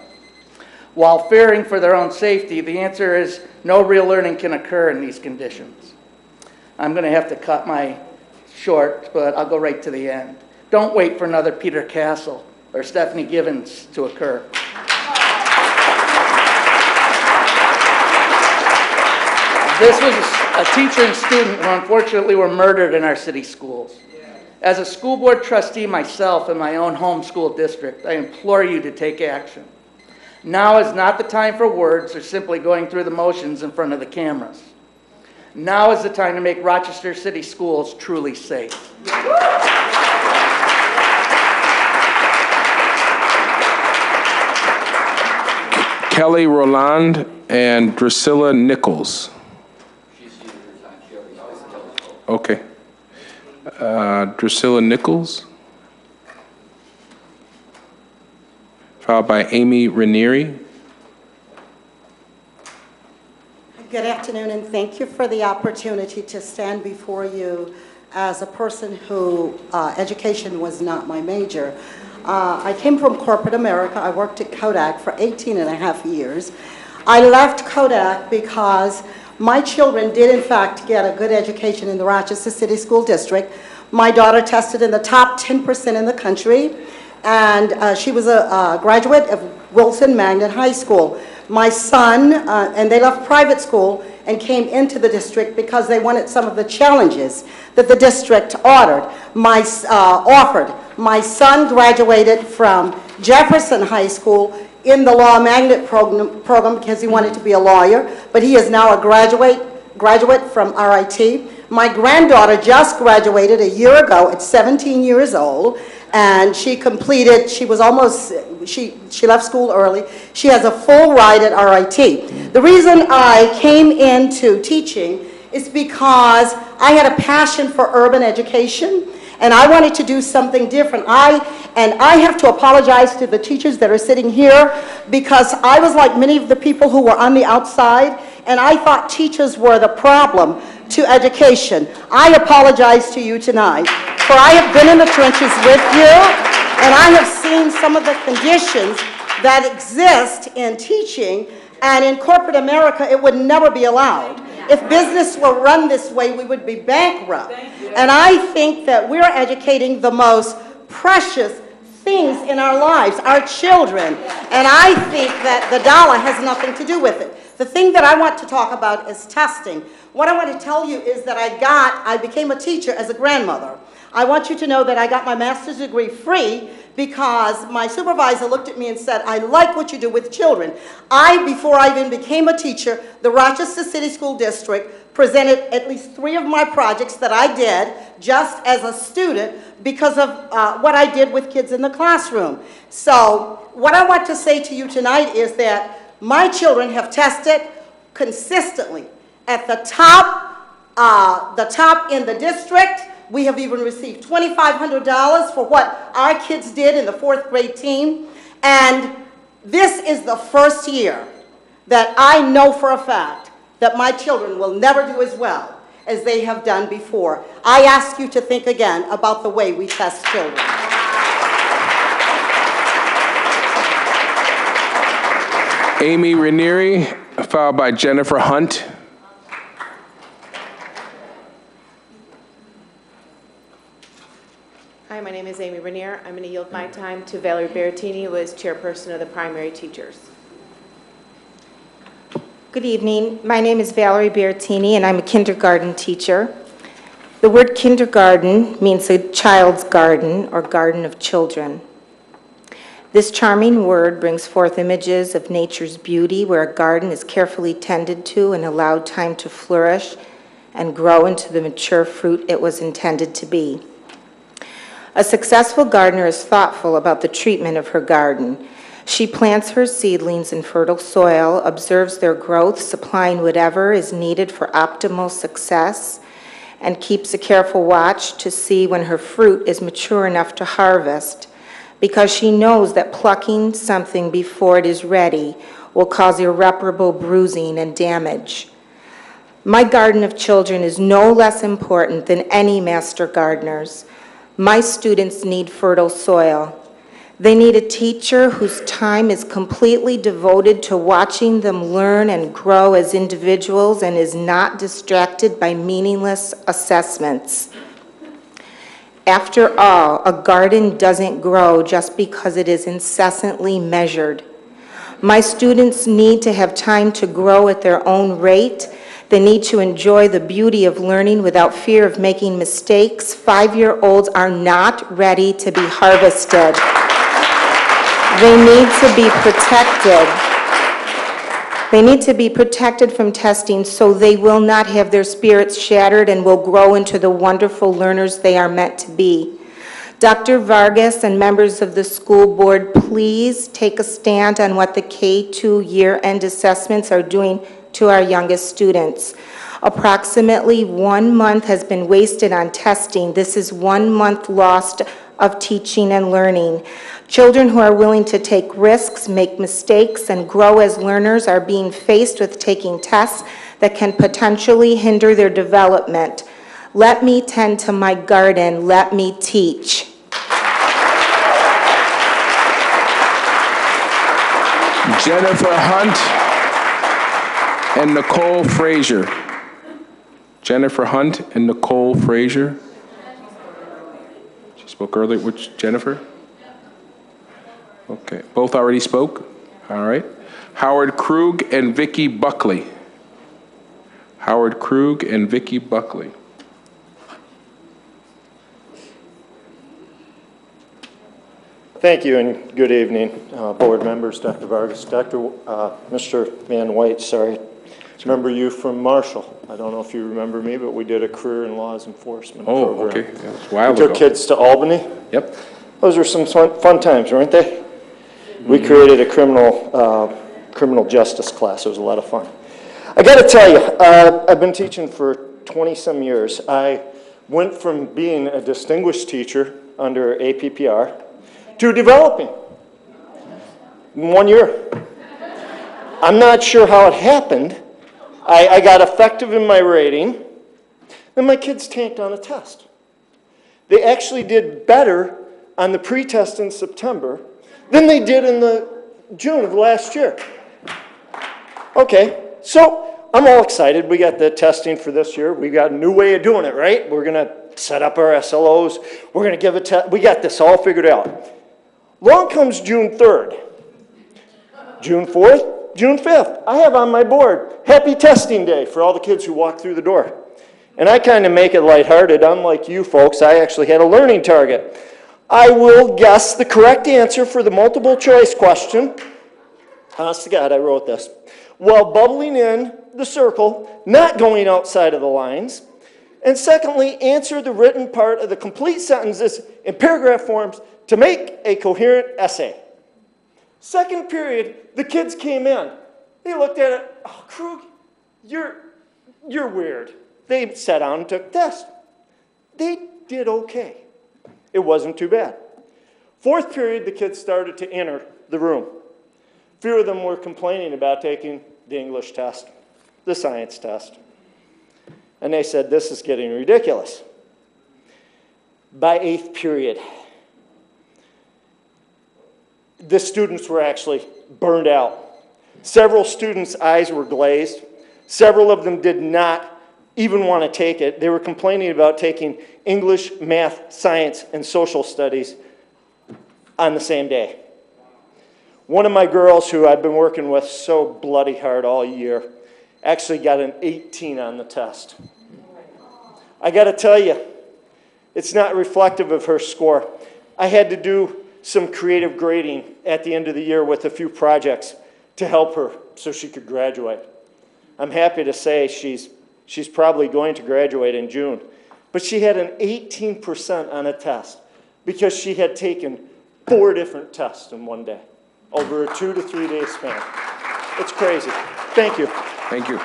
While fearing for their own safety, the answer is no real learning can occur in these conditions. I'm going to have to cut my short, but I'll go right to the end. Don't wait for another Peter Castle or Stephanie Givens to occur. This was a teacher and student who unfortunately were murdered in our city schools. As a school board trustee myself in my own home school district, I implore you to take action. Now is not the time for words or simply going through the motions in front of the cameras. Now is the time to make Rochester City Schools truly safe. Kelly Roland and Drusilla Nichols. Okay. Drusilla Nichols. Followed by Amy Ranieri. Good afternoon, and thank you for the opportunity to stand before you as a person who education was not my major. I came from corporate America. I worked at Kodak for 18 and a half years. I left Kodak because my children did, in fact, get a good education in the Rochester City School District. My daughter tested in the top 10% in the country, and she was a graduate of Wilson Magnet High School. My son, and they left private school and came into the district because they wanted some of the challenges that the district offered. My son graduated from Jefferson High School in the law magnet program because he wanted to be a lawyer, but he is now a graduate from RIT. My granddaughter just graduated a year ago at 17 years old, and she completed, she left school early. She has a full ride at RIT. The reason I came into teaching is because I had a passion for urban education, and I wanted to do something different. I have to apologize to the teachers that are sitting here because I was like many of the people who were on the outside, and I thought teachers were the problem to education. I apologize to you tonight, for I have been in the trenches with you, and I have seen some of the conditions that exist in teaching, and in corporate America, it would never be allowed. If business were run this way, we would be bankrupt. And I think that we're educating the most precious things in our lives, our children. And I think that the dollar has nothing to do with it. The thing that I want to talk about is testing. What I want to tell you is that I became a teacher as a grandmother. I want you to know that I got my master's degree free because my supervisor looked at me and said, I like what you do with children. Before I even became a teacher, the Rochester City School District presented at least 3 of my projects that I did just as a student because of what I did with kids in the classroom. So what I want to say to you tonight is that my children have tested consistently at the top in the district. We have even received $2,500 for what our kids did in the 4th grade team. And this is the first year that I know for a fact that my children will never do as well as they have done before. I ask you to think again about the way we test children. Amy Ranieri, followed by Jennifer Hunt. Hi, my name is Amy Ranier. I'm going to yield my time to Valerie Berrettini, who is chairperson of the primary teachers. Good evening. My name is Valerie Berrettini, and I'm a kindergarten teacher. The word kindergarten means a child's garden or garden of children. This charming word brings forth images of nature's beauty where a garden is carefully tended to and allowed time to flourish and grow into the mature fruit it was intended to be. A successful gardener is thoughtful about the treatment of her garden. She plants her seedlings in fertile soil, observes their growth, supplying whatever is needed for optimal success, and keeps a careful watch to see when her fruit is mature enough to harvest, because she knows that plucking something before it is ready will cause irreparable bruising and damage. My garden of children is no less important than any master gardener's. My students need fertile soil. They need a teacher whose time is completely devoted to watching them learn and grow as individuals and is not distracted by meaningless assessments. After all, a garden doesn't grow just because it is incessantly measured. My students need to have time to grow at their own rate. They need to enjoy the beauty of learning without fear of making mistakes. 5-year-olds are not ready to be harvested. They need to be protected. They need to be protected from testing so they will not have their spirits shattered and will grow into the wonderful learners they are meant to be. Dr. Vargas and members of the school board, please take a stand on what the K-2 year-end assessments are doing to our youngest students. Approximately 1 month has been wasted on testing. This is 1 month lost of teaching and learning. Children who are willing to take risks, make mistakes, and grow as learners are being faced with taking tests that can potentially hinder their development. Let me tend to my garden. Let me teach. Jennifer Hunt and Nicole Frazier. Jennifer Hunt and Nicole Frazier. She spoke earlier. Which Jennifer? Okay, both already spoke. All right. Howard Krug and Vicki Buckley. Howard Krug and Vicki Buckley. Thank you and good evening, board members, Dr. Vargas, Mr. Van White, sorry. Remember you from Marshall. I don't know if you remember me, but we did a career in laws enforcement program. Oh, okay. That was a while ago. We took kids to Albany. Yep. Those were some fun times, weren't they? We created a criminal justice class. It was a lot of fun. I got to tell you, I've been teaching for 20-some years. I went from being a distinguished teacher under APPR to developing in 1 year. I'm not sure how it happened. I got effective in my rating, and my kids tanked on a test. They actually did better on the pre-test in September than they did in the June of last year. Okay, so I'm all excited. We got the testing for this year. We got a new way of doing it, right? We're going to set up our SLOs. We're going to give a test. We got this all figured out. Along comes June 3rd, June 4th, June 5th. I have on my board, happy testing day for all the kids who walk through the door. And I kind of make it lighthearted. Unlike you folks, I actually had a learning target. I will guess the correct answer for the multiple choice question. Honest to God, I wrote this. While bubbling in the circle, not going outside of the lines. And secondly, answer the written part of the complete sentences in paragraph forms to make a coherent essay. Second period, the kids came in. They looked at it. Oh, Krug, you're weird. They sat down and took a test. They did okay. It wasn't too bad. Fourth period, the kids started to enter the room. A few of them were complaining about taking the English test, the science test. And they said, this is getting ridiculous. By eighth period, the students were actually burned out. Several students' eyes were glazed. Several of them did not even want to take it. They were complaining about taking English, math, science, and social studies on the same day. One of my girls, who I've been working with so bloody hard all year, actually got an 18 on the test. I got to tell you, it's not reflective of her score. I had to do some creative grading at the end of the year with a few projects to help her so she could graduate. I'm happy to say she's probably going to graduate in June. But she had an 18% on a test because she had taken 4 different tests in one day over a 2 to 3 day span. It's crazy. Thank you. Thank you.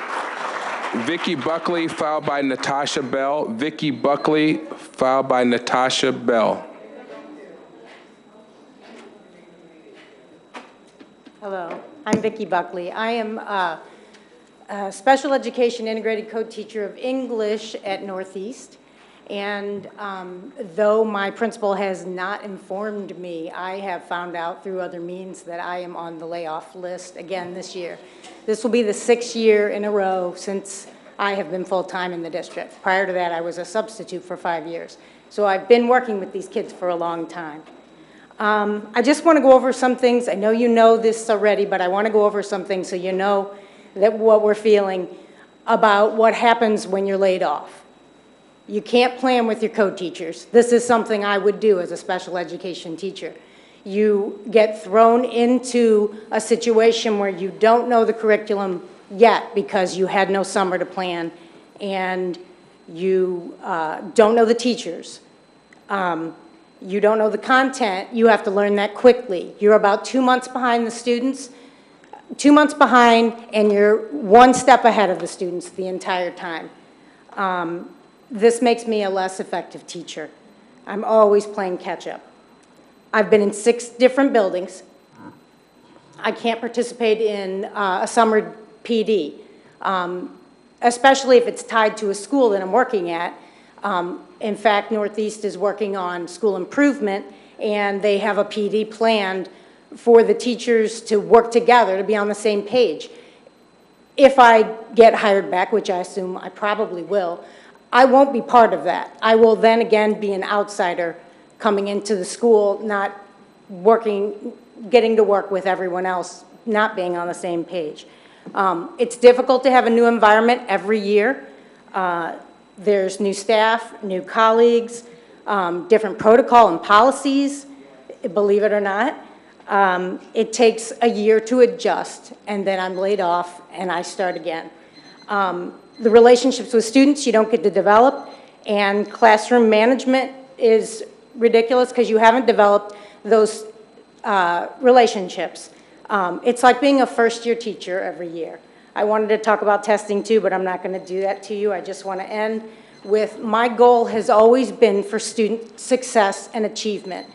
Vicky Buckley, followed by Natasha Bell. Vicky Buckley, followed by Natasha Bell. Hello, I'm Vicky Buckley. I am a special education integrated co-teacher of English at Northeast. And though my principal has not informed me, I have found out through other means that I am on the layoff list again this year. This will be the 6th year in a row since I have been full-time in the district. Prior to that, I was a substitute for 5 years. So I've been working with these kids for a long time. I just want to go over some things. I know you know this already, but I want to go over some things so you know that what we're feeling about what happens when you're laid off. You can't plan with your co-teachers. This is something I would do as a special education teacher. You get thrown into a situation where you don't know the curriculum yet because you had no summer to plan, and you don't know the teachers. You don't know the content. You have to learn that quickly. You're about 2 months behind the students, 2 months behind, and you're 1 step ahead of the students the entire time. This makes me a less effective teacher. I'm always playing catch-up. I've been in 6 different buildings. I can't participate in a summer PD, especially if it's tied to a school that I'm working at. In fact, Northeast is working on school improvement, and they have a PD planned for the teachers to work together to be on the same page. If I get hired back, which I assume I probably will, I won't be part of that. I will then again be an outsider coming into the school, not working, getting to work with everyone else, not being on the same page. It's difficult to have a new environment every year. There's new staff, new colleagues, different protocol and policies, believe it or not. It takes a year to adjust, and then I'm laid off and I start again. The relationships with students you don't get to develop, and classroom management is ridiculous because you haven't developed those relationships. It's like being a first-year teacher every year. I wanted to talk about testing too, but I'm not going to do that to you. I just want to end with my goal has always been for student success and achievement.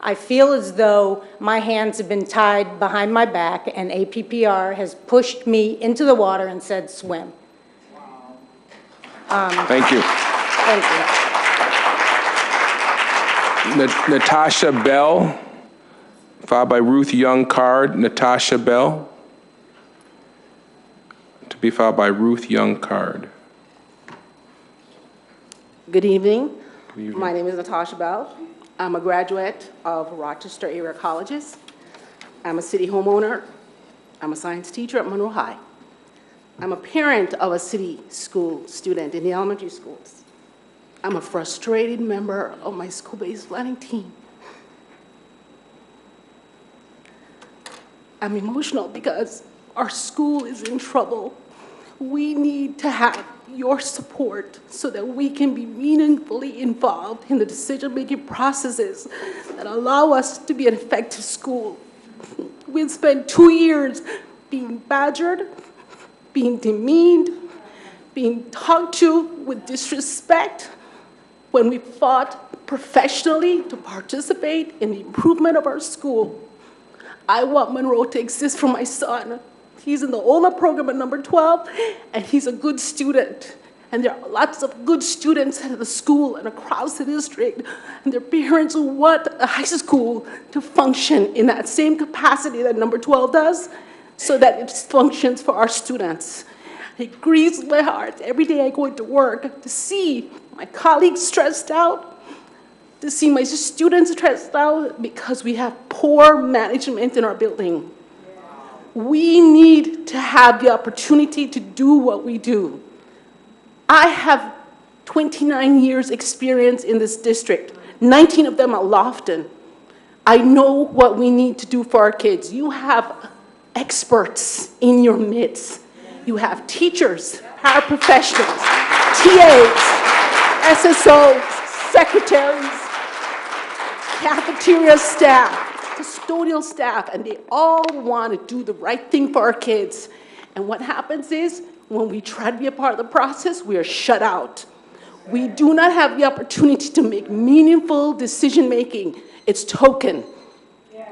I feel as though my hands have been tied behind my back and APPR has pushed me into the water and said swim. Thank you. Thank you. Natasha Bell, followed by Ruth Young Card. Natasha Bell, to be followed by Ruth Young Card. Good evening. Good evening. My name is Natasha Bell. I'm a graduate of Rochester area colleges. I'm a city homeowner. I'm a science teacher at Monroe High. I'm a parent of a city school student in the elementary schools. I'm a frustrated member of my school-based planning team. I'm emotional because our school is in trouble. We need to have your support so that we can be meaningfully involved in the decision-making processes that allow us to be an effective school. We've spent 2 years being badgered, being demeaned, being talked to with disrespect when we fought professionally to participate in the improvement of our school. I want Monroe to exist for my son. He's in the OLA program at number 12, and he's a good student. And there are lots of good students at the school and across the district, and their parents want a high school to function in that same capacity that number 12 does, so that it functions for our students. It grieves my heart every day I go into work to see my colleagues stressed out, to see my students stressed out because we have poor management in our building. We need to have the opportunity to do what we do. I have 29 years experience in this district, 19 of them at Lofton. I know what we need to do for our kids. You have experts in your midst. You have teachers, paraprofessionals, TAs, SSOs, secretaries, cafeteria staff, custodial staff, and they all want to do the right thing for our kids. And what happens is, when we try to be a part of the process, we are shut out. We do not have the opportunity to make meaningful decision-making. It's token.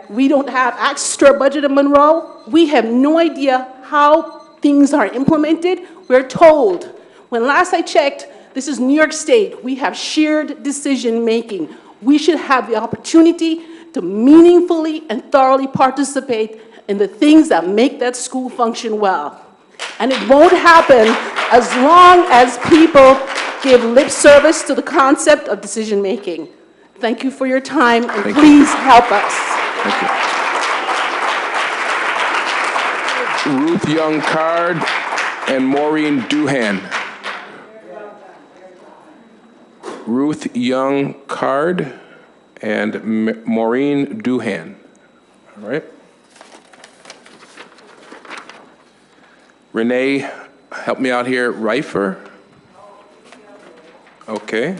We don't have extra budget in Monroe. We have no idea how things are implemented. We're told. When last I checked, this is New York State. We have shared decision-making. We should have the opportunity to meaningfully and thoroughly participate in the things that make that school function well. And it won't happen as long as people give lip service to the concept of decision-making. Thank you for your time, and please help us. Thank you. Ruth Young-Card and Maureen Duhan. Ruth Young-Card and Maureen Duhan. All right. Renee, help me out here. Reifer? Okay.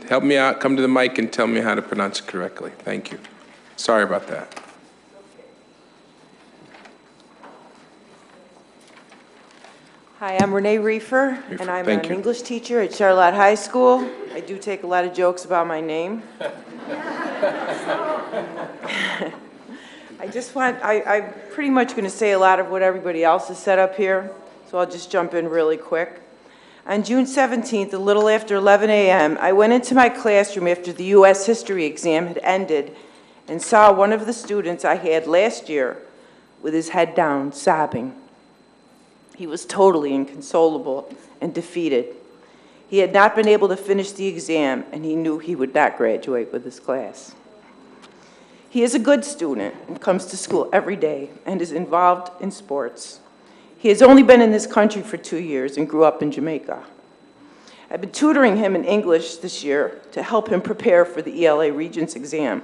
Help me out. Come to the mic and tell me how to pronounce it correctly. Thank you. Sorry about that. Hi, I'm Renee Reifer, and I'm an English teacher at Charlotte High School. I do take a lot of jokes about my name. I'm pretty much going to say a lot of what everybody else has said up here, so I'll just jump in really quick. On June 17th, a little after 11 a.m., I went into my classroom after the U.S. history exam had ended and saw one of the students I had last year with his head down, sobbing. He was totally inconsolable and defeated. He had not been able to finish the exam, and he knew he would not graduate with his class. He is a good student and comes to school every day and is involved in sports. He has only been in this country for 2 years and grew up in Jamaica. I've been tutoring him in English this year to help him prepare for the ELA Regents exam.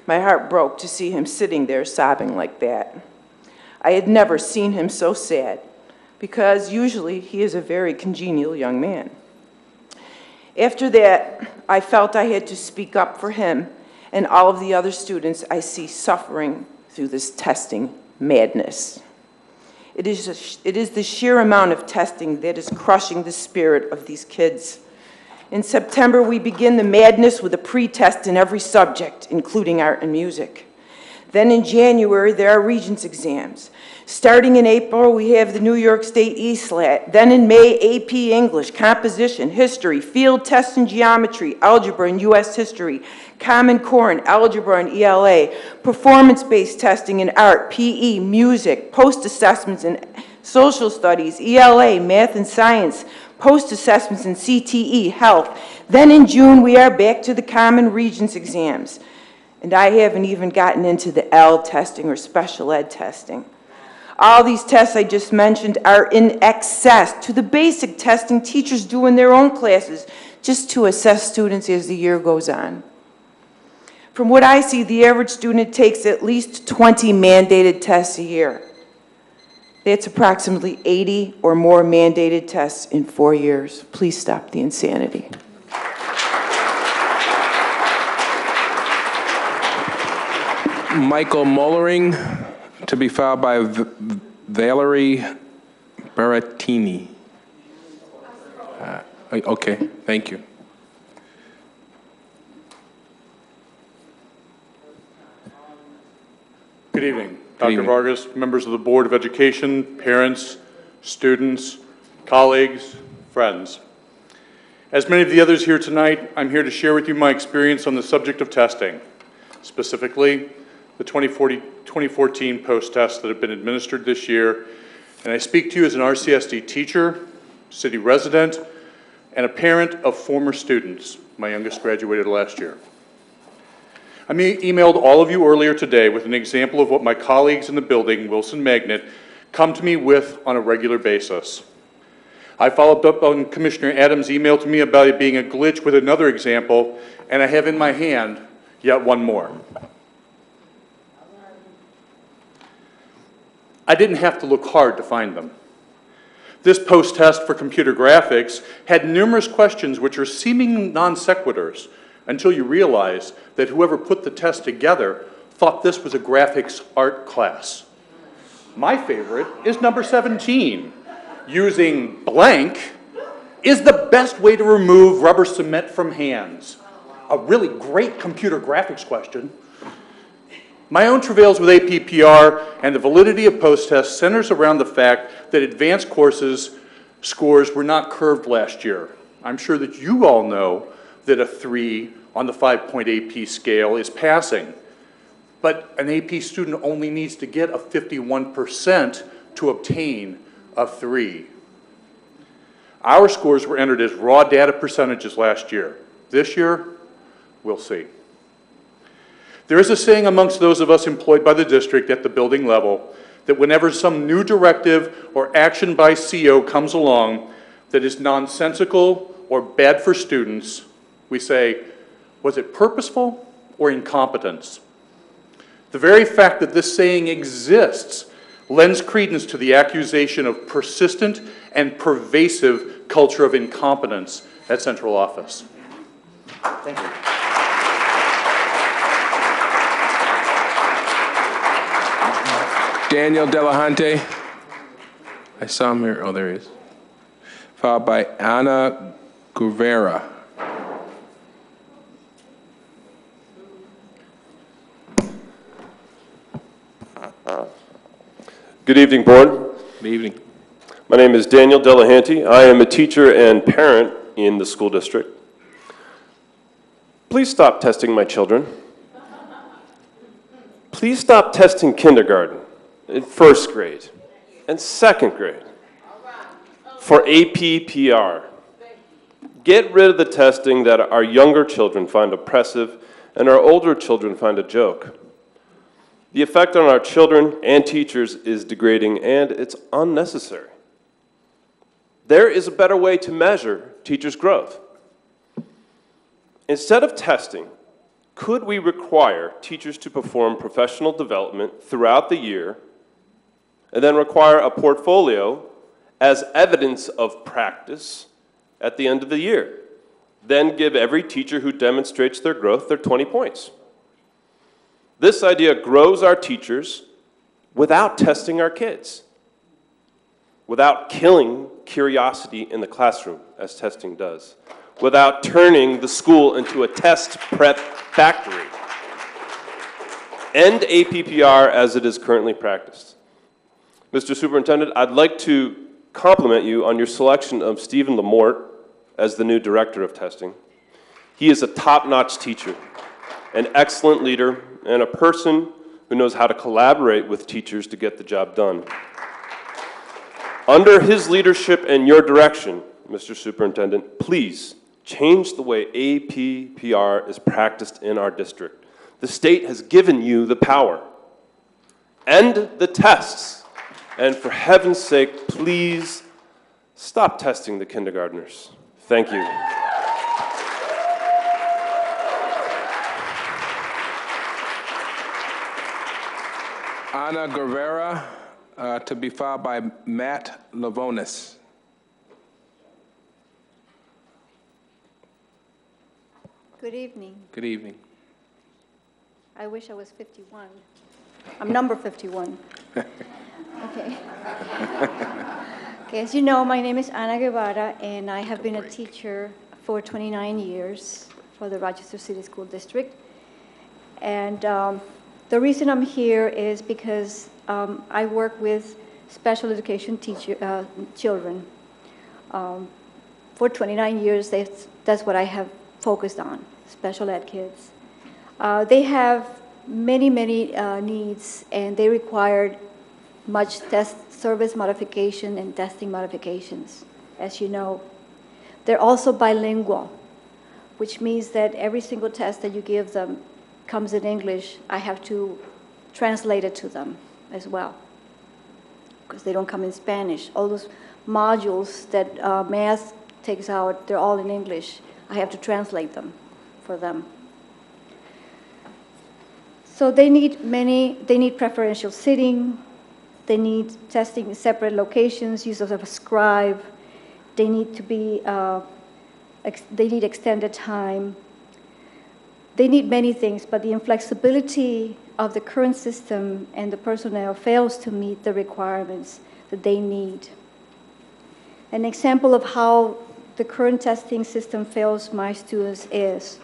My heart broke to see him sitting there sobbing like that. I had never seen him so sad because usually he is a very congenial young man. After that, I felt I had to speak up for him and all of the other students I see suffering through this testing madness. It is the sheer amount of testing that is crushing the spirit of these kids. In September, we begin the madness with a pre-test in every subject, including art and music. Then in January, there are Regents exams. Starting in April, we have the New York State ESLAT. Then in May, AP English, composition, history, field tests in geometry, algebra and U.S. history, Common Core and algebra and ELA, performance-based testing in art, PE, music, post-assessments in social studies, ELA, math and science, post-assessments in CTE, health. Then in June, we are back to the Common Regents exams. And I haven't even gotten into the L testing or special ed testing. All these tests I just mentioned are in excess to the basic testing teachers do in their own classes just to assess students as the year goes on. From what I see, the average student takes at least 20 mandated tests a year. That's approximately 80 or more mandated tests in 4 years. Please stop the insanity. Michael Mollering, to be filed by Valerie Berrettini. Okay, thank you. Good evening. Dr. Vargas, members of the Board of Education, parents, students, colleagues, friends. As many of the others here tonight, I'm here to share with you my experience on the subject of testing, specifically the 2014 post-tests that have been administered this year. And I speak to you as an RCSD teacher, city resident, and a parent of former students. My youngest graduated last year. I emailed all of you earlier today with an example of what my colleagues in the building, Wilson Magnet, come to me with on a regular basis. I followed up on Commissioner Adams' email to me about it being a glitch with another example, and I have in my hand yet one more. I didn't have to look hard to find them. This post-test for computer graphics had numerous questions which are seeming non sequiturs until you realize that whoever put the test together thought this was a graphics art class. My favorite is number 17. Using blank is the best way to remove rubber cement from hands. A really great computer graphics question. My own travails with APPR and the validity of post-tests centers around the fact that advanced courses scores were not curved last year. I'm sure that you all know that a 3 on the 5-point AP scale is passing. But an AP student only needs to get a 51% to obtain a 3. Our scores were entered as raw data percentages last year. This year, we'll see. There is a saying amongst those of us employed by the district at the building level that whenever some new directive or action by CO comes along that is nonsensical or bad for students, we say, was it purposeful or incompetence? The very fact that this saying exists lends credence to the accusation of persistent and pervasive culture of incompetence at central office. Thank you. Daniel Delahunty. I saw him here. Oh, there he is. Followed by Anna Guevara. Good evening, Board. Good evening. My name is Daniel Delahanty. I am a teacher and parent in the school district. Please stop testing my children. Please stop testing kindergarten, in first grade, and second grade for APPR. Get rid of the testing that our younger children find oppressive and our older children find a joke. The effect on our children and teachers is degrading, and it's unnecessary. There is a better way to measure teachers' growth. Instead of testing, could we require teachers to perform professional development throughout the year and then require a portfolio as evidence of practice at the end of the year? Then give every teacher who demonstrates their growth their 20 points. This idea grows our teachers without testing our kids, without killing curiosity in the classroom, as testing does, without turning the school into a test prep factory. End APPR as it is currently practiced. Mr. Superintendent, I'd like to compliment you on your selection of Stephen Lamort as the new director of testing. He is a top-notch teacher, an excellent leader, and a person who knows how to collaborate with teachers to get the job done. Under his leadership and your direction, Mr. Superintendent, please change the way APPR is practiced in our district. The state has given you the power. End the tests. And for heaven's sake, please stop testing the kindergartners. Thank you. Ana Guevara, to be filed by Matt Lavonis. Good evening. Good evening. I wish I was 51. I'm number 51. Okay. Okay, as you know, my name is Ana Guevara, and I have been a teacher for 29 years for the Rochester City School District. And the reason I'm here is because I work with special education children. For 29 years, that's what I have focused on, special ed kids. They have many needs, and they required much test service modification and testing modifications, as you know. They're also bilingual, which means that every single test that you give them comes in English. I have to translate it to them as well, because they don't come in Spanish. All those modules that math takes out, they're all in English. I have to translate them for them. So they need preferential sitting, they need testing in separate locations, use of a scribe, they need to be, they need extended time. They need many things, but the inflexibility of the current system and the personnel fails to meet the requirements that they need. An example of how the current testing system fails my students is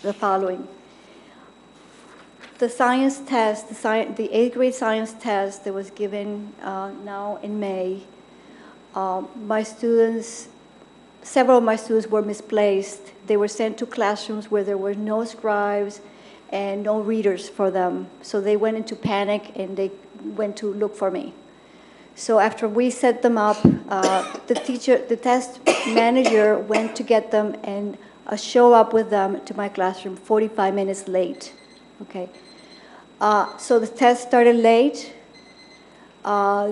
the following. The science test, the 8th grade science test that was given now in May, several of my students were misplaced. They were sent to classrooms where there were no scribes and no readers for them. So they went into panic and they went to look for me. So after we set them up, the test manager went to get them and show up with them to my classroom 45 minutes late. Okay. So the test started late.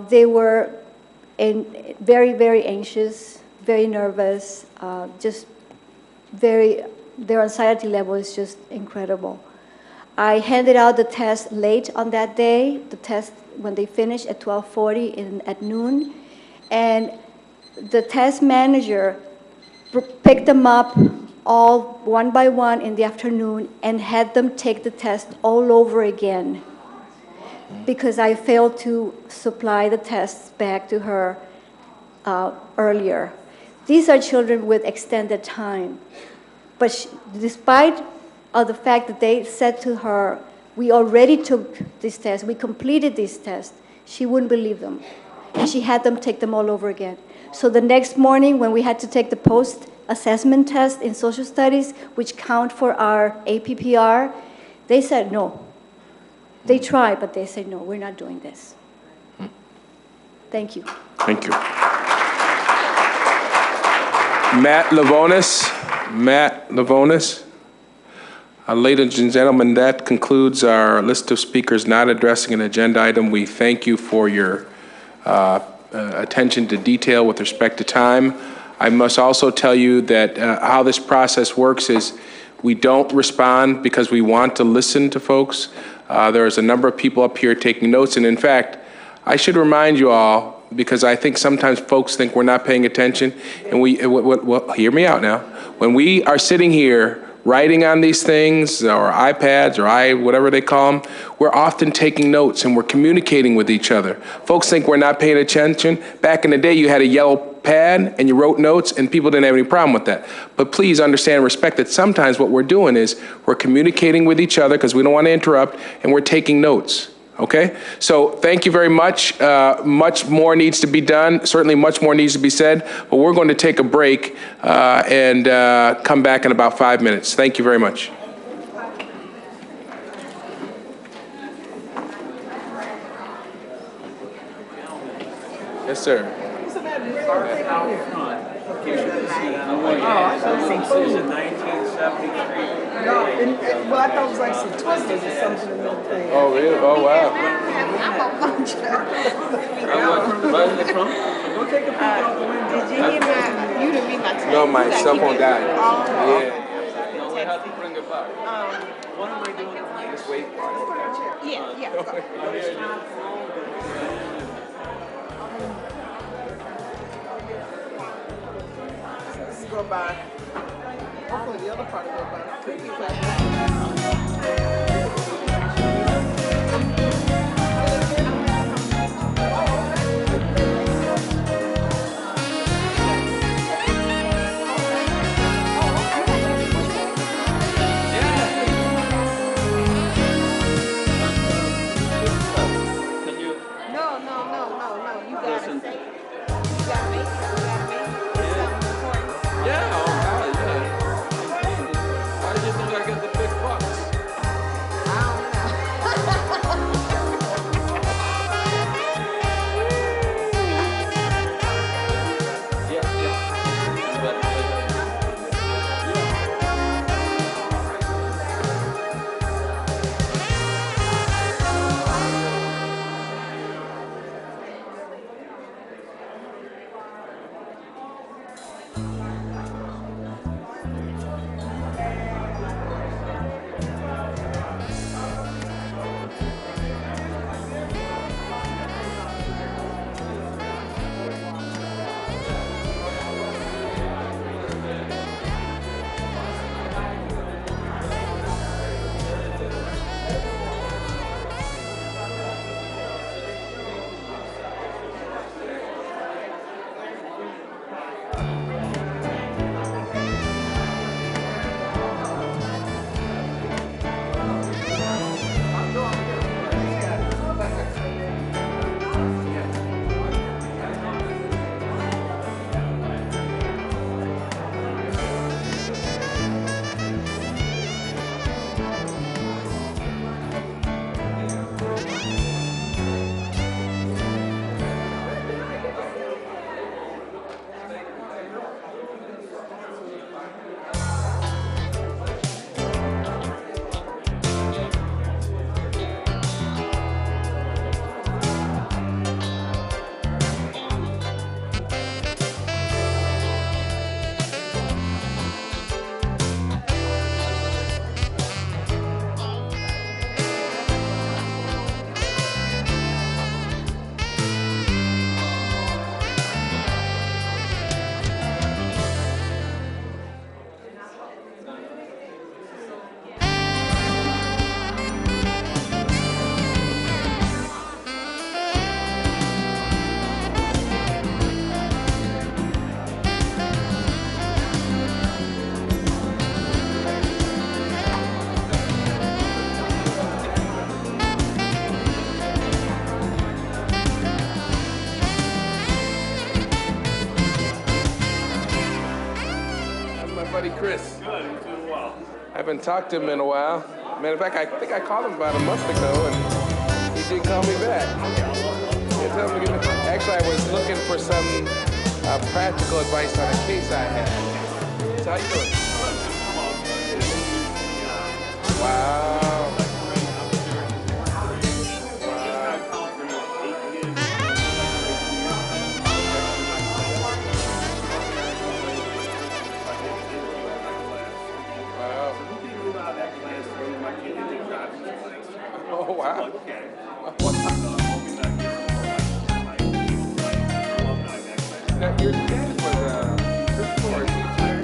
They were very anxious, very nervous, their anxiety level is just incredible. I handed out the test late on that day, the test when they finished at 12:40 at noon, and the test manager picked them up all one by one in the afternoon and had them take the test all over again because I failed to supply the tests back to her earlier. These are children with extended time. But despite of the fact that they said to her, we already took this test, we completed this test, she wouldn't believe them. And she had them take them all over again. So the next morning when we had to take the post-assessment test in social studies, which count for our APPR, they said no. They tried, but they said no, we're not doing this. Thank you. Thank you. Matt Lavonis. Ladies and gentlemen, that concludes our list of speakers not addressing an agenda item. We thank you for your attention to detail with respect to time. I must also tell you that how this process works is we don't respond because we want to listen to folks. There's a number of people up here taking notes, and in fact, I should remind you all, because I think sometimes folks think we're not paying attention, and well, hear me out now. When we are sitting here writing on these things, or iPads, or whatever they call them, we're often taking notes and we're communicating with each other. Folks think we're not paying attention. Back in the day, you had a yellow pad and you wrote notes and people didn't have any problem with that. But please understand and respect that sometimes what we're doing is we're communicating with each other because we don't want to interrupt, and we're taking notes. Okay, so thank you very much. Much more needs to be done. Certainly much more needs to be said, but we're going to take a break and come back in about 5 minutes. Thank you very much. Yes, sir. Susan, 1973. No, well, I thought it was like some twisters or something in that thing. Oh, really? Oh, wow. Go take a peek out the window. Did you hear you didn't read my text? No, my cell phone died. Yeah. have to bring it back. What am I doing? Just wait. Yeah. This is go by. Hopefully the other part will go by. Buddy Chris. Good, I'm doing well. I haven't talked to him in a while. Matter of fact, I think I called him about a month ago, and he did call me back. Yeah, tell him to give me, actually, I was looking for some practical advice on a case I had. So how you doing? Wow. Oh, wow. Now, your dad was a principal or teacher?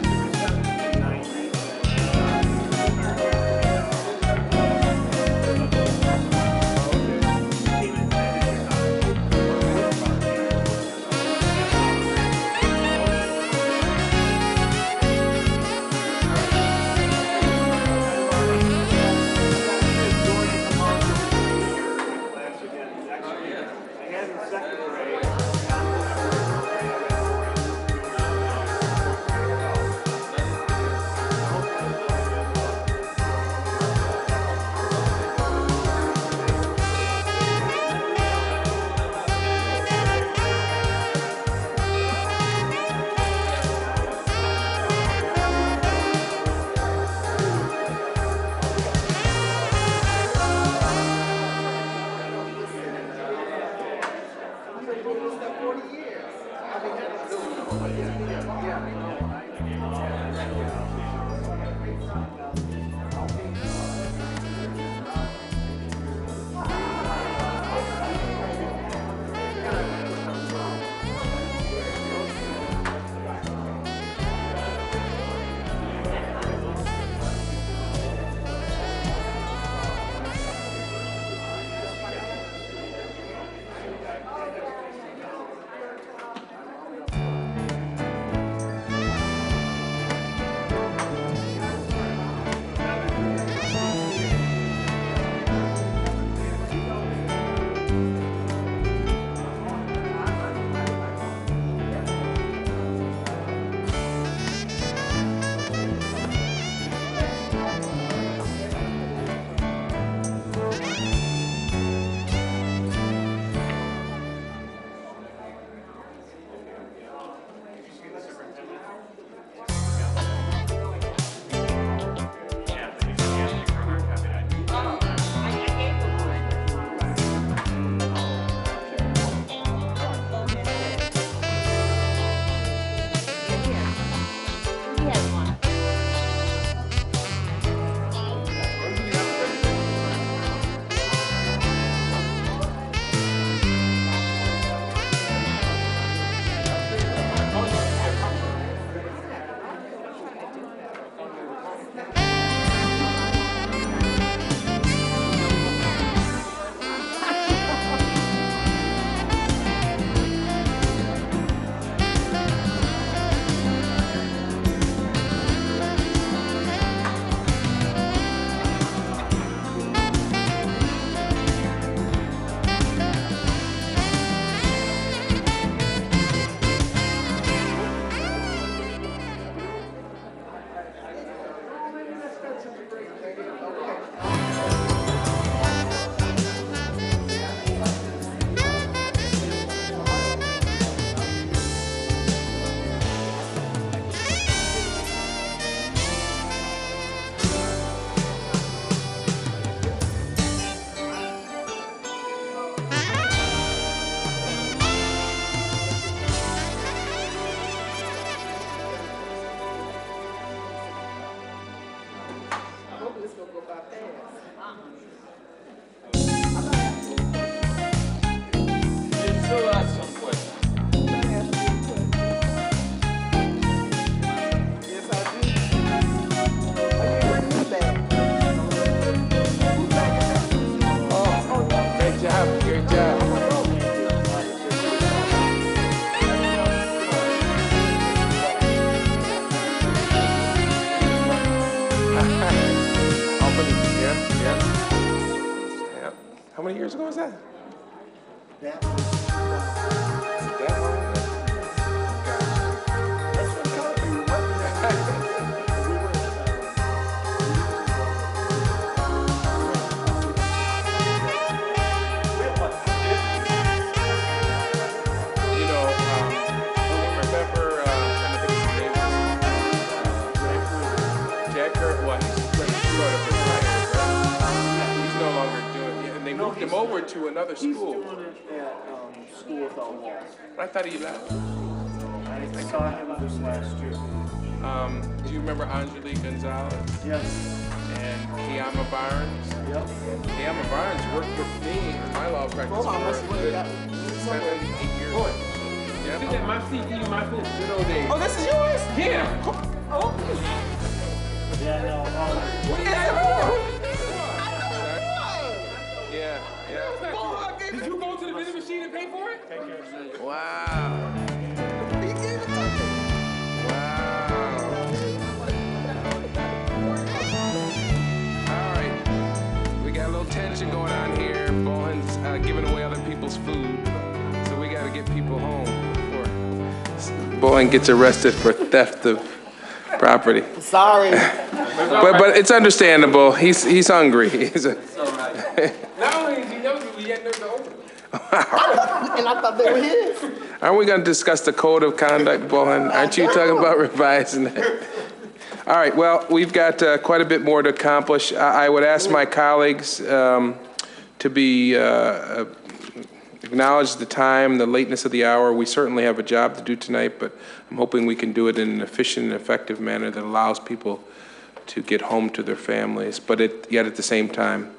years ago was that? That was, That long ago? that's what taught you what You know, remember, trying to think of his name. Jack Kirk, well, he's sort of retired, right? He's no longer doing it, and they moved him over to another school. He's doing it at School Without Walls. I thought he left. I saw him this last year. Do you remember Angelique Gonzalez? Yes. And Kiama Barnes? Yep. Kiama Barnes worked with me in my law practice for a good 7, 8 years. Yeah. This is my CD, my good old days. Oh, this is yours? Yeah. Oh. Yeah, no. Yeah, yeah. Did you go to the vending machine and pay for it? Wow. All right. We got a little tension going on here. Bowen's giving away other people's food. So we got to get people home before Bowen gets arrested for theft of property. Sorry. But it's understandable. He's hungry. He's a Not only is he younger, we had nerve to open them. And I thought they were his. Aren't we going to discuss the code of conduct, Bowen? Aren't you talking about revising that? All right, well, we've got quite a bit more to accomplish. I would ask my colleagues to be acknowledge the time, the lateness of the hour. We certainly have a job to do tonight, but I'm hoping we can do it in an efficient and effective manner that allows people to get home to their families, but yet at the same time,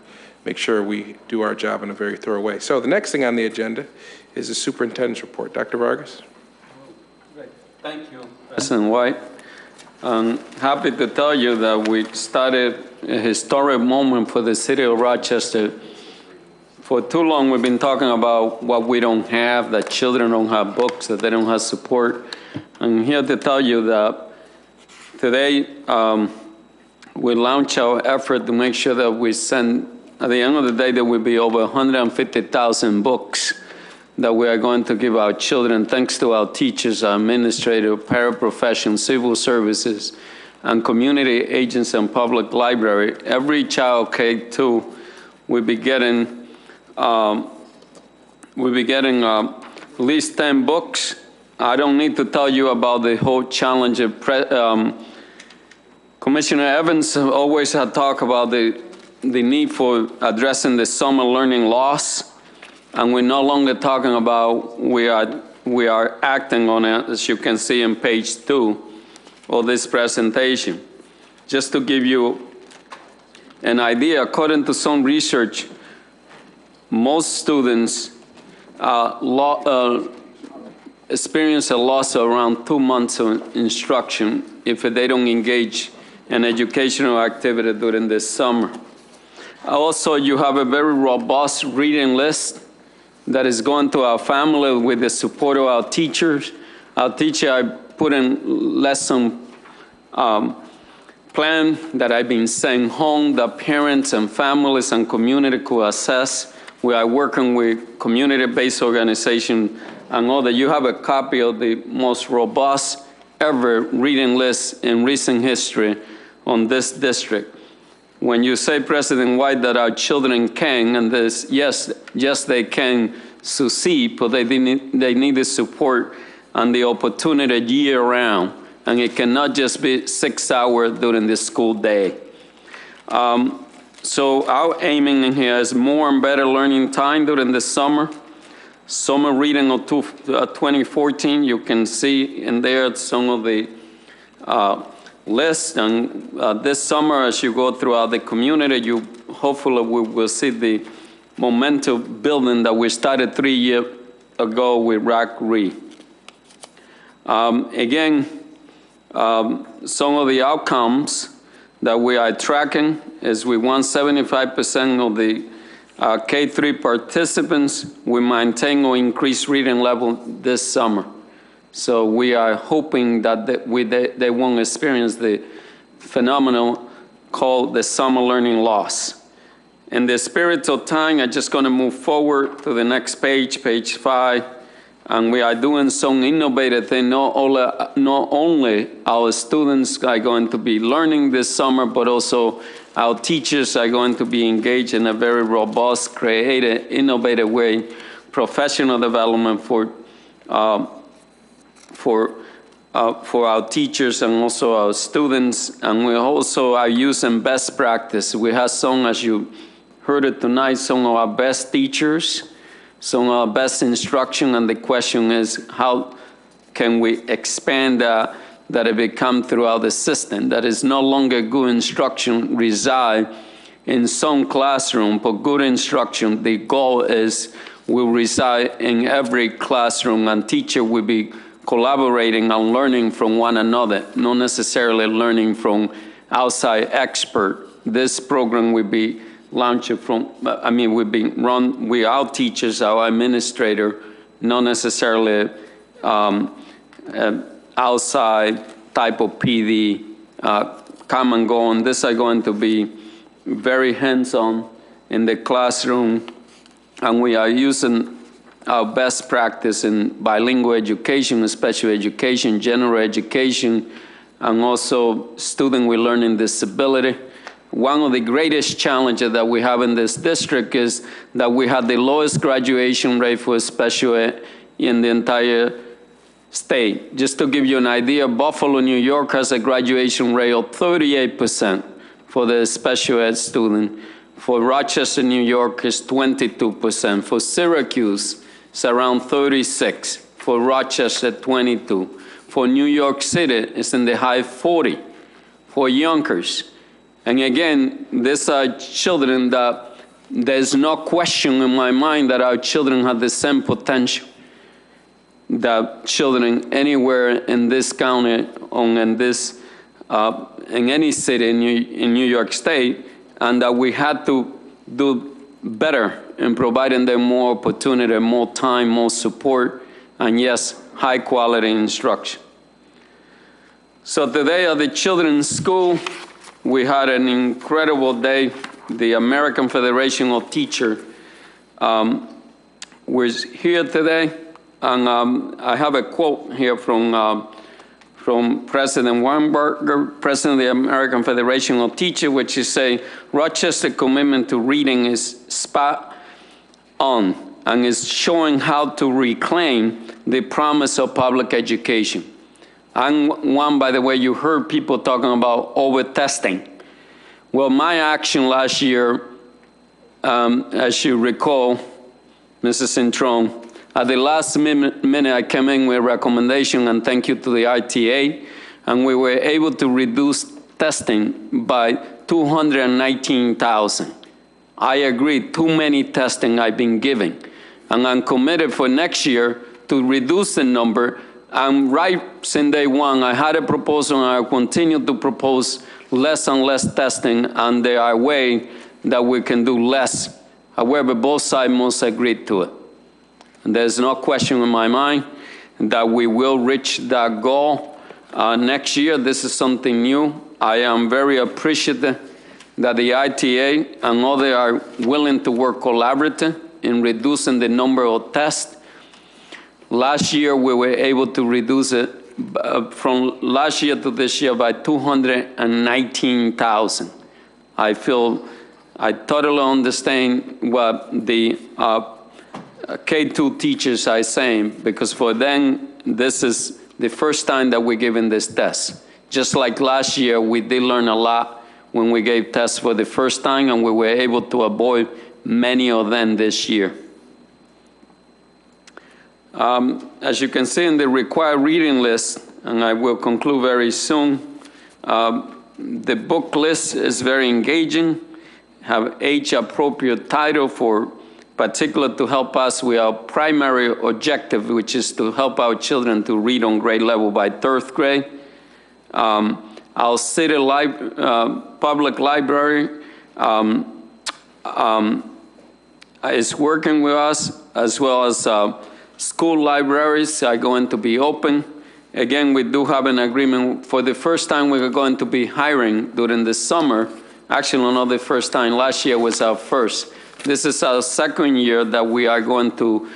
make sure we do our job in a very thorough way. So the next thing on the agenda is the superintendent's report. Dr. Vargas? Thank you, President White. I'm happy to tell you that we started a historic moment for the city of Rochester. For too long, we've been talking about what we don't have, that children don't have books, that they don't have support. I'm here to tell you that today we launch our effort to make sure that we send, at the end of the day, there will be over 150,000 books that we are going to give our children, thanks to our teachers, our administrators, paraprofessionals, civil services, and community agents and public library. Every child, K-2, will be getting at least 10 books. I don't need to tell you about the whole challenge of Commissioner Evans always had talked about the need for addressing the summer learning loss, and we're no longer talking about, we are acting on it, as you can see in page 2 of this presentation. Just to give you an idea, according to some research, most students experience a loss of around 2 months of instruction if they don't engage in educational activity during the summer. Also, you have a very robust reading list that is going to our family with the support of our teachers. Our teacher, I put in lesson plan that I've been sent home that parents and families and community could assess. We are working with community-based organizations and all that. You have a copy of the most robust ever reading list in recent history on this district. When you say, President White, that our children can, and this, yes, they can succeed, but they need the support and the opportunity year-round, and it cannot just be 6 hours during the school day. So our aiming in here is more and better learning time during the summer. Summer reading of 2014, you can see in there some of the lists. And this summer, as you go throughout the community, you hopefully will see the momentum building that we started 3 years ago with RAC-RE. Again, some of the outcomes that we are tracking is we want 75% of the K-3 participants will maintain or increase reading level this summer. So we are hoping that they won't experience the phenomenon called the summer learning loss. in the spirit of time, I'm just going to move forward to the next page, page 5. And we are doing some innovative thing. Not only our students are going to be learning this summer, but also our teachers are going to be engaged in a very robust, creative, innovative way, professional development for our teachers and also our students. And we also are using best practice. We have some, as you heard it tonight, some of our best teachers, some of our best instruction, and the question is, how can we expand that it become throughout the system? That is no longer good instruction reside in some classroom, but good instruction, the goal is, will reside in every classroom, and teacher will be collaborating and learning from one another, not necessarily learning from outside expert. This program will be launched from, will be run with our teachers, our administrator, not necessarily outside type of PD, come and go. And this are going to be very hands-on in the classroom. And we are using our best practice in bilingual education, special education, general education, and also student with learning disability. One of the greatest challenges that we have in this district is that we have the lowest graduation rate for special ed in the entire state. Just to give you an idea, Buffalo, New York has a graduation rate of 38% for the special ed student. For Rochester, New York is 22%. For Syracuse, it's around 36. For Rochester, 22. For New York City, it's in the high 40. For Yonkers. And again, these are children that there's no question in my mind that our children have the same potential that children anywhere in this county or in any city in New York State, and that we had to do better in providing them more opportunity, more time, more support, and yes, high quality instruction. So today at the Children's School, we had an incredible day. The American Federation of Teachers was here today, and I have a quote here from President Weinberger, President of the American Federation of Teachers, which is saying, Rochester's commitment to reading is spot on and is showing how to reclaim the promise of public education. And one, by the way, you heard people talking about over-testing. Well, my action last year, as you recall, Mrs. Cintron, at the last minute, I came in with a recommendation, and thank you to the ITA, and we were able to reduce testing by 219,000. I agree, too many testing I've been giving, and I'm committed for next year to reduce the number. And right since day one, I had a proposal, and I continue to propose less and less testing, and there are ways that we can do less. However, both sides must agree to it. And there's no question in my mind that we will reach that goal next year. This is something new. I am very appreciative that the ITA and others are willing to work collaboratively in reducing the number of tests. Last year, we were able to reduce it from last year to this year by 219,000. I totally understand what the K-2 teachers are saying, because for them, this is the first time that we're giving this test. Just like last year, we did learn a lot when we gave tests for the first time, and we were able to avoid many of them this year. As you can see in the required reading list, and I will conclude very soon, the book list is very engaging, have age-appropriate title for particular to help us with our primary objective, which is to help our children to read on grade level by 3rd grade. Our city public library is working with us, as well as school libraries are going to be open. Again, we do have an agreement. For the first time, we are going to be hiring during the summer actually not the first time. Last year was our first. This is our second year that we are going to,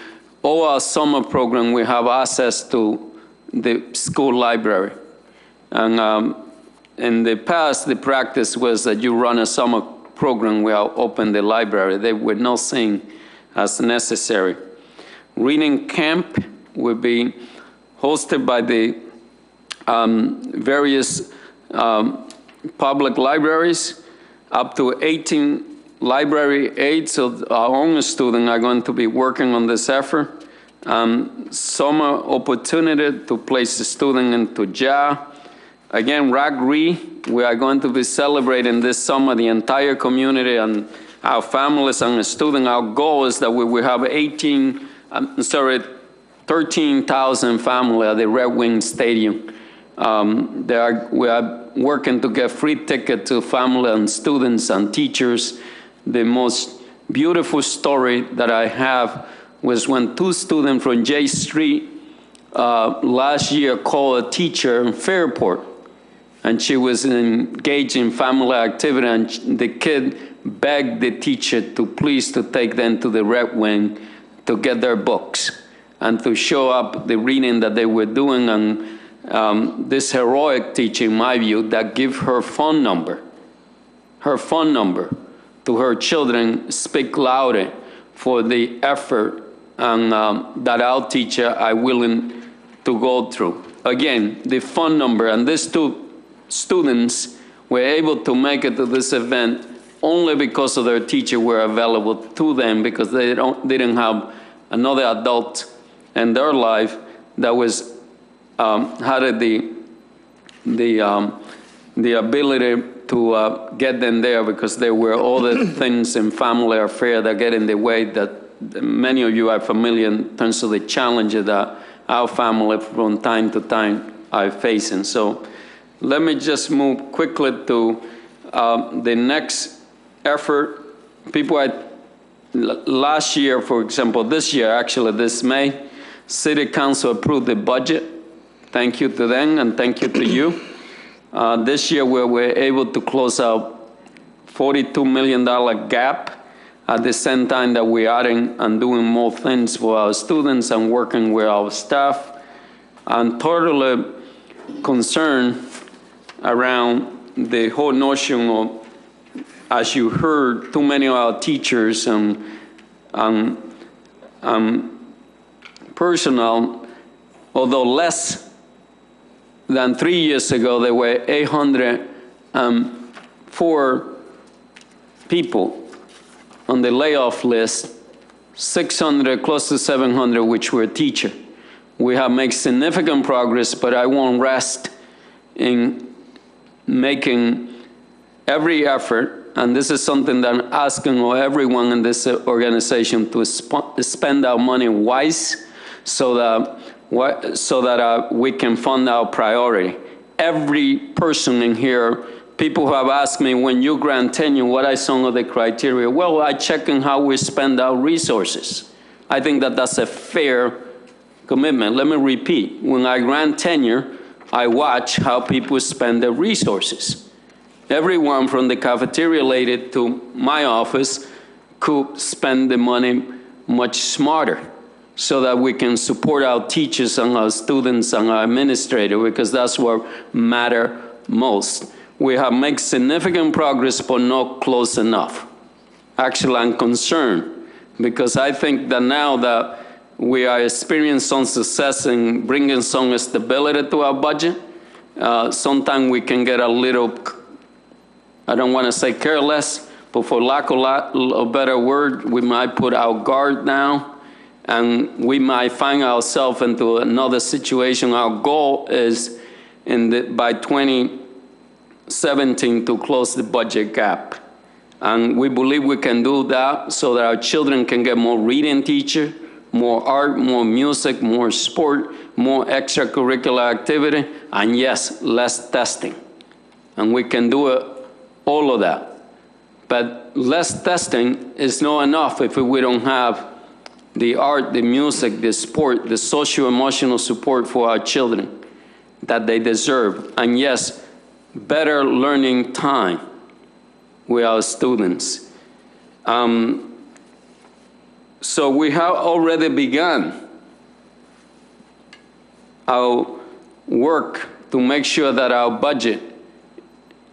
all our summer program, we have access to the school library. And in the past, the practice was that you run a summer program where open the library. They were not seen as necessary. Reading camp will be hosted by the various public libraries. Up to 18 library aides of our own students are going to be working on this effort. Summer opportunity to place the student into JA. Again, RAG-RE, we are going to be celebrating this summer, the entire community and our families and the students. Our goal is that we will have 13,000 families at the Red Wing Stadium. We are working to get free tickets to family and students and teachers. The most beautiful story that I have was when 2 students from J Street last year called a teacher in Fairport, and she was engaged in family activity, and the kid begged the teacher to please to take them to the Red Wing to get their books and to show up the reading that they were doing. And this heroic teacher, in my view, that give her phone number to her children, speak louder for the effort and that our teacher are willing to go through. Again, the phone number, and these 2 students were able to make it to this event only because of their teacher were available to them, because they didn't have another adult in their life that was had the ability to get them there, because there were other things in family affair that get in the way that many of you are familiar in terms of the challenges that our family from time to time are facing. So let me just move quickly to the next effort. Last year, for example, this year, actually this May, City Council approved the budget. Thank you to them and thank you to you. This year we were able to close out $42 million gap at the same time that we're adding and doing more things for our students and working with our staff. I'm totally concerned around the whole notion of, as you heard, too many of our teachers and personnel, although less than 3 years ago, there were 804 people on the layoff list, 600, close to 700, which were teachers. We have made significant progress, but I won't rest in making every effort, and this is something that I'm asking of everyone in this organization, to spend our money wise so that we can fund our priority. Every person in here, people who have asked me, when you grant tenure, what are some of the criteria? Well, I check on how we spend our resources. I think that that's a fair commitment. Let me repeat. When I grant tenure, I watch how people spend their resources. Everyone from the cafeteria lady to my office could spend the money much smarter so that we can support our teachers and our students and our administrators, because that's what matters most. We have made significant progress, but not close enough. Actually, I'm concerned, because I think that now that we are experiencing some success in bringing some stability to our budget, sometimes we can get a little, I don't want to say careless, but for lack of a better word, we might put our guard down, and we might find ourselves into another situation. Our goal is by 2017 to close the budget gap. And we believe we can do that so that our children can get more reading teachers, more art, more music, more sport, more extracurricular activity, and yes, less testing. And we can do all of that. But less testing is not enough if we don't have the art, the music, the sport, the socio-emotional support for our children that they deserve. And yes, better learning time. with our students. So we have already begun our work to make sure that our budget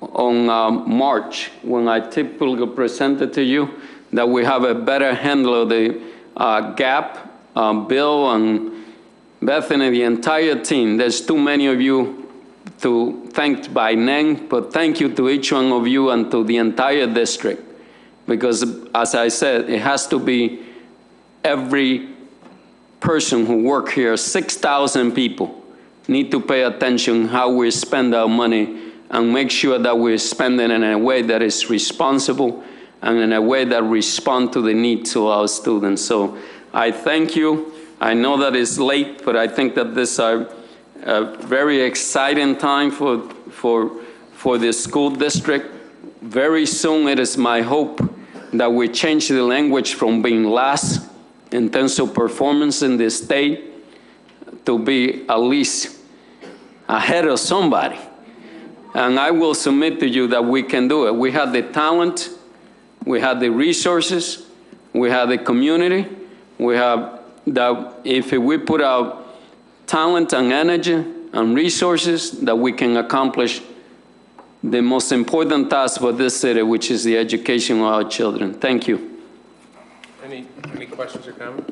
on March, when I typically present it to you, that we have a better handle of the gap. Bill and Bethany, the entire team, there's too many of you to thank by name, but thank you to each one of you and to the entire district. Because as I said, it has to be every person who works here, 6,000 people, need to pay attention how we spend our money and make sure that we spend it in a way that is responsible and in a way that responds to the needs of our students. So I thank you. I know that it's late, but I think that this is a very exciting time for the school district. Very soon, it is my hope that we change the language from being last in terms of performance in the state to be at least ahead of somebody. And I will submit to you that we can do it. We have the talent, we have the resources, we have the community, we have that if we put out talent and energy and resources, that we can accomplish the most important task for this city, which is the education of our children. Thank you. Any questions or comments?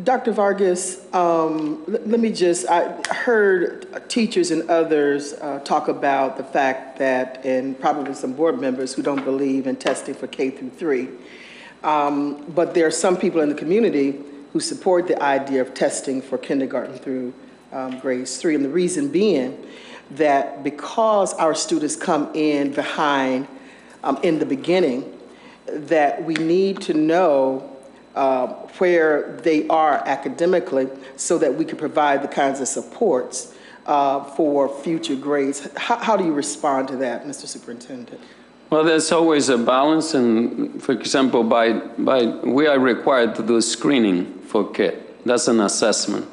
Dr. Vargas, let me just, I heard teachers and others talk about the fact that, and probably some board members who don't believe in testing for K through 3. But there are some people in the community who support the idea of testing for kindergarten through grades 3. And the reason being that because our students come in behind in the beginning, that we need to know where they are academically so that we can provide the kinds of supports for future grades. How do you respond to that, Mr. Superintendent? Well, there's always a balance, and for example, we are required to do screening for kids. That's an assessment.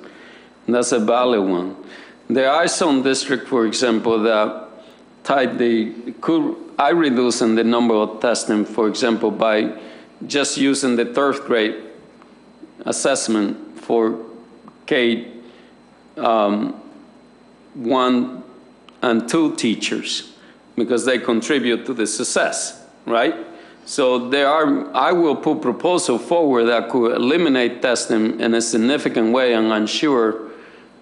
And that's a valid one. There are some districts, for example, that I reducing the number of testing, for example, by just using the 3rd grade assessment for K 1 and 2 teachers, because they contribute to the success, right? So I will put proposal forward that could eliminate testing in a significant way, and I'm sure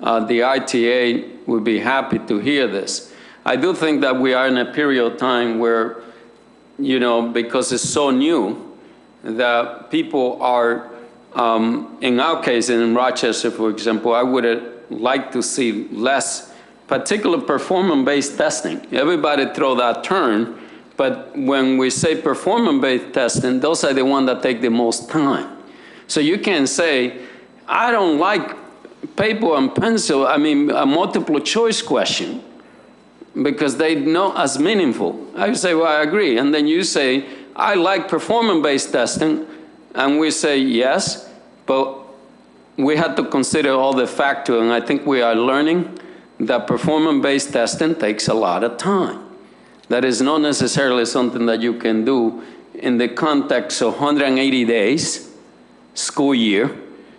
the ITA would be happy to hear this. I do think that we are in a period of time where, because it's so new, that people are, in our case, in Rochester, for example, I would like to see less particular performance-based testing. Everybody throw that term, but when we say performance-based testing, those are the ones that take the most time. So you can say, I don't like paper and pencil, a multiple choice question, because they not as meaningful. I say, well, I agree. And then you say, I like performance-based testing, and we say yes, but we have to consider all the factors, and I think we are learning that performance-based testing takes a lot of time. That is not necessarily something that you can do in the context of 180 days, school year,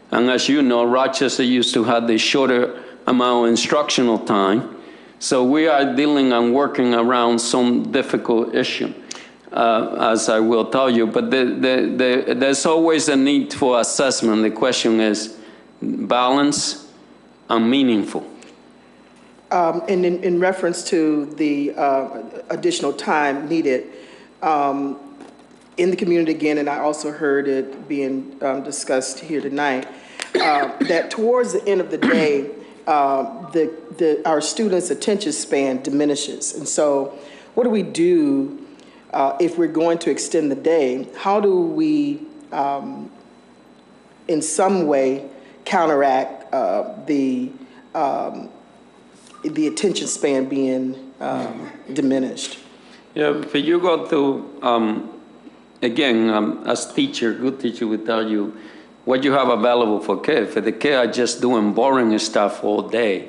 and as you know, Rochester used to have the shorter amount of instructional time, so we are dealing and working around some difficult issue. As I will tell you, but there's always a need for assessment. The question is balance and meaningful. And in reference to the additional time needed in the community again, and I also heard it being discussed here tonight, that towards the end of the day, our students' attention span diminishes. And so what do we do if we're going to extend the day? How do we, in some way, counteract the attention span being diminished? Yeah, if you go to, again, as teacher, good teacher will tell you what you have available for kids. If the kids are just doing boring stuff all day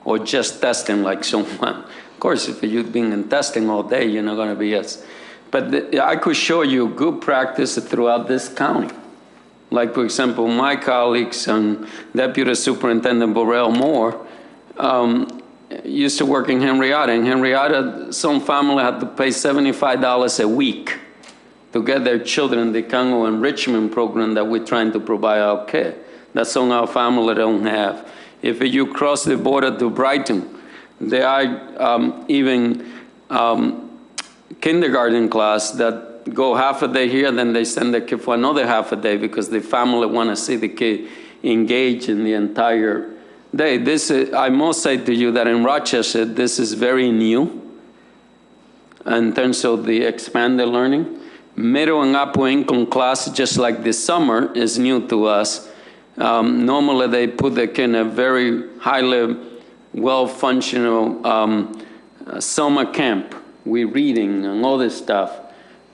or just testing like someone, Of course, if you've been in testing all day, you're not going to be as. But I could show you good practice throughout this county. Like, for example, my colleagues and Deputy Superintendent Burrell Moore used to work in Henrietta. In Henrietta, some family had to pay $75 a week to get their children the kind of enrichment program that we're trying to provide our kids. That's something our family don't have. If you cross the border to Brighton, there are even kindergarten class that go half a day here, then they send the kid for another half a day because the family want to see the kid engage in the entire day. This is, I must say to you that in Rochester, this is very new in terms of the expanded learning. Middle and upper income class, just like this summer, is new to us. Normally they put the kid in a very highly well-functional summer camp. We're reading and all this stuff.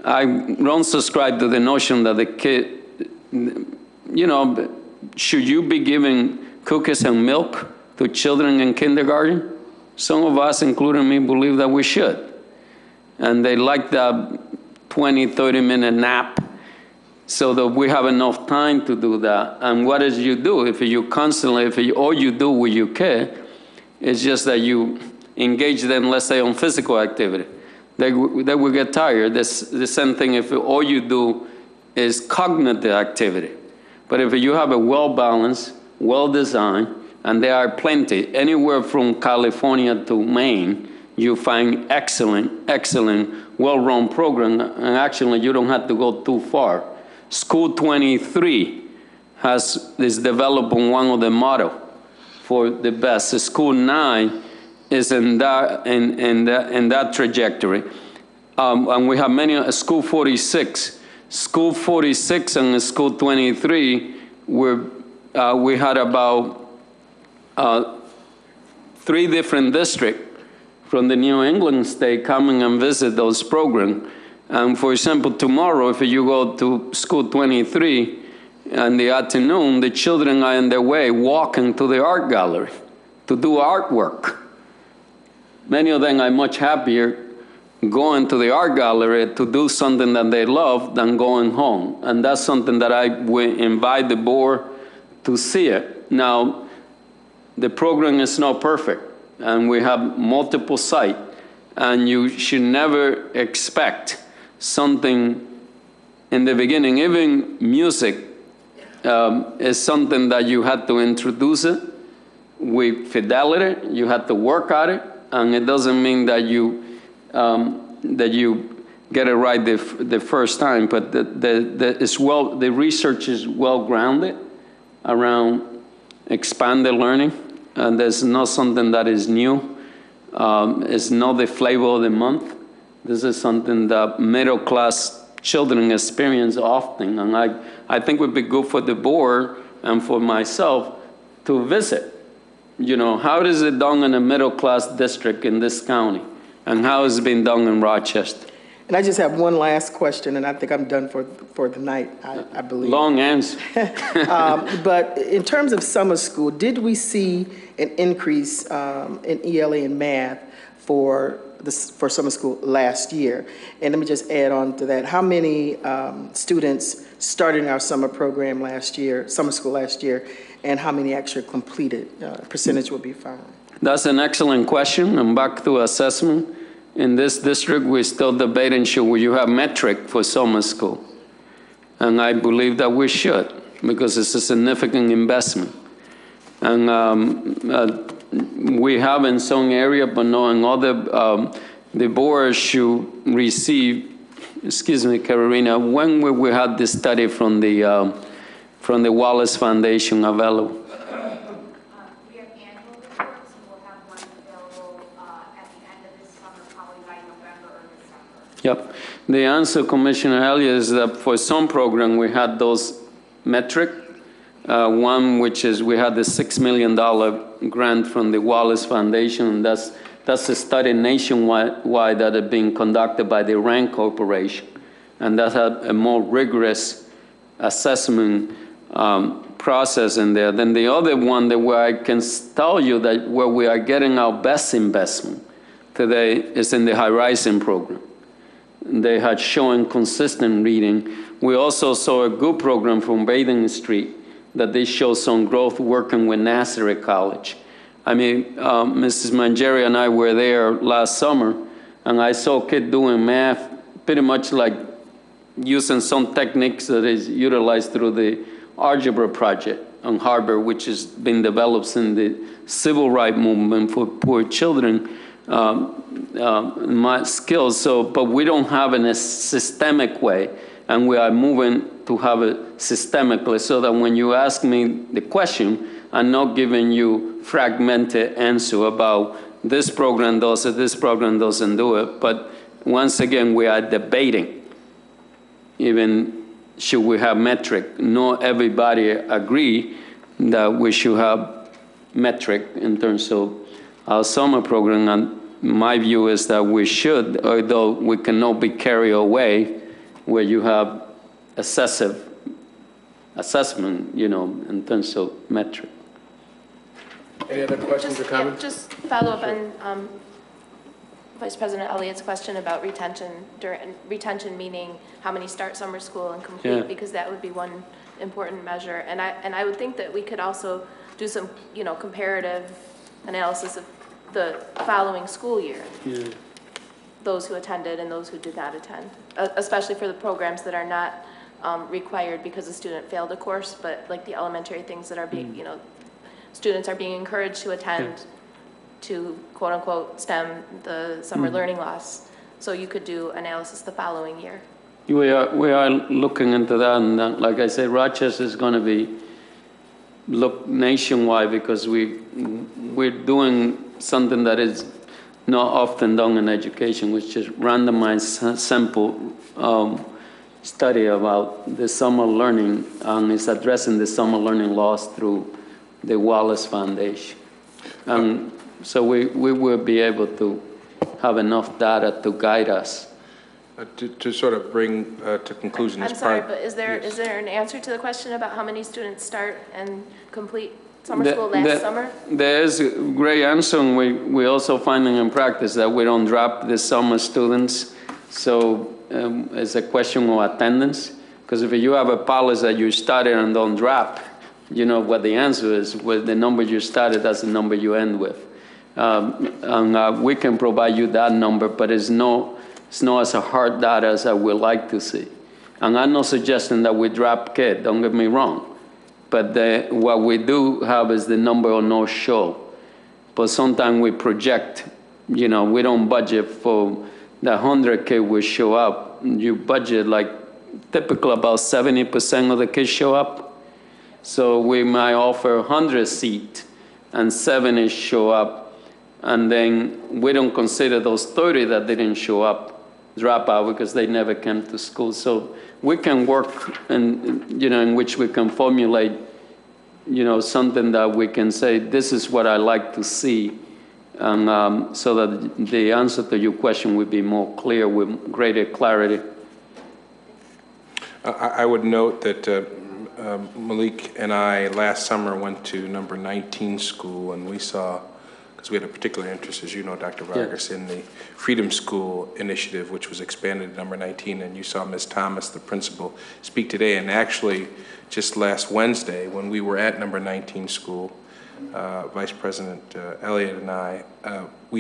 I don't subscribe to the notion that the kid, you know, should you be giving cookies and milk to children in kindergarten? Some of us, including me, believe that we should. And they like the 20, 30-minute nap so that we have enough time to do that. And what does you do? If you constantly, all you do with your kid is just that you engage them, let's say, on physical activity. They will get tired. The same thing if all you do is cognitive activity. But if you have a well-balanced, well-designed, and there are plenty, anywhere from California to Maine, you find excellent, well-run program, and actually you don't have to go too far. School 23 is developing one of the model for the best. School 9 is in that trajectory. And we have many, School 46. School 46 and School 23, we had about 3 different districts from the New England state coming and visit those programs. And for example, tomorrow, if you go to School 23 in the afternoon, the children are on their way walking to the art gallery to do artwork. Many of them are much happier going to the art gallery to do something that they love than going home. And that's something that I will invite the board to see it. Now, the program is not perfect, and we have multiple sites, and you should never expect something in the beginning. Even music is something that you have to introduce it with fidelity. You have to work at it. And it doesn't mean that you get it right the first time, but the research is well grounded around expanded learning, and there's not something that is new. It's not the flavor of the month. This is something that middle class children experience often, and I think it would be good for the board and for myself to visit. You know, how is it done in a middle-class district in this county? And how is it being done in Rochester? And I just have one last question, and I think I'm done for the night, I believe. Long answer. But in terms of summer school, did we see an increase in ELA and math for summer school last year? And let me just add on to that. How many students started in our summer program last year, summer school last year, and how many actually completed? Percentage would be fine. That's an excellent question. And back to assessment. In this district, we're still debating, should you have metric for summer school? And I believe that we should, because it's a significant investment. And we have in some area, but not in other, the board should receive, excuse me, Carolina, when will we have this study from the Wallace Foundation available? We have annual reports, and we'll have one available at the end of this summer, probably by November or December. Yep. The answer, Commissioner Elliott, is that for some program we had those metric. One which is we had the $6 million grant from the Wallace Foundation. That's a study nationwide that is being conducted by the RAND Corporation, and that had a more rigorous assessment process in there. Then the other one that where I can tell you that where we are getting our best investment today is in the Horizon program. They had shown consistent reading. We also saw a good program from Baden Street that they show some growth working with Nazareth College. I mean, Mrs. Mangieri and I were there last summer, and I saw kids doing math pretty much like using some techniques that is utilized through the algebra project on Harvard, which has been developed in the civil rights movement for poor children. My skills, but we don't have it in a systemic way, and we are moving to have it systemically so that when you ask me the question, I'm not giving you fragmented answer about this program does it, this program doesn't do it, but once again, we are debating, even should we have metric. Not everybody agree that we should have metric in terms of our summer program, and my view is that we should, although we cannot be carried away where you have excessive assessment, in terms of metric. Any other questions or comments? Just follow up on Vice President Elliott's question about retention, meaning how many start summer school and complete, because that would be one important measure. And I would think that we could also do some, comparative analysis of the following school year. Yeah. Those who attended and those who did not attend, especially for the programs that are not required because a student failed a course, but like the elementary things that are being, students are being encouraged to attend to quote unquote stem the summer learning loss. So you could do analysis the following year. We are looking into that, and like I said, Rochester is going to be look nationwide because we're doing something that is not often done in education, which is randomized sample study about the summer learning, and it's addressing the summer learning loss through the Wallace Foundation. And so we will be able to have enough data to guide us. To sort of bring to conclusion. I'm sorry, but is there an answer to the question about how many students start and complete summer school last summer? There is a great answer, and we're also finding in practice that we don't drop the summer students. So it's a question of attendance, because if you have a policy that you started and don't drop, you know what the answer is. With the number you started, that's the number you end with. And we can provide you that number, but it's not as a hard data as I would like to see. And I'm not suggesting that we drop kids, don't get me wrong. But what we do have is the number of no show. But sometimes we project, we don't budget for the 100 kids will show up. You budget like typically about 70% of the kids show up. So we might offer 100 seats and 70 show up. And then we don't consider those 30 that didn't show up drop out because they never came to school. So we can work in which we can formulate, something that we can say, this is what I like to see. And so that the answer to your question would be more clear with greater clarity. I would note that Malik and I last summer went to number 19 school, and we saw, because we had a particular interest, as you know, Dr. Vargas, in the Freedom School initiative, which was expanded to number 19, and you saw Ms. Thomas, the principal, speak today. And actually, just last Wednesday, when we were at number 19 school, Vice President Elliott and I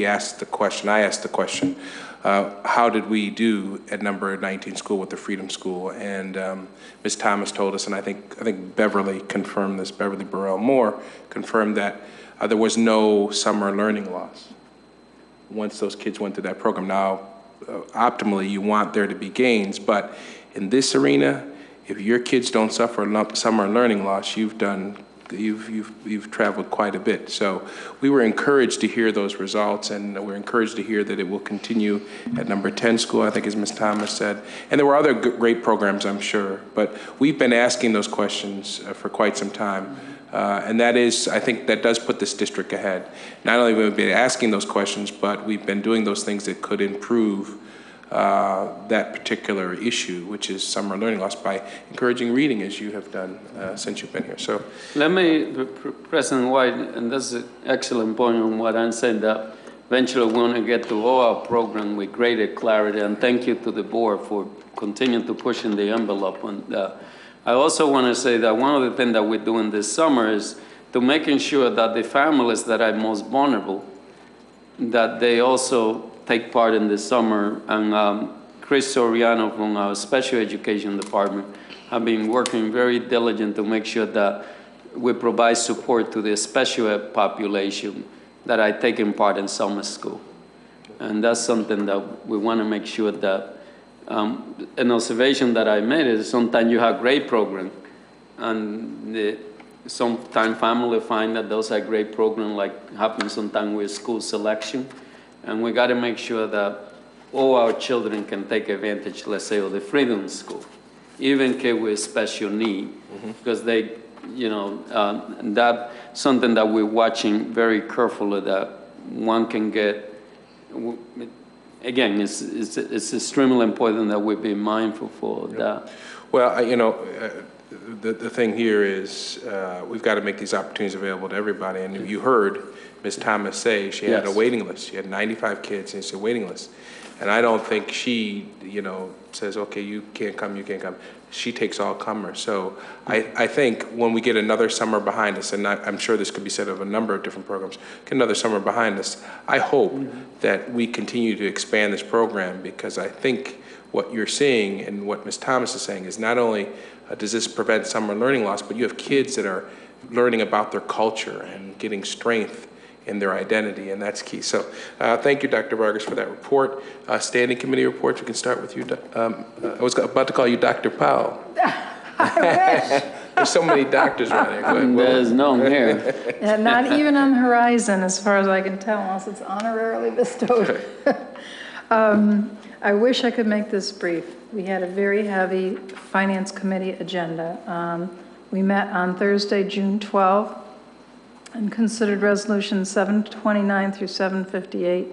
asked the question, how did we do at number 19 school with the Freedom School? And Ms. Thomas told us, and I think Beverly confirmed this, Beverly Burrell Moore confirmed that there was no summer learning loss once those kids went through that program. Now, optimally, you want there to be gains, but in this arena, if your kids don't suffer summer learning loss, you've traveled quite a bit. So we were encouraged to hear those results, and we're encouraged to hear that it will continue at number 10 school, I think, as Ms. Thomas said. And there were other great programs, I'm sure, but we've been asking those questions for quite some time. And that is, I think that does put this district ahead. Not only have we been asking those questions, but we've been doing those things that could improve that particular issue, which is summer learning loss, by encouraging reading, as you have done since you've been here. So, let me, President White, and that's an excellent point on what I'm saying, that eventually we want to get to all our program with greater clarity. And thank you to the board for continuing to pushing the envelope on that. I also want to say that one of the things that we're doing this summer is to making sure that the families that are most vulnerable, that they also take part in the summer. And Chris Soriano from our special education department have been working very diligent to make sure that we provide support to the special ed population that are taking part in summer school. And that's something that we want to make sure that, an observation that I made is sometimes you have great programs, and sometimes family find that those are great programs, like happens sometimes with school selection. And we got to make sure that all our children can take advantage, let's say, of the Freedom School, even kids with special need, because they, you know, that's something that we're watching very carefully, that one can get. Again, it's extremely important that we be mindful for that. Well, you know, the thing here is we've got to make these opportunities available to everybody. And you heard Ms. Thomas say she had a waiting list. She had 95 kids, and it's a waiting list. And I don't think she, you know, says, okay, you can't come, you can't come. She takes all comers. So I think when we get another summer behind us, and I'm sure this could be said of a number of different programs, get another summer behind us, I hope that we continue to expand this program, because I think what you're seeing and what Ms. Thomas is saying is not only does this prevent summer learning loss, but you have kids that are learning about their culture and getting strength in their identity, and that's key. So thank you, Dr. Vargas, for that report. Standing committee reports, we can start with you. I was about to call you Dr. Powell. I wish. There's so many doctors around here. Go ahead. There's no here. And not even on the horizon, as far as I can tell, unless it's honorarily bestowed. I wish I could make this brief. We had a very heavy Finance Committee agenda. We met on Thursday, June 12th, and considered Resolution 729 through 758,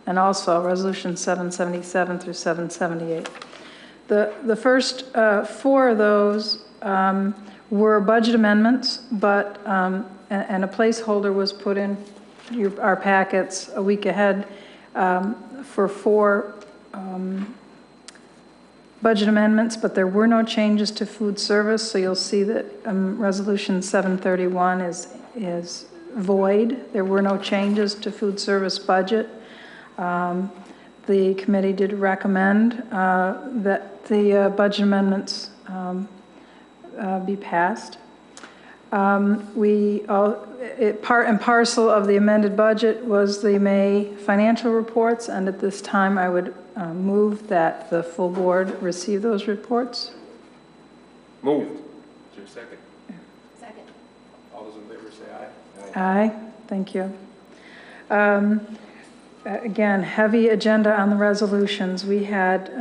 and also Resolution 777 through 778. The first four of those were budget amendments, but and a placeholder was put in our packets a week ahead for four budget amendments, but there were no changes to food service, so you'll see that Resolution 731 is void. There were no changes to food service budget. The committee did recommend that the budget amendments be passed. Part and parcel of the amended budget was the May financial reports, and at this time I would move that the full board receive those reports. Moved. Is there a second? Second. All those in favor say aye. Aye. Thank you. Again, heavy agenda on the resolutions. We had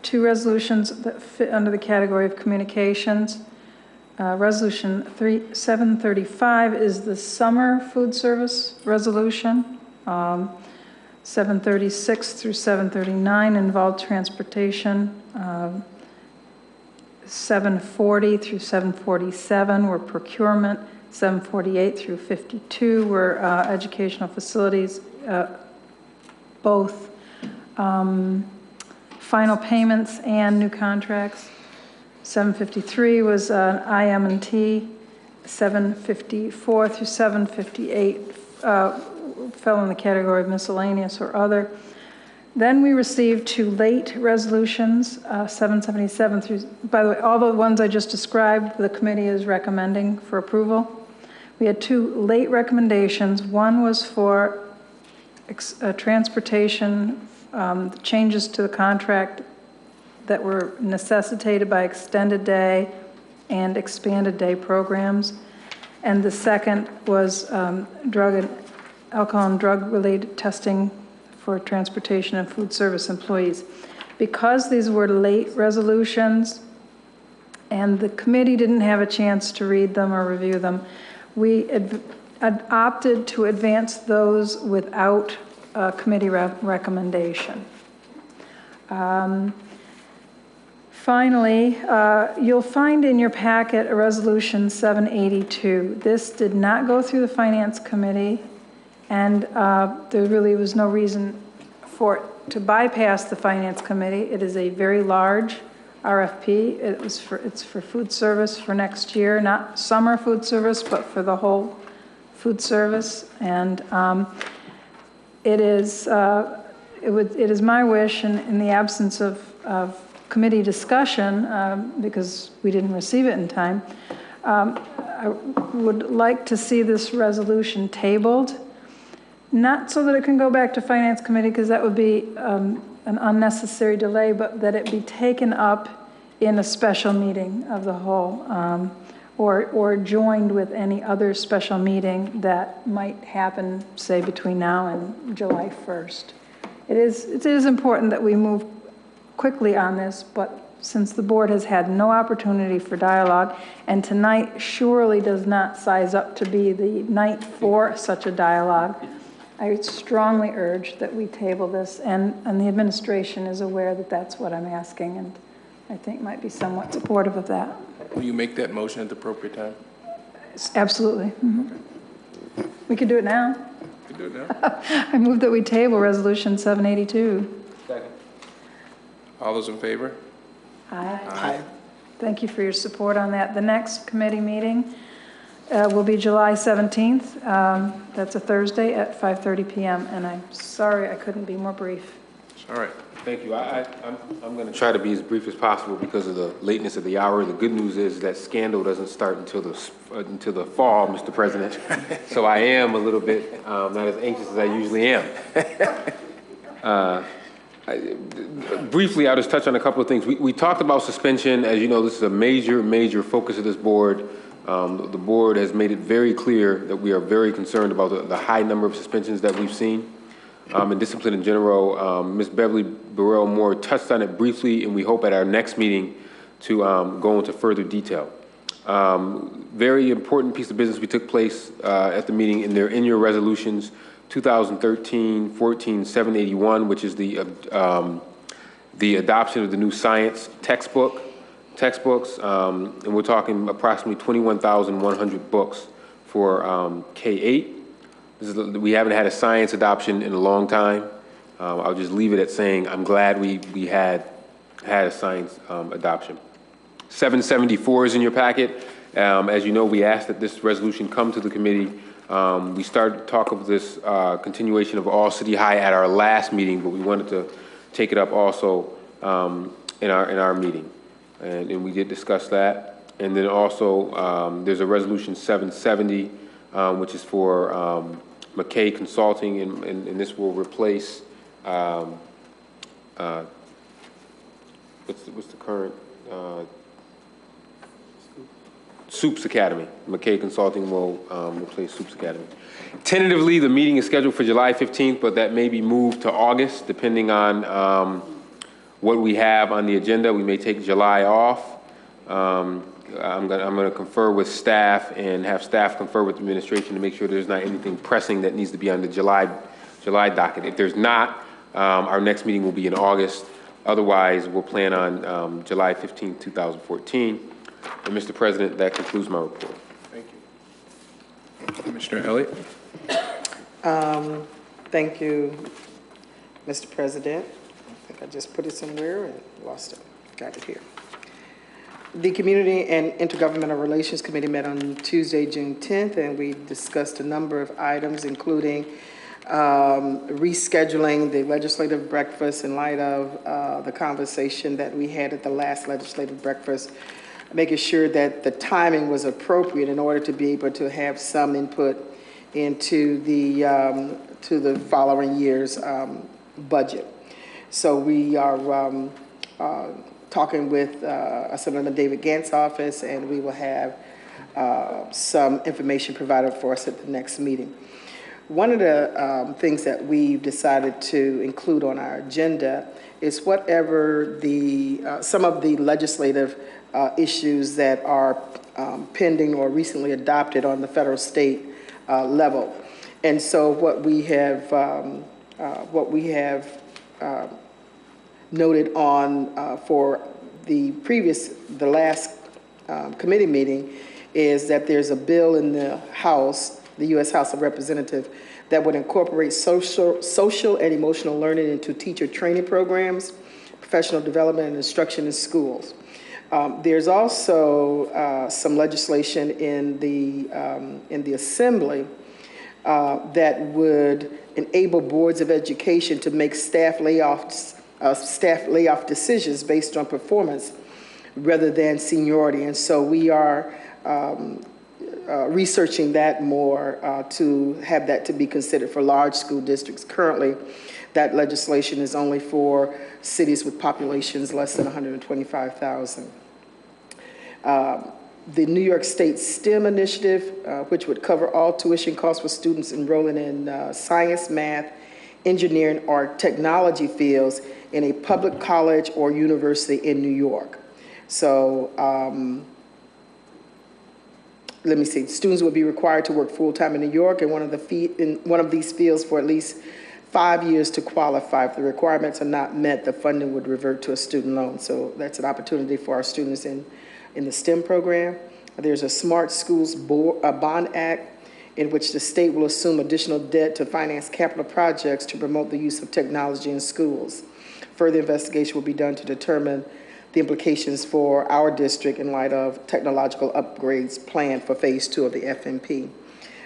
two resolutions that fit under the category of communications. Resolution 735 is the summer food service resolution. 736 through 739 involved transportation. 740 through 747 were procurement. 748 through 52 were educational facilities, both final payments and new contracts. 753 was IM&T. 754 through 758 fell in the category of miscellaneous or other. Then we received two late resolutions, 777 through, by the way, all the ones I just described, the committee is recommending for approval. We had two late recommendations. One was for transportation, changes to the contract that were necessitated by extended day and expanded day programs. And the second was alcohol and drug-related testing for transportation and food service employees. Because these were late resolutions and the committee didn't have a chance to read them or review them, we opted to advance those without a committee recommendation. Finally, you'll find in your packet a resolution 782. This did not go through the Finance Committee, And there really was no reason for it to bypass the Finance Committee. It is a very large RFP. It's for food service for next year, not summer food service, but for the whole food service. And it is my wish, in the absence of committee discussion, because we didn't receive it in time, I would like to see this resolution tabled, not so that it can go back to Finance Committee, because that would be an unnecessary delay, but that it be taken up in a special meeting of the whole, or joined with any other special meeting that might happen, say, between now and July 1st. It is important that we move quickly on this, but since the board has had no opportunity for dialogue, and tonight surely does not size up to be the night for such a dialogue, I strongly urge that we table this, and the administration is aware that that's what I'm asking, and I think might be somewhat supportive of that. Will you make that motion at the appropriate time? Absolutely. Okay. We could do it now. We can do it now. I move that we table Resolution 782. Second. All those in favor? Aye. Aye. Thank you for your support on that. The next committee meeting will be July 17th. That's a Thursday at 5:30 p.m. And I'm sorry I couldn't be more brief. All right. Thank you. I'm going to try to be as brief as possible because of the lateness of the hour. The good news is that scandal doesn't start until the fall, Mr. President. So I am a little bit not as anxious as I usually am. Briefly, I'll just touch on a couple of things. We talked about suspension. As you know, this is a major focus of this board. The board has made it very clear that we are very concerned about the high number of suspensions that we've seen. And discipline in general. Ms. Beverly Burrell Moore touched on it briefly, and we hope at our next meeting to go into further detail. Very important piece of business we took place at the meeting, and they're in your resolutions. 2013-14 781, which is the adoption of the new science textbooks, and we're talking approximately 21,100 books for K-8. We haven't had a science adoption in a long time. I'll just leave it at saying I'm glad we had a science adoption. 774 is in your packet. As you know, we asked that this resolution come to the committee. We started to talk of this continuation of all City High at our last meeting, but we wanted to take it up also in our meeting, and we did discuss that. And then also there's a resolution 770, which is for McKay Consulting, and this will replace what's the current Soups Academy. McKay Consulting will replace Soups Academy. Tentatively, the meeting is scheduled for July 15th, but that may be moved to August, depending on what we have on the agenda. We may take July off. I'm going to confer with staff and have staff confer with the administration to make sure there's not anything pressing that needs to be on the July docket. If there's not, our next meeting will be in August. Otherwise, we'll plan on July 15th, 2014. And Mr. President, that concludes my report. Thank you. Commissioner Elliott. Thank you, Mr. President. I think I just put it somewhere and lost it. Got it here. The Community and Intergovernmental Relations Committee met on Tuesday, June 10th, and we discussed a number of items, including rescheduling the legislative breakfast in light of the conversation that we had at the last legislative breakfast, making sure that the timing was appropriate in order to be able to have some input into the to the following year's budget. So we are talking with Assemblyman David Gantz's office, and we will have some information provided for us at the next meeting. One of the things that we've decided to include on our agenda is whatever some of the legislative issues that are pending or recently adopted on the federal state level. And so what we have noted on for the last committee meeting is that there's a bill in the House the U.S. House of Representatives, that would incorporate social and emotional learning into teacher training programs, professional development, and instruction in schools. There's also some legislation in the Assembly that would enable boards of education to make staff layoff decisions based on performance rather than seniority. And so we are researching that more to have that to be considered for large school districts. Currently, that legislation is only for cities with populations less than 125,000. The New York State STEM initiative, which would cover all tuition costs for students enrolling in science, math, engineering, or technology fields in a public college or university in New York. So let me see, students would be required to work full-time in New York in one of these fields for at least 5 years to qualify. If the requirements are not met, the funding would revert to a student loan. So that's an opportunity for our students in the STEM program. There's a Smart Schools Bond Act in which the state will assume additional debt to finance capital projects to promote the use of technology in schools. Further investigation will be done to determine the implications for our district in light of technological upgrades planned for phase 2 of the FMP.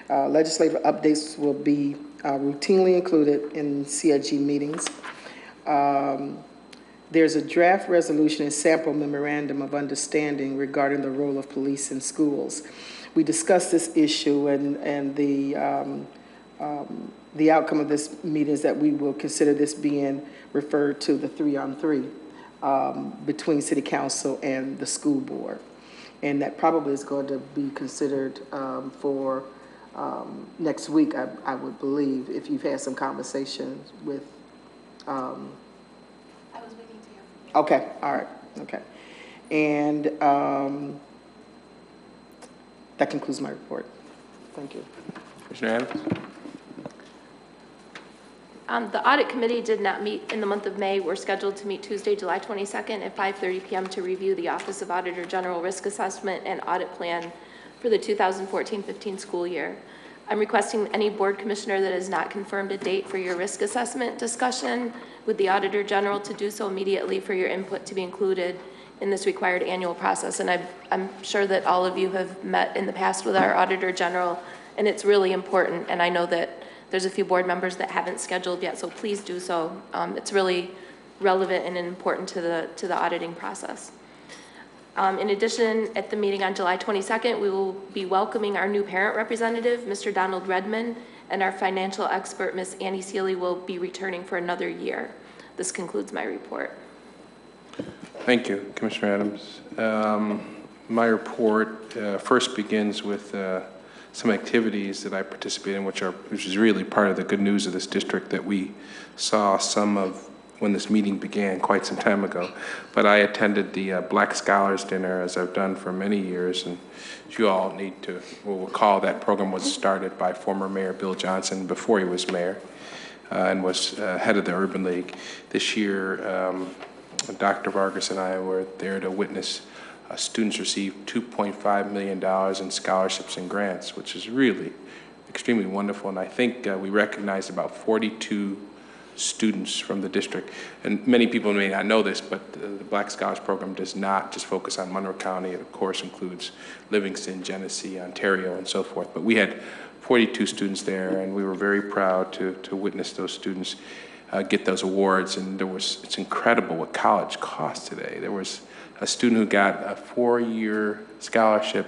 Legislative updates will be routinely included in CIG meetings. There's a draft resolution and sample memorandum of understanding regarding the role of police in schools. We discussed this issue, and the outcome of this meeting is that we will consider this being referred to the 3-on-3 between City Council and the school board. And that probably is going to be considered for next week, I would believe, if you've had some conversations with okay, all right, okay. And that concludes my report. Thank you. Commissioner Adams? The audit committee did not meet in the month of May. We're scheduled to meet Tuesday, July 22nd at 5:30 p.m. to review the Office of Auditor General Risk Assessment and Audit Plan for the 2014-15 school year. I'm requesting any board commissioner that has not confirmed a date for your risk assessment discussion with the Auditor General to do so immediately for your input to be included in this required annual process. And I'm sure that all of you have met in the past with our Auditor General, and it's really important. And I know that there's a few board members that haven't scheduled yet, so please do so. It's really relevant and important to the auditing process. In addition, at the meeting on July 22nd, we will be welcoming our new parent representative, Mr. Donald Redman, and our financial expert, Ms. Annie Seeley, will be returning for another year. This concludes my report. Thank you, Commissioner Adams. My report first begins with some activities that I participate in, which is really part of the good news of this district that we saw some of when this meeting began quite some time ago. But I attended the Black Scholars Dinner, as I've done for many years, and you all will recall that program was started by former Mayor Bill Johnson before he was mayor and was head of the Urban League. This year, Dr. Vargas and I were there to witness students receive $2.5 million in scholarships and grants, which is really extremely wonderful. And I think we recognized about 42 students from the district. And many people may not know this, but the Black Scholars Program does not just focus on Monroe County. It, of course, includes Livingston, Genesee, Ontario, and so forth. But we had 42 students there, and we were very proud to witness those students get those awards. And it's incredible what college costs today. There was a student who got a 4-year scholarship.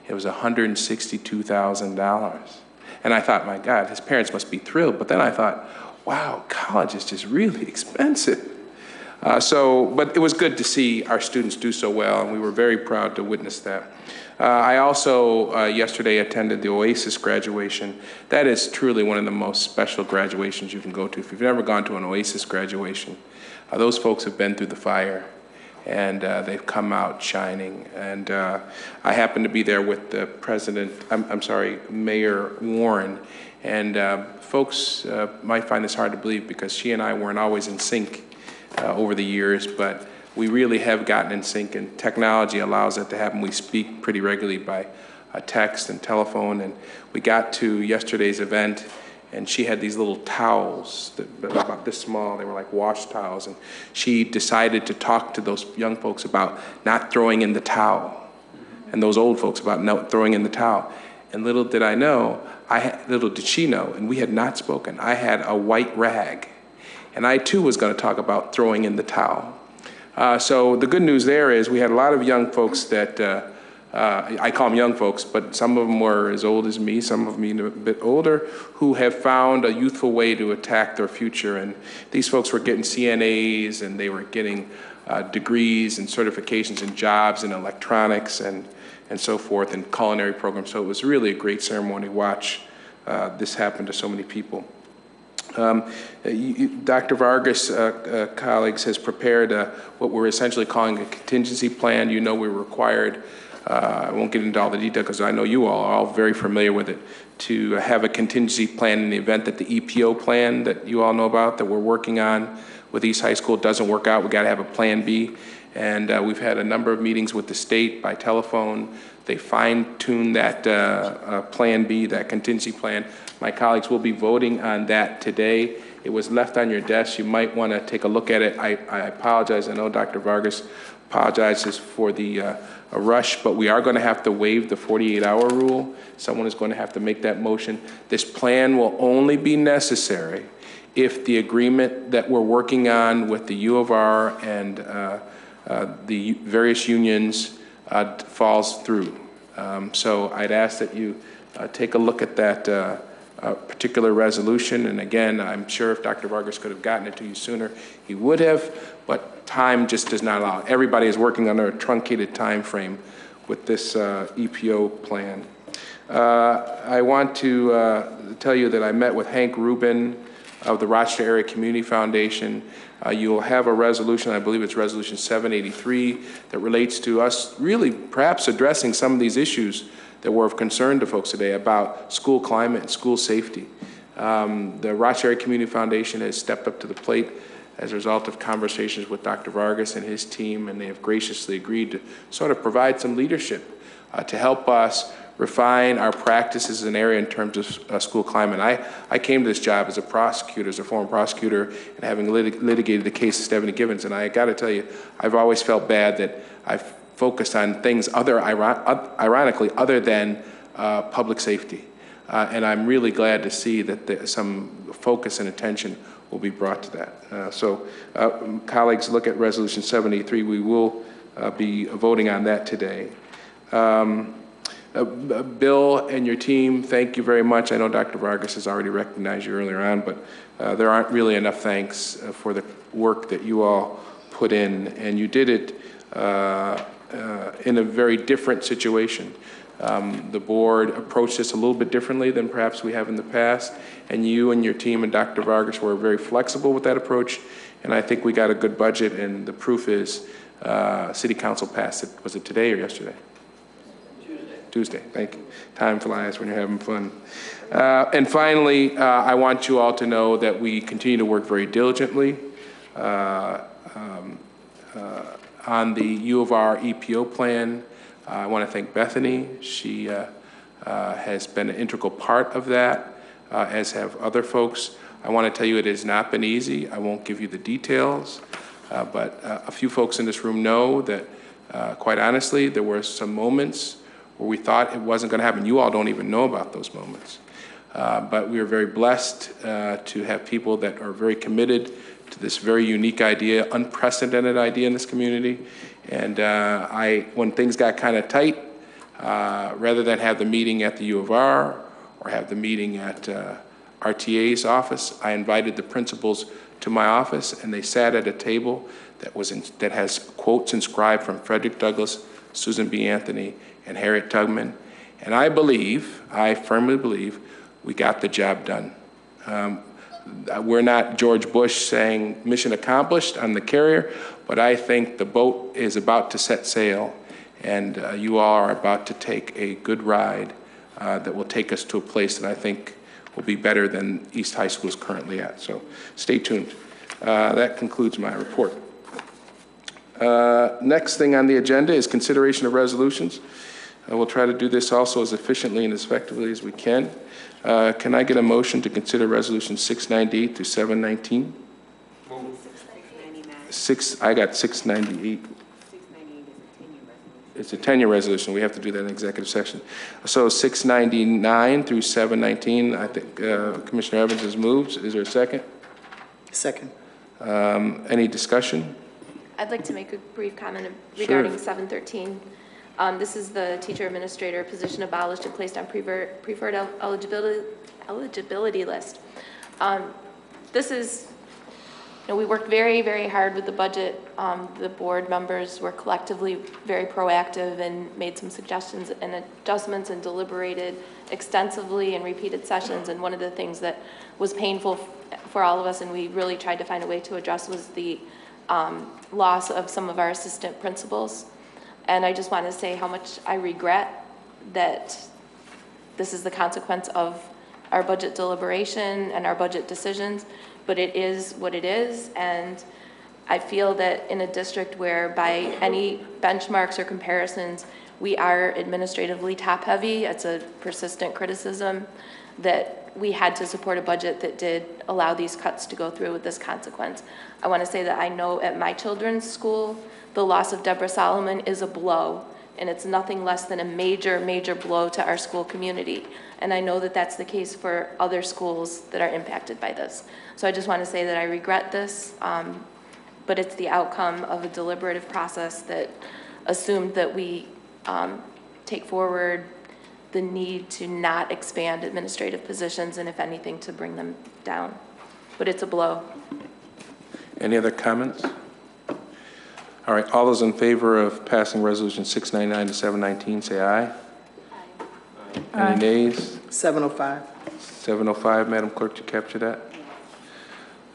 It was $162,000. And I thought, my God, his parents must be thrilled. But then I thought, wow, college is just really expensive. But it was good to see our students do so well, and we were very proud to witness that. I also, yesterday, attended the OASIS graduation. That is truly one of the most special graduations you can go to. If you've never gone to an OASIS graduation, those folks have been through the fire, and they've come out shining. And I happened to be there with the Mayor Warren. And folks might find this hard to believe because she and I weren't always in sync over the years, but we really have gotten in sync, and technology allows that to happen. We speak pretty regularly by text and telephone, and we got to yesterday's event, and she had these little towels that were about this small. They were like wash towels, and she decided to talk to those young folks about not throwing in the towel, and those old folks about not throwing in the towel. And little did I know, little did she know, and we had not spoken, I had a white rag, and I too was going to talk about throwing in the towel. So the good news there is we had a lot of young folks that, I call them young folks, but some of them were as old as me, some of them a bit older, who have found a youthful way to attack their future. And these folks were getting CNAs, and they were getting degrees and certifications in jobs in electronics and so forth, and culinary programs. So it was really a great ceremony to watch this happen to so many people. Dr. Vargas, colleagues, has prepared what we're essentially calling a contingency plan. You know we're required, I won't get into all the detail because I know you all are all very familiar with it, to have a contingency plan in the event that the EPO plan that you all know about, that we're working on with East High School, doesn't work out. We've got to have a plan B. And we've had a number of meetings with the state by telephone. They fine-tuned that plan B, that contingency plan. My colleagues will be voting on that today. It was left on your desk. You might want to take a look at it. I apologize. I know Dr. Vargas apologizes for the rush, but we are going to have to waive the 48-hour rule. Someone is going to have to make that motion. This plan will only be necessary if the agreement that we're working on with the U of R and the various unions falls through. So I'd ask that you take a look at that particular resolution. And again, I'm sure if Dr. Vargas could have gotten it to you sooner, he would have, but time just does not allow. Everybody is working under a truncated time frame with this EPO plan. I want to tell you that I met with Hank Rubin of the Rochester Area Community Foundation. You'll have a resolution, I believe it's resolution 783, that relates to us really perhaps addressing some of these issues that were of concern to folks today about school climate and school safety. The Rochester Area Community Foundation has stepped up to the plate as a result of conversations with Dr. Vargas and his team, and they have graciously agreed to sort of provide some leadership to help us refine our practices in an area in terms of school climate. I came to this job as a prosecutor, as a former prosecutor, and having litigated the case of Stephanie Givens, and I got to tell you, I've always felt bad that I've focused on things ironically other than public safety. And I'm really glad to see that some focus and attention will be brought to that. So colleagues, look at resolution 73. We will be voting on that today. Bill and your team, thank you very much. I know Dr. Vargas has already recognized you earlier on, but there aren't really enough thanks for the work that you all put in, and you did it in a very different situation. The board approached this a little bit differently than perhaps we have in the past, and you and your team and Dr. Vargas were very flexible with that approach, and I think we got a good budget, and the proof is City Council passed it. Was it today or yesterday? Tuesday, thank you. Time flies when you're having fun. And finally, I want you all to know that we continue to work very diligently on the U of R EPO plan. I want to thank Bethany. She has been an integral part of that, as have other folks. I want to tell you it has not been easy. I won't give you the details, but a few folks in this room know that, quite honestly, there were some moments where we thought it wasn't going to happen. You all don't even know about those moments. But we are very blessed to have people that are very committed to this very unique idea, unprecedented idea in this community. And when things got kind of tight, rather than have the meeting at the U of R or have the meeting at RTA's office, I invited the principals to my office, and they sat at a table that has quotes inscribed from Frederick Douglass, Susan B. Anthony, and Harriet Tubman. And I firmly believe, we got the job done. We're not George Bush saying mission accomplished on the carrier, but I think the boat is about to set sail, and you all are about to take a good ride that will take us to a place that I think will be better than East High School is currently at. So stay tuned. That concludes my report. Next thing on the agenda is consideration of resolutions. We'll try to do this also as efficiently and as effectively as we can. Can I get a motion to consider Resolution 698 through 719? I got 698. It's a 10-year resolution. We have to do that in executive session. So 699 through 719, I think Commissioner Evans has moved. Is there a second? Second. Any discussion? I'd like to make a brief comment Sure. regarding 713. This is the teacher administrator position abolished and placed on preferred eligibility list. This is, we worked very, very hard with the budget. The board members were collectively very proactive and made some suggestions and adjustments and deliberated extensively in repeated sessions. And one of the things that was painful for all of us, and we really tried to find a way to address, was the loss of some of our assistant principals. And I just want to say how much I regret that this is the consequence of our budget deliberation and our budget decisions, but it is what it is. And I feel that in a district where by any benchmarks or comparisons, we are administratively top-heavy, it's a persistent criticism, that we had to support a budget that did allow these cuts to go through with this consequence. I want to say that I know at my children's school, the loss of Deborah Solomon is a blow, and it's nothing less than a major, major blow to our school community. And I know that that's the case for other schools that are impacted by this. So I just want to say that I regret this, but it's the outcome of a deliberative process that assumed that we take forward the need to not expand administrative positions and, if anything, to bring them down. But it's a blow. Any other comments? All right, all those in favor of passing Resolution 699 to 719, say aye. Aye. Any nays? 705. 705, Madam Clerk, to capture that?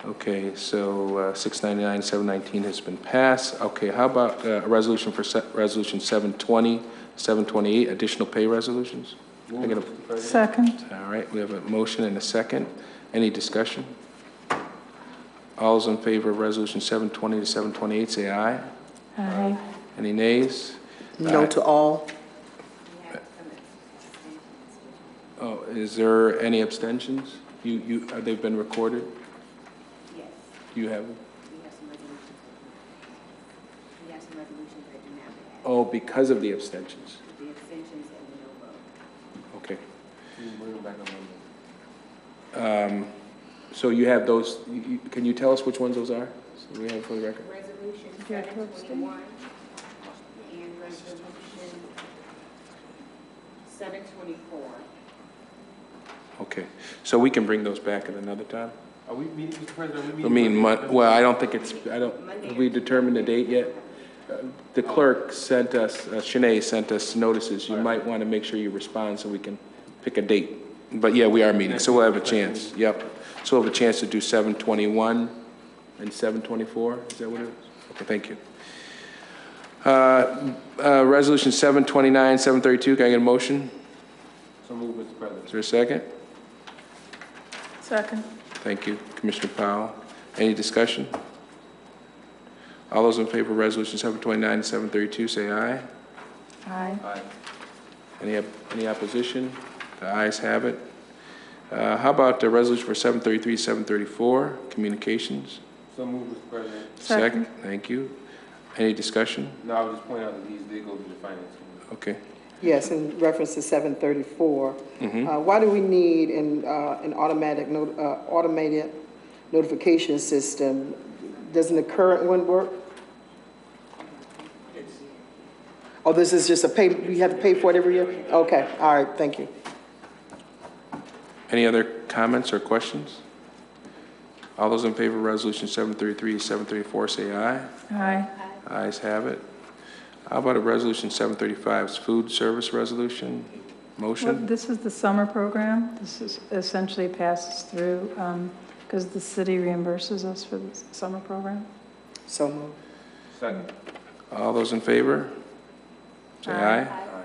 Okay, so 699, 719 has been passed. Okay, how about a resolution for Resolution 720, 728, additional pay resolutions? Second. All right, we have a motion and a second. Any discussion? All those in favor of Resolution 720 to 728, say aye. Aye. Any nays? No to all. Oh, is there any abstentions? They've been recorded? Yes. You have them? We have some resolutions. We have some resolutions that do not have. Oh, because of the abstentions? The abstentions that we don't vote. Okay. So you have those, can you tell us which ones those are? So we have for the record. Resolution 721 and resolution 724. Okay, so we can bring those back at another time? Are we meeting, Mr. President, I mean, well, I don't think it's, have we determined the date yet? The clerk sent us, Shanae sent us notices. You might want to make sure you respond so we can pick a date. But yeah, we are meeting, so we'll have a chance, yep. So we'll have a chance to do 721 and 724, is that what it is? Okay, thank you. Resolution 729, 732, can I get a motion? So moved, Mr. President. Is there a second? Second. Thank you, Commissioner Powell. Any discussion? All those in favor of Resolution 729 and 732, say aye. Aye. Aye. Any opposition? The ayes have it. How about the resolution for 733, 734, communications? So moved, Mr. President. Second. Thank you. Any discussion? No, I was just pointing out that these did go to the finance committee. Okay. Yes, in reference to 734. Why do we need an automated automated notification system? Doesn't the current one work? Oh, this is just a pay, we have to pay for it every year? Okay, all right, thank you. Any other comments or questions? All those in favor of Resolution 733, 734, say aye. Aye. Ayes have it. How about a Resolution 735, it's food service resolution? Well, Motion? this is the summer program. This is essentially passes through because the city reimburses us for the summer program. So moved. Second. All those in favor? Say Aye. aye.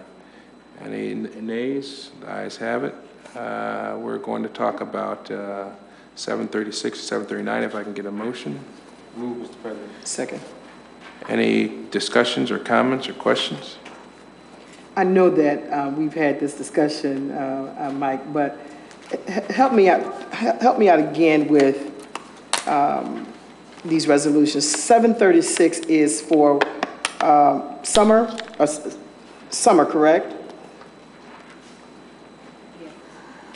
Any nays? The ayes have it. We're going to talk about 736, 739, if I can get a motion. Move, Mr. President. Second. Any discussions or comments or questions? I know that we've had this discussion, Mike, but help me out again with these resolutions. 736 is for summer, correct?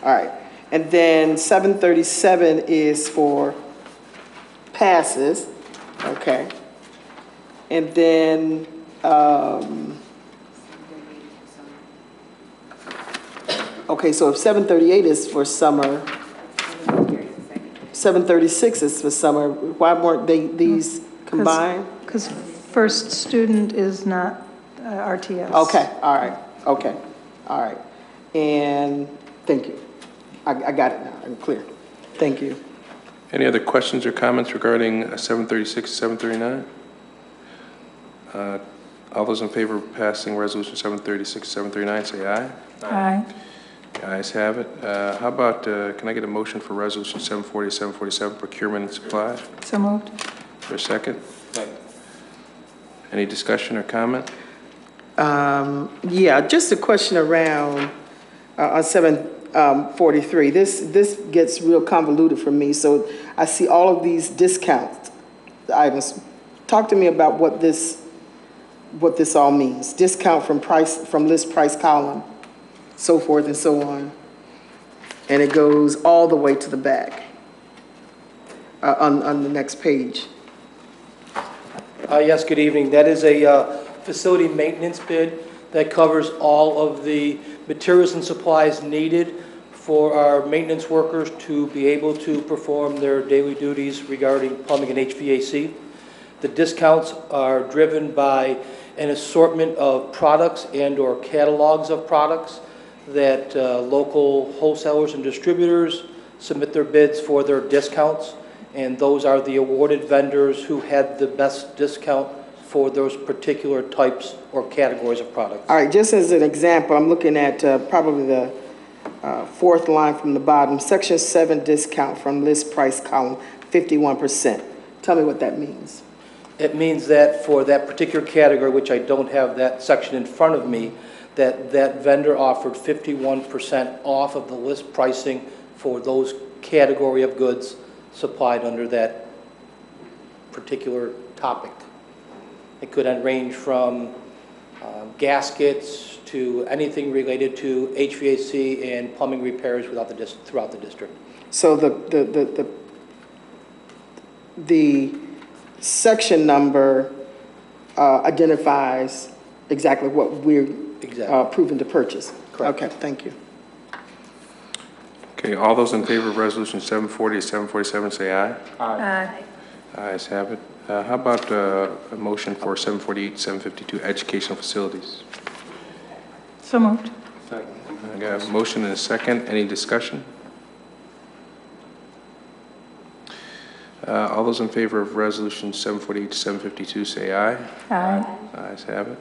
All right. And then 737 is for passes. Okay. And then okay, so if 738 is for summer, 736 is for summer, why weren't these combined? Because first student is not RTS. Okay, all right, okay, all right. And thank you. I got it now, I'm clear. Thank you. Any other questions or comments regarding 736, 739? All those in favor of passing resolution 736, 739, say aye. Aye. The ayes have it. How about, can I get a motion for resolution 740, 747, procurement and supply? So moved. For a second? Second. Any discussion or comment? Yeah, just a question around on 743. This gets real convoluted for me. So I see all of these discount items. Talk to me about what this all means. Discount from list price column, so forth and so on. And it goes all the way to the back on the next page. Yes, good evening. That is a facility maintenance bid that covers all of the materials and supplies needed for our maintenance workers to be able to perform their daily duties regarding plumbing and HVAC. The discounts are driven by an assortment of products and/or catalogs of products that local wholesalers and distributors submit their bids for their discounts, and those are the awarded vendors who had the best discount for those particular types or categories of products. All right, just as an example, I'm looking at probably the fourth line from the bottom, section 7 discount from list price column, 51%. Tell me what that means. It means that for that particular category, which I don't have that section in front of me, that vendor offered 51% off of the list pricing for those category of goods supplied under that particular topic. It could range from gaskets to anything related to HVAC and plumbing repairs throughout the district. So the section number identifies exactly what we're approving to purchase. Correct. Okay, thank you. Okay, all those in favor of resolution 740 747 say aye. Aye. Ayes have it. How about a motion for 748 752 educational facilities? So moved. I got a motion and a second. Any discussion? All those in favor of resolution 748 752 say aye. Aye. Ayes have it.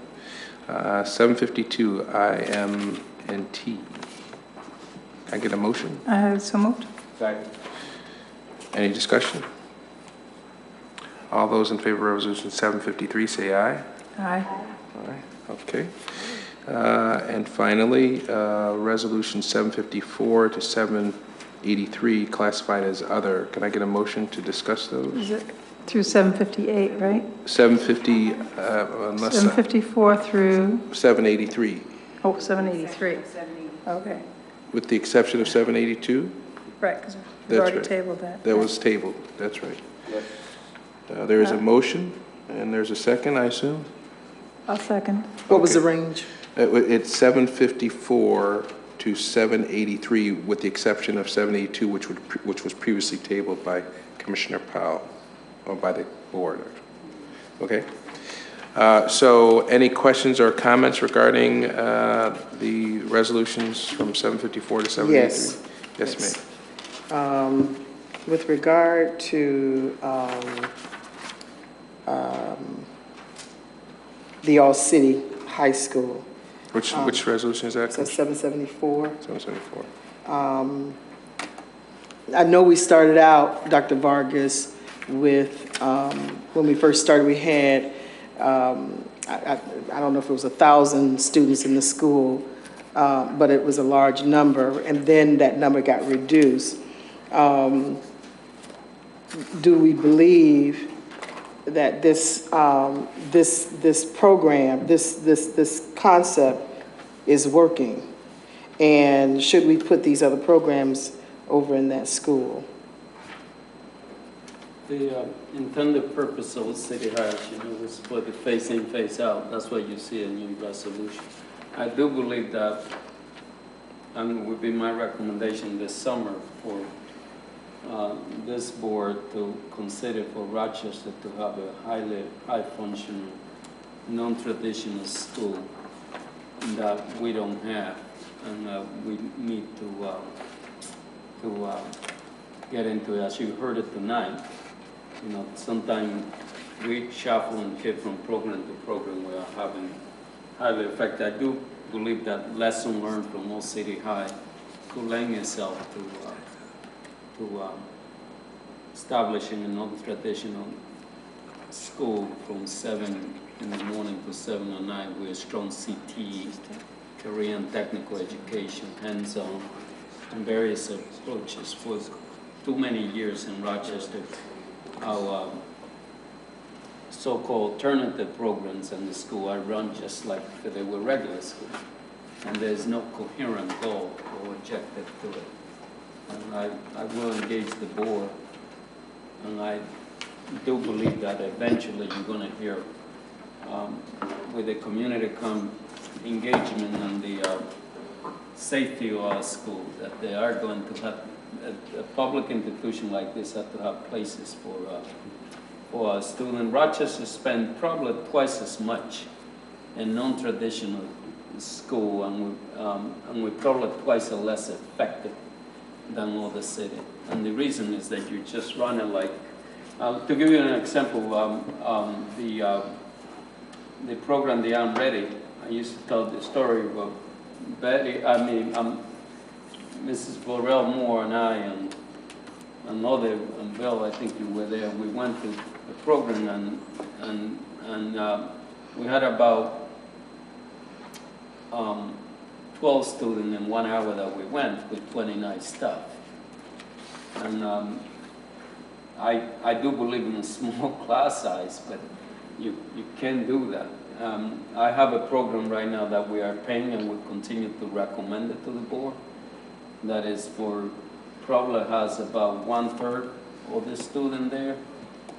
752 IM&T. Can I get a motion? So moved. Second. Any discussion? All those in favor of resolution 753 say aye. Aye. Aye. Okay. And finally, resolution 754 to 783 classified as other. Can I get a motion to discuss those? Is it through 758, right? 750, unless 754 through, 783, oh, 783. Okay, with the exception of 782? right, because we've That's already right. tabled that. That was tabled, that's right. There is a motion, and there's a second, I assume? I'll second. What was the range? It's 754 to 783, with the exception of 782, which was previously tabled by Commissioner Powell, or by the board. Okay. So any questions or comments regarding the resolutions from 754 to 783? Yes, ma'am. With regard to the All-City High School. Which resolution is that? So 774. 774. I know we started out, Dr. Vargas, with, when we first started, we had I don't know if it was 1,000 students in the school, but it was a large number, and then that number got reduced. Do we believe that this program, this concept is working? And should we put these other programs over in that school? The intended purpose of City High, is for the phase in, phase out. That's why you see a new resolution. I do believe that, and it would be my recommendation this summer for this board to consider for Rochester to have a high-functioning, non-traditional school that we don't have, and we need to get into it. As you heard it tonight, sometimes we shuffle and shift from program to program. We are having highly effect. I do believe that lesson learned from Old City High could lend itself to establishing a non-traditional school from 7 in the morning to 7 at night with a strong CTE, career and technical education, hands-on, and various approaches. For too many years in Rochester, our so-called alternative programs in the school are run just like they were regular school, and there's no coherent goal or objective to it. And I will engage the board, and I do believe that eventually you're going to hear with the community engagement and the safety of our school, that they are going to have a public institution like this have to have places for our students. Rochester spend probably twice as much in non-traditional school, and we're probably twice as less effective than other city. And the reason is that you just run it like, to give you an example, the program, the I'm Ready, I used to tell the story of Mrs. Burrell Moore and I and another, and Bill, I think you were there, we went to the program and we had about 12 students in 1 hour that we went with 29 staff. And I do believe in a small class size, but you can do that. I have a program right now that we are paying and we continue to recommend it to the board. That is probably has about 1/3 of the student there.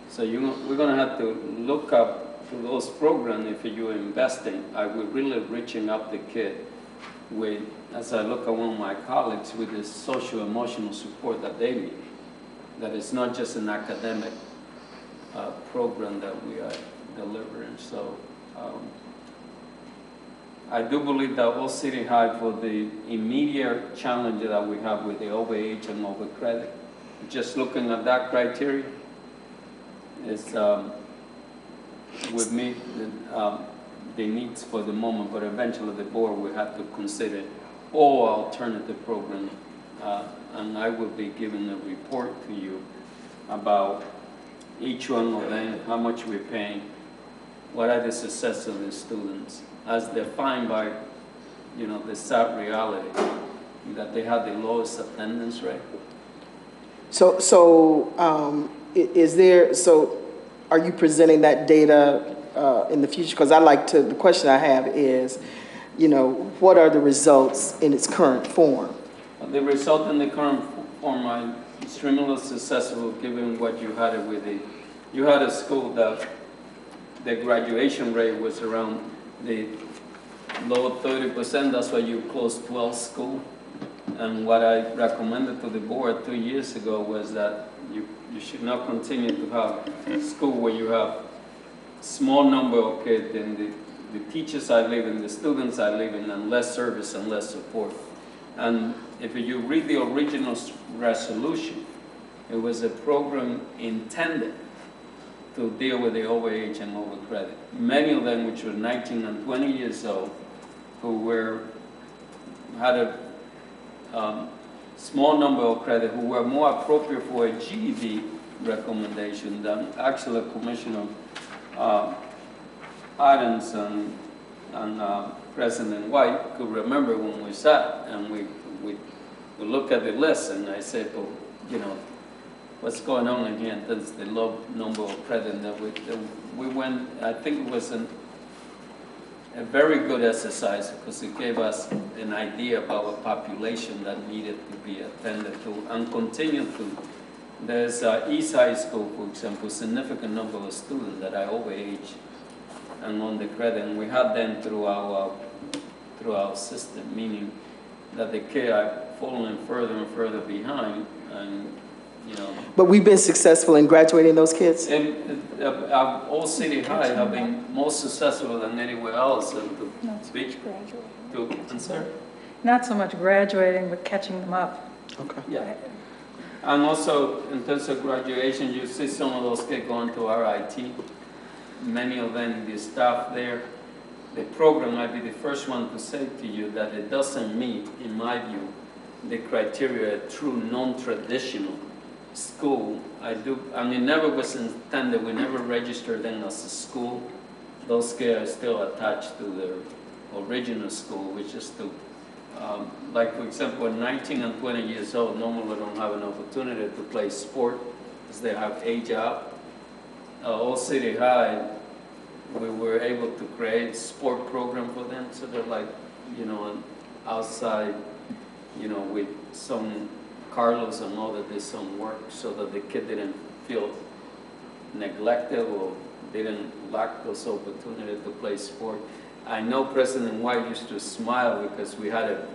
So we're going to have to look up to those programs if you're investing. We're really reaching up the kid with, as I look at one of my colleagues, with the social emotional support that they need. That it's not just an academic program that we are delivering. So I do believe that Old City High, for the immediate challenge that we have with the overage and overcredit, just looking at that criteria, is would meet the needs for the moment, but eventually the board will have to consider all alternative programs, and I will be giving a report to you about each one of them, how much we're paying, what are the success of the students, as defined by, the sad reality that they have the lowest attendance rate. So are you presenting that data in the future? Because the question I have is, what are the results in its current form? The result in the current form are extremely successful, given what you had you had a school that the graduation rate was around the low 30%. That's why you closed 12 schools. And what I recommended to the board 2 years ago was that you should not continue to have school where you have small number of kids and the teachers are leaving, the students are leaving, and less service and less support. And if you read the original resolution, it was a program intended to deal with the overage and overcredit. Many of them, which were 19 and 20 years old, who had a small number of credit, who were more appropriate for a GED recommendation than actually Commissioner items, and President White could remember when we sat and we look at the list, and I said, well, you know, what's going on in here? That's the low number of credit that we went. I think it was a very good exercise because it gave us an idea about a population that needed to be attended to and continue to. There's East High School, for example, significant number of students that are overage and on the credit, and we had them through our system, meaning that the kids are falling further and further behind, and you know. But we've been successful in graduating those kids? All City High have been more successful than anywhere else. I'm sorry? Not so much graduating, but catching them up. Okay. Yeah. And also, in terms of graduation, you see some of those kids going to RIT. Many of them, the staff there, the program might be the first one to say to you that it doesn't meet, in my view, the criteria of true non-traditional school. It never was intended, we never registered them as a school. Those kids are still attached to their original school, which is to, like for example, 19 and 20 years old, normally don't have an opportunity to play sport because they have age out. All City High, we were able to create sport program for them, so they're like, you know, outside, you know, with some Carlos and all that did some work so that the kid didn't feel neglected or didn't lack those opportunities to play sport. I know President White used to smile because we had a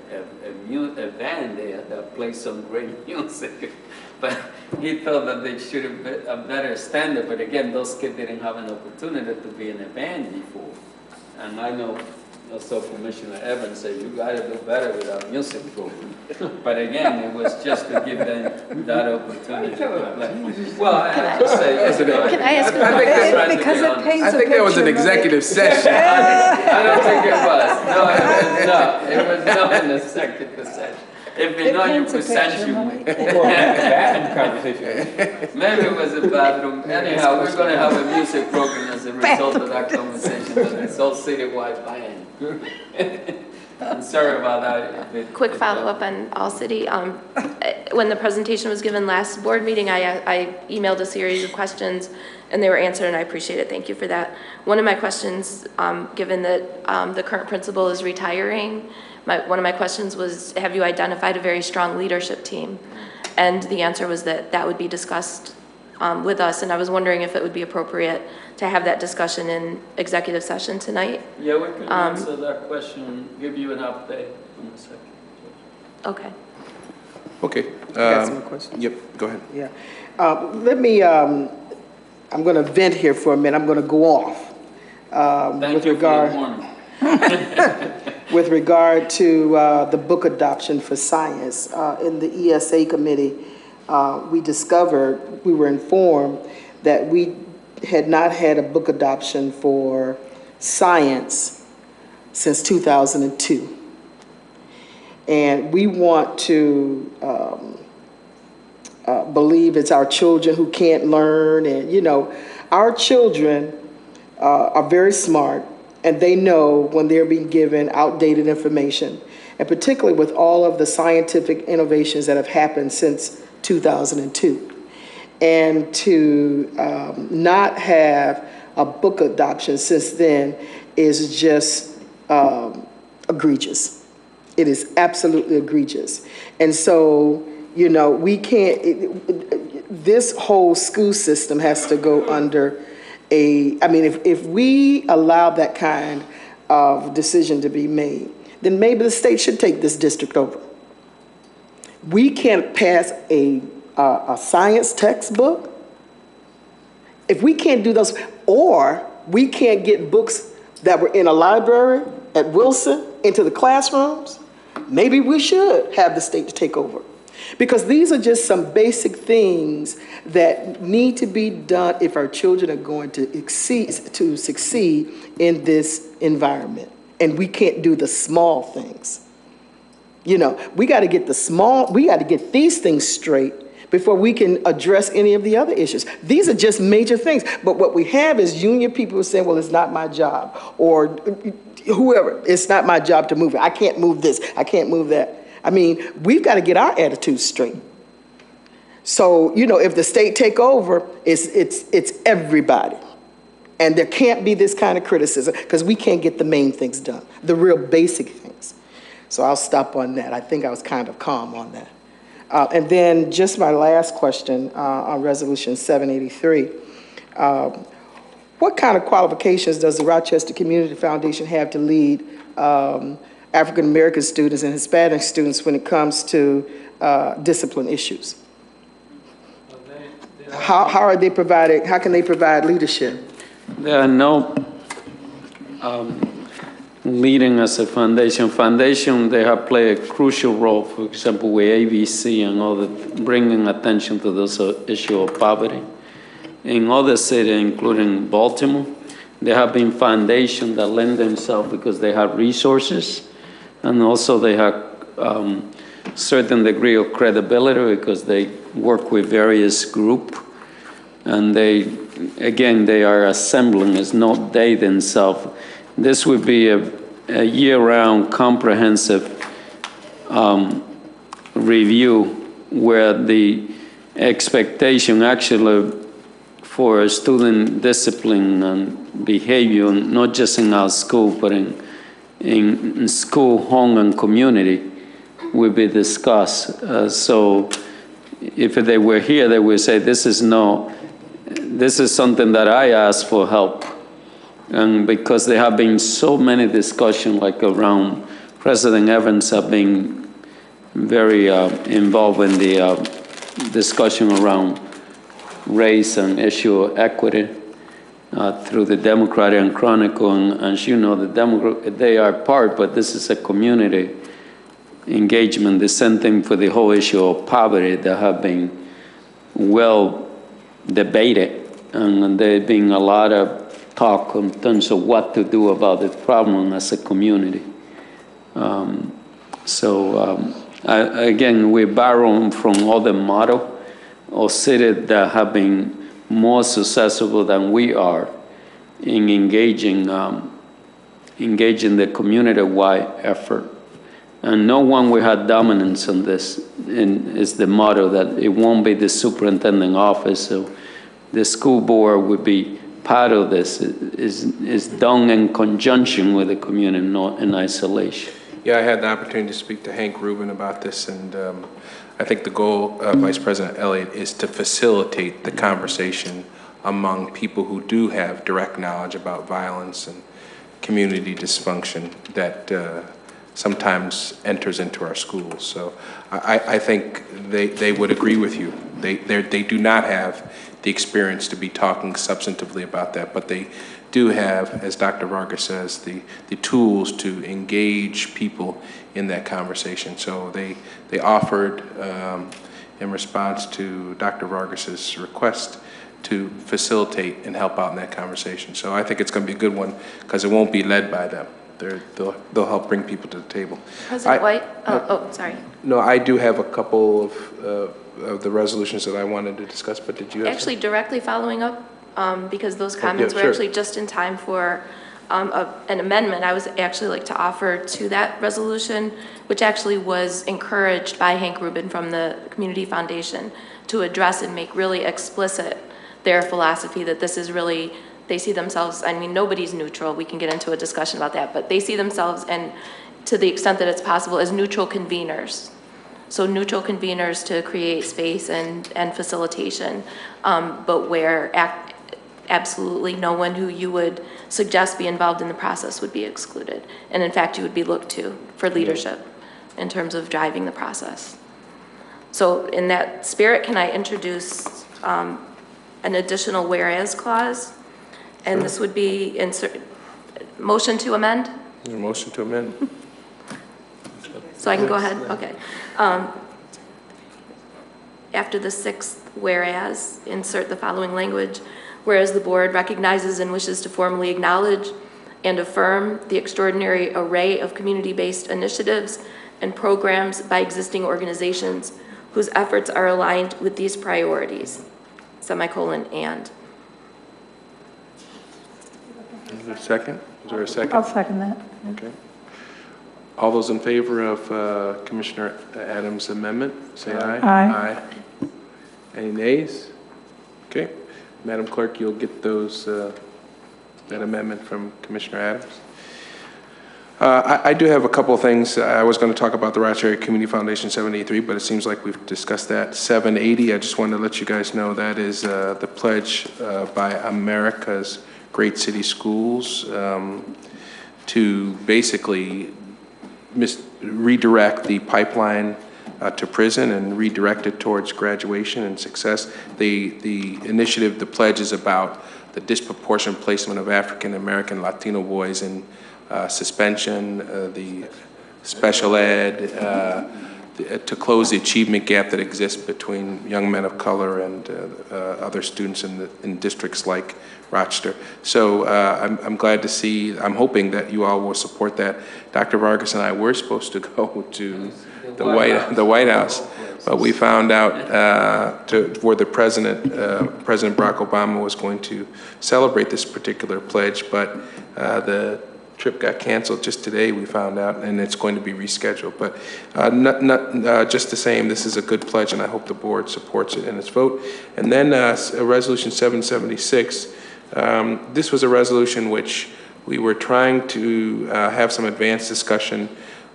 band there that played some great music, but he thought that they should have been a better standard. But again, those kids didn't have an opportunity to be in a band before. And I know also Commissioner Evans said, you got to do better with our music program. But again, it was just to give them that opportunity to play. Well, I just say, Can I ask a question? Because it paints a picture. I think there was an executive session. I don't think it was. No, it was not an executive session. If you know, you could censure me. Maybe it was a bathroom. Anyhow, we're going to have a music program as a result of that conversation with the Salt City-wide band. I'm sorry about that. Quick follow-up on All City. When the presentation was given last board meeting, I emailed a series of questions, and they were answered, and I appreciate it. Thank you for that. One of my questions, given that the current principal is retiring, one of my questions was, have you identified a very strong leadership team? And the answer was that that would be discussed with us, and I was wondering if it would be appropriate to have that discussion in executive session tonight. Yeah, we can answer that question and give you an update in a second. Okay. Okay. Got some more questions? Yep, go ahead. Yeah. Let me, I'm going to vent here for a minute. I'm going to go off. Thank you for the warning. With regard to the book adoption for science, in the ESA committee, we were informed that we had not had a book adoption for science since 2002. And we want to believe it's our children who can't learn. And, you know, our children are very smart, and they know when they're being given outdated information, and particularly with all of the scientific innovations that have happened since 2002. And to not have a book adoption since then is just egregious. It is absolutely egregious. And so, you know, we can't, this whole school system has to go under I mean, if we allow that kind of decision to be made, then maybe the state should take this district over. We can't pass a science textbook. If we can't do those, or we can't get books that were in a library at Wilson into the classrooms, maybe we should have the state to take over. Because these are just some basic things that need to be done if our children are going to succeed in this environment. And we can't do the small things. You know, we got to get we got to get these things straight before we can address any of the other issues. These are just major things. But what we have is union people saying, well, it's not my job, or whoever, it's not my job to move it. I can't move this, I can't move that. I mean, we've got to get our attitudes straight. So, you know, if the state take over, it's everybody. And there can't be this kind of criticism because we can't get the main things done, the real basic things. So I'll stop on that. I think I was kind of calm on that. And then just my last question on Resolution 783. What kind of qualifications does the Rochester Community Foundation have to lead African American students and Hispanic students when it comes to discipline issues? How are they providing, how can they provide leadership? There are no leading as a foundation. Foundation, they have played a crucial role, for example, with ABC and all the bringing attention to this issue of poverty. In other cities, including Baltimore, there have been foundations that lend themselves because they have resources, and also they have certain degree of credibility because they work with various groups, and they, again, they are assembling, it's not they themselves. This would be a year-round comprehensive review where the expectation actually for student discipline and behavior, not just in our school, but in school, home, and community, will be discussed. So if they were here, they would say, this is something that I asked for help. And because there have been so many discussions, like around, President Evans have been very involved in the discussion around race and issue of equity through the Democratic Chronicle. And as you know, they are part, but this is a community engagement, the same thing for the whole issue of poverty that have been well debated. And there been a lot of talk in terms of what to do about the problem as a community. Again, we borrow from other models or cities that have been more successful than we are in engaging the community-wide effort. And no one will have dominance on this, and is the motto that it won't be the superintendent office, so the school board would be part of this. Is done in conjunction with the community, not in isolation. Yeah, I had the opportunity to speak to Hank Rubin about this, and I think the goal of Vice President Elliott is to facilitate the conversation among people who do have direct knowledge about violence and community dysfunction that sometimes enters into our schools. So I think they would agree with you. They do not have the experience to be talking substantively about that, but they do have, as Dr. Vargas says, the tools to engage people in that conversation. So they offered, in response to Dr. Vargas's request, to facilitate and help out in that conversation. So I think it's going to be a good one because it won't be led by them. They'll help bring people to the table. President White, sorry. No, I do have a couple of the resolutions that I wanted to discuss, but did you have Actually, directly following up, because those comments were actually just in time for an amendment, I was actually like to offer to that resolution, which actually was encouraged by Hank Rubin from the Community Foundation to address and make really explicit their philosophy that this is really, they see themselves, I mean, nobody's neutral, we can get into a discussion about that, but they see themselves, and to the extent that it's possible, as neutral conveners. So neutral conveners to create space and facilitation, but where absolutely no one who you would suggest be involved in the process would be excluded. And in fact, you would be looked to for leadership in terms of driving the process. So in that spirit, can I introduce an additional whereas clause? And this would be motion to amend? Motion to amend. So I can go ahead? Okay. After the sixth whereas, insert the following language. Whereas the board recognizes and wishes to formally acknowledge and affirm the extraordinary array of community-based initiatives and programs by existing organizations whose efforts are aligned with these priorities, semicolon, and. Is there a second? Is there a second? I'll second that. Okay. All those in favor of Commissioner Adams' amendment, say aye. Aye. Aye. Any nays? Okay. Madam Clerk, you'll get those, that amendment from Commissioner Adams. I do have a couple of things. I was going to talk about the Rochester Area Community Foundation 783, but it seems like we've discussed that. 780, I just wanted to let you guys know that is the pledge by America's Great City Schools to basically redirect the pipeline to prison and redirect it towards graduation and success. The initiative, the pledge, is about the disproportionate placement of African American Latino boys in suspension, the special ed, to close the achievement gap that exists between young men of color and other students in districts like Rochester. So I'm glad to see, I'm hoping that you all will support that. Dr. Vargas and I were supposed to go to the White House, but we found out where the President Barack Obama was going to celebrate this particular pledge, but the trip got canceled just today, we found out, and it's going to be rescheduled. But just the same, this is a good pledge, and I hope the board supports it in its vote. And then Resolution 776, this was a resolution which we were trying to have some advanced discussion.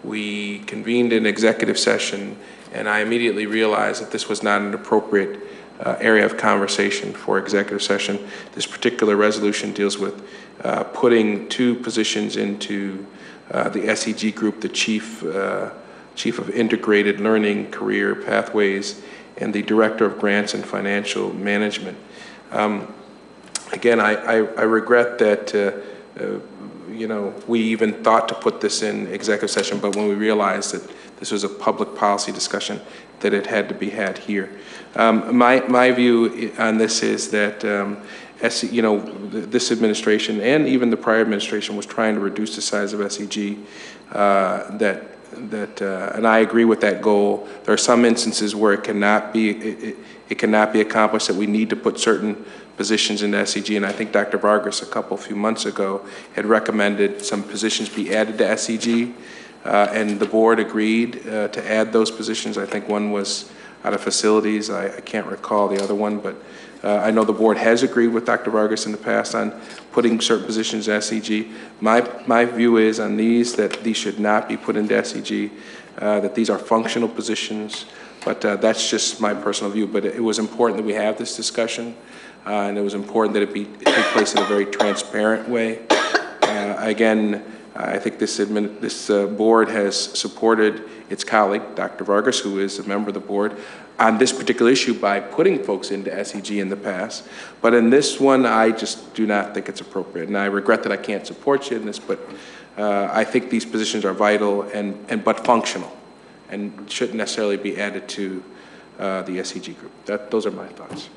We convened an executive session, and I immediately realized that this was not an appropriate area of conversation for executive session. This particular resolution deals with putting two positions into the SEG group, the Chief of Integrated Learning Career Pathways and the Director of Grants and Financial Management. Again, I regret that we even thought to put this in executive session, but when we realized that this was a public policy discussion, that it had to be had here. My view on this is that this administration and even the prior administration was trying to reduce the size of SEG. And I agree with that goal. There are some instances where it cannot be accomplished, that we need to put certain positions in SEG, and I think Dr. Vargas a few months ago had recommended some positions be added to SEG, and the board agreed to add those positions. I think one was out of facilities. I can't recall the other one, but I know the board has agreed with Dr. Vargas in the past on putting certain positions in SEG. My view is on these that these should not be put into SEG, that these are functional positions, but that's just my personal view. But it was important that we have this discussion, and it was important that it take place in a very transparent way. Again, I think this board has supported its colleague, Dr. Vargas, who is a member of the board, on this particular issue by putting folks into SEG in the past. But in this one, I just do not think it's appropriate. And I regret that I can't support you in this, but I think these positions are vital but functional and shouldn't necessarily be added to the SEG group. Those are my thoughts.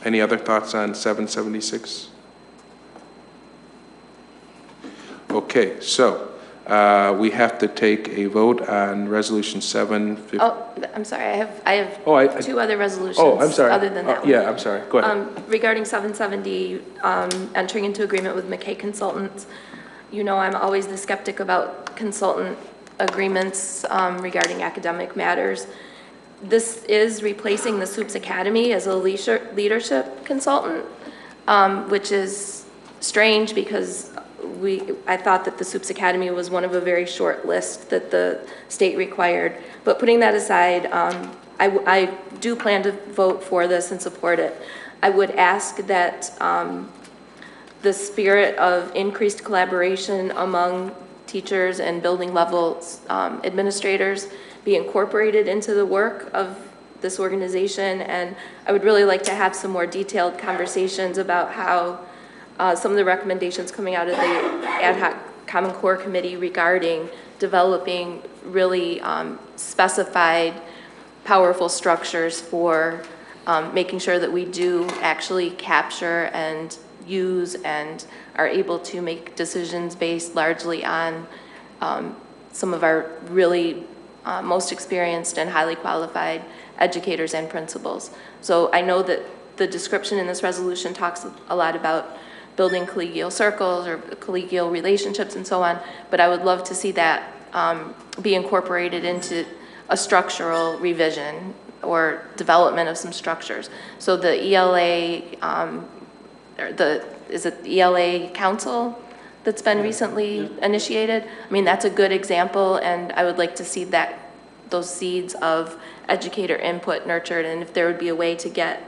Any other thoughts on 776? Okay, so we have to take a vote on Resolution 750. Oh, I'm sorry, I have two other resolutions. Oh, I'm sorry. Other than that one. Yeah, I'm sorry. Go ahead. Regarding 770, entering into agreement with McKay Consultants, I'm always the skeptic about consultant agreements regarding academic matters. This is replacing the SOUPS Academy as a leadership consultant, which is strange because I thought that the SOUPS Academy was one of a very short list that the state required. But putting that aside, I do plan to vote for this and support it. I would ask that the spirit of increased collaboration among teachers and building level administrators be incorporated into the work of this organization. And I would really like to have some more detailed conversations about how some of the recommendations coming out of the Ad Hoc Common Core Committee regarding developing really specified, powerful structures for making sure that we do actually capture and use and are able to make decisions based largely on some of our really most experienced and highly qualified educators and principals. So I know that the description in this resolution talks a lot about building collegial circles or collegial relationships and so on, but I would love to see that be incorporated into a structural revision or development of some structures. So the ELA, is it the ELA Council that's been recently initiated? I mean, that's a good example, and I would like to see those seeds of educator input nurtured, and if there would be a way to get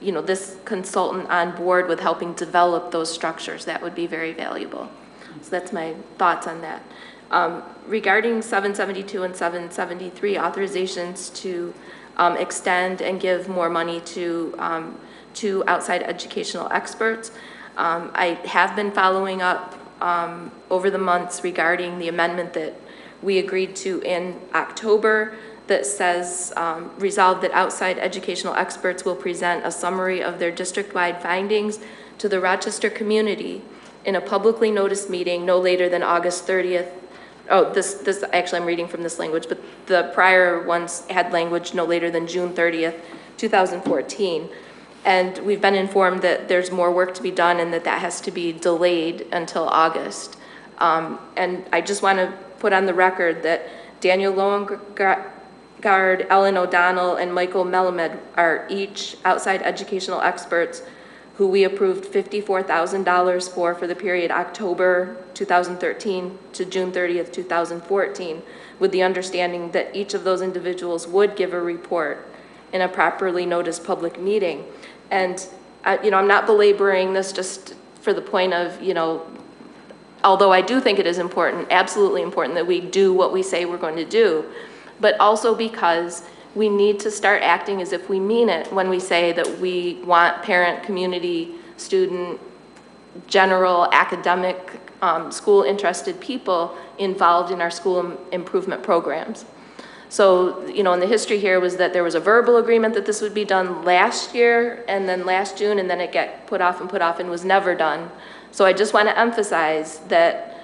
this consultant on board with helping develop those structures, that would be very valuable. So that's my thoughts on that. Regarding 772 and 773, authorizations to extend and give more money to outside educational experts. I have been following up over the months regarding the amendment that we agreed to in October that says, resolve that outside educational experts will present a summary of their district-wide findings to the Rochester community in a publicly noticed meeting no later than August 30th. Oh, this actually I'm reading from this language, but the prior ones had language no later than June 30th, 2014. And we've been informed that there's more work to be done and that has to be delayed until August. And I just want to put on the record that Daniel Loengard, Ellen O'Donnell, and Michael Melamed are each outside educational experts who we approved $54,000 for the period October 2013 to June 30th, 2014, with the understanding that each of those individuals would give a report in a properly noticed public meeting. And, I'm not belaboring this just for the point of, although I do think it is important, absolutely important that we do what we say we're going to do, but also because we need to start acting as if we mean it when we say that we want parent, community, student, general, academic, school-interested people involved in our school improvement programs. So, and the history here was that there was a verbal agreement that this would be done last year, and then last June, and then it got put off and was never done. So I just want to emphasize that,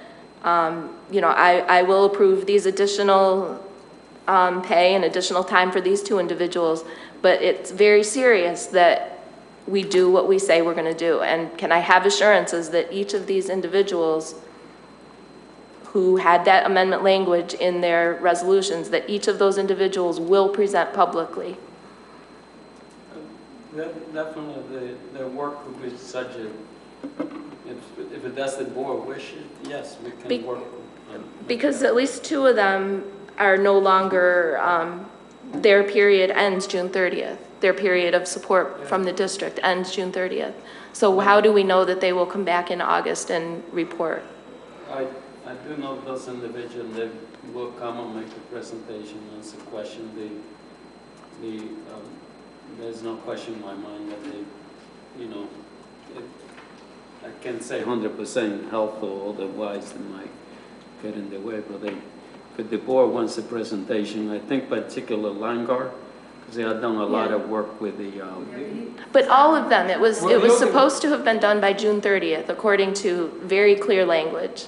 I will approve these additional pay and additional time for these two individuals, but it's very serious that we do what we say we're going to do. And can I have assurances that each of these individuals who had that amendment language in their resolutions, that each of those individuals will present publicly? Definitely, the work will be subject. If it does the board wish it, yes, we can work. Because at least two of them are no longer, their period ends June 30th. Their period of support from the district ends June 30th. So how do we know that they will come back in August and report? I do know those individuals, they will come and make a presentation, answer question. There's no question in my mind that they, I can't say 100% helpful, otherwise they might get in the way, but the board wants a presentation, I think particularly Langard, because they have done a lot of work with the... But all of them, it was supposed to have been done by June 30th, according to very clear language.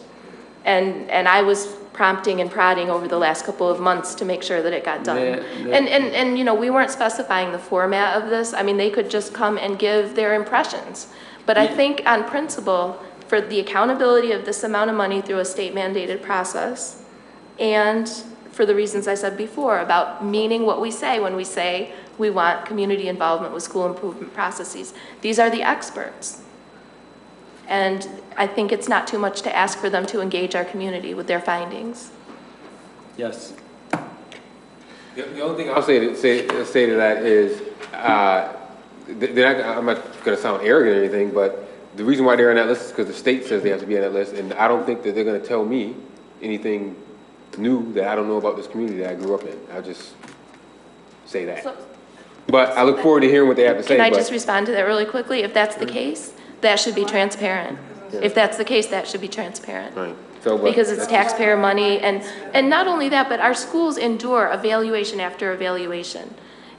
And I was prompting and prodding over the last couple of months to make sure that it got done. And we weren't specifying the format of this. I mean, they could just come and give their impressions. But I think on principle, for the accountability of this amount of money through a state mandated process, and for the reasons I said before about meaning what we say when we say we want community involvement with school improvement processes. These are the experts. And I think it's not too much to ask for them to engage our community with their findings. Yes. The only thing I'll say to that is, I'm not going to sound arrogant or anything, but the reason why they're on that list is because the state says they have to be on that list, and I don't think that they're going to tell me anything new that I don't know about this community that I grew up in. I'll just say that. But I look forward to hearing what they have to say. Can I just respond to that really quickly? If that's the case, that should be transparent. If that's the case, that should be transparent. Right. So, because it's taxpayer money, and not only that, but our schools endure evaluation after evaluation.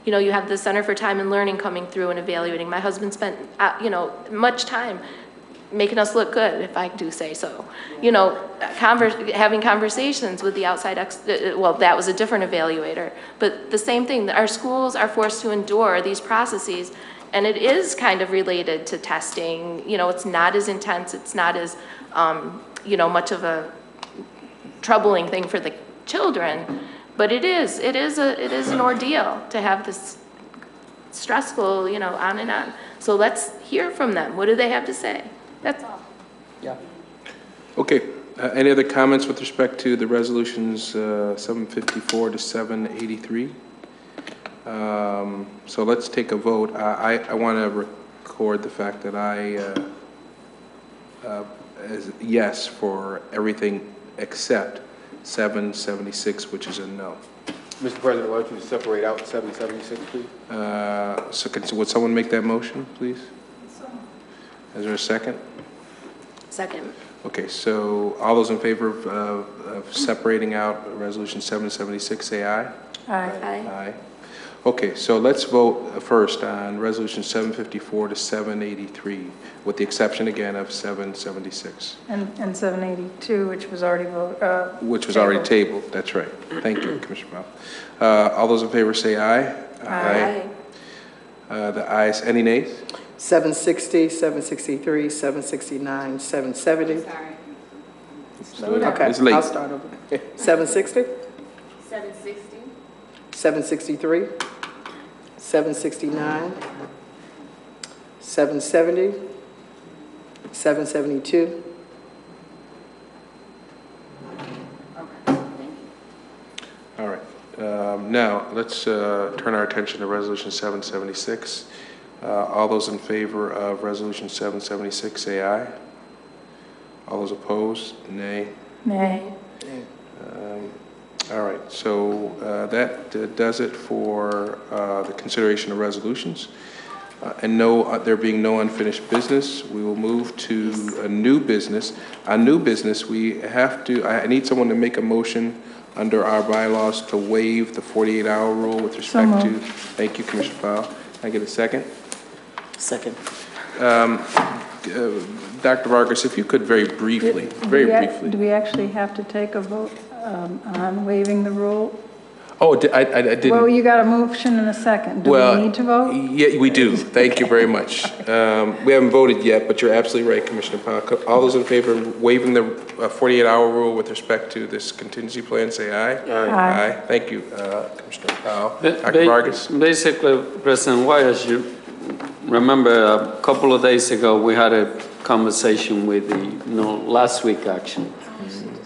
You have the Center for Time and Learning coming through and evaluating. My husband spent, much time making us look good, if I do say so. You know, having conversations with the outside, well, that was a different evaluator, but the same thing, our schools are forced to endure these processes, and it is kind of related to testing. You know, it's not as intense, it's not as, you know, much of a troubling thing for the children, but it is an ordeal to have this stressful, you know, on and on. So let's hear from them. What do they have to say? That's all. Yeah. Okay. Any other comments with respect to the resolutions 754 to 783? So let's take a vote. I want to record the fact that I as yes for everything except 776, which is a no. Mr. President, why don't you separate out 776, please? So would someone make that motion, please? Is there a second? Second. Okay, so all those in favor of separating out Resolution 776, say aye. Aye. Aye. Okay, so let's vote first on Resolution 754 to 783, with the exception again of 776. And 782, which was already Which was already tabled, that's right. Thank you, Commissioner Powell. All those in favor say aye. Aye. The ayes, any nays? 760, 763, 769, 770. Okay, It's late. I'll start over. 760, 760. 763, 769, 770, 772. All right. Now, let's turn our attention to Resolution 776. All those in favor of Resolution 776, say aye. All those opposed, nay. Nay. All right, so that does it for the consideration of resolutions. And there being no unfinished business, we will move to a new business. On new business, we have to, I need someone to make a motion under our bylaws to waive the 48-hour rule with respect to, thank you, Commissioner Powell. Can I get a second? Second. Dr. Vargas, if you could very briefly, Do we actually have to take a vote on waiving the rule? Oh, I didn't. Well, you got a motion and a second. Do we need to vote? Yeah, we do. Thank you very much. We haven't voted yet, but you're absolutely right, Commissioner Powell. All those in favor of waiving the 48-hour rule with respect to this contingency plan, say aye. Aye. Aye. Thank you, Commissioner Powell. Dr. Vargas? Basically, President White, as you remember, a couple of days ago, we had a conversation with last week actually,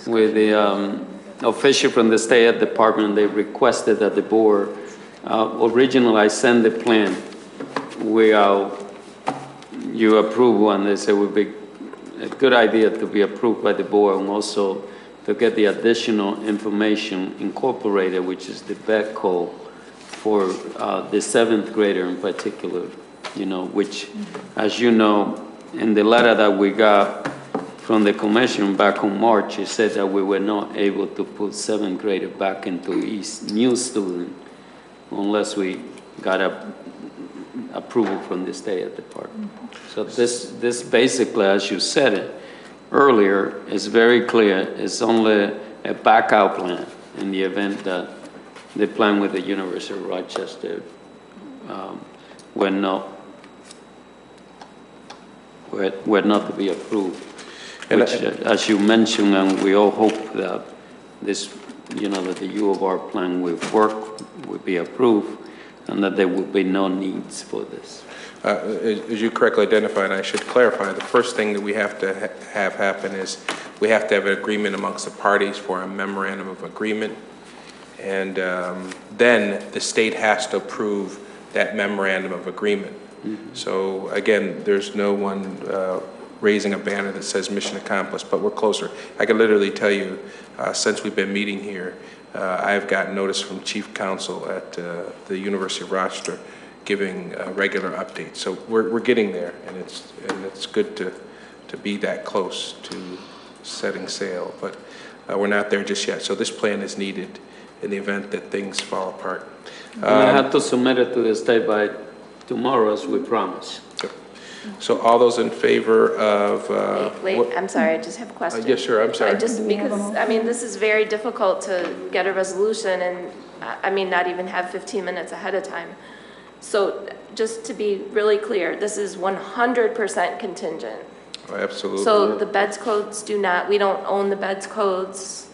with the official from the State Department. They requested that the board, originally I sent the plan without you approve, and they said it would be a good idea to be approved by the board, and also to get the additional information incorporated, which is the VET code for the 7th grader in particular, which, as you know, in the letter that we got from the commission back on March, it said that we were not able to put 7th grader back into new student unless we got approval from the State Department. So this basically, as you said it earlier, is very clear. It's only a backup plan in the event that the plan with the University of Rochester were not to be approved. Which, as you mentioned, and we all hope that this, that the U of R plan will work, will be approved, and that there will be no needs for this. As you correctly identified, I should clarify, the first thing that we have to have happen is we have to have an agreement amongst the parties for a memorandum of agreement, and then the state has to approve that memorandum of agreement. Mm-hmm. So again, there's no one raising a banner that says mission accomplished, but we're closer. I can literally tell you, since we've been meeting here, I've gotten notice from Chief Counsel at the University of Rochester giving regular updates. So we're getting there, and it's good to be that close to setting sail, but we're not there just yet. So this plan is needed in the event that things fall apart. I have to submit it to the state by tomorrow, as we promised. So all those in favor of... Wait, I'm sorry, I just have a question. Yes, sure, I'm sorry. Because, I mean, this is very difficult to get a resolution and, I mean, not even have 15 minutes ahead of time. So just to be really clear, this is 100% contingent. Oh, absolutely. So the beds codes we don't own the beds codes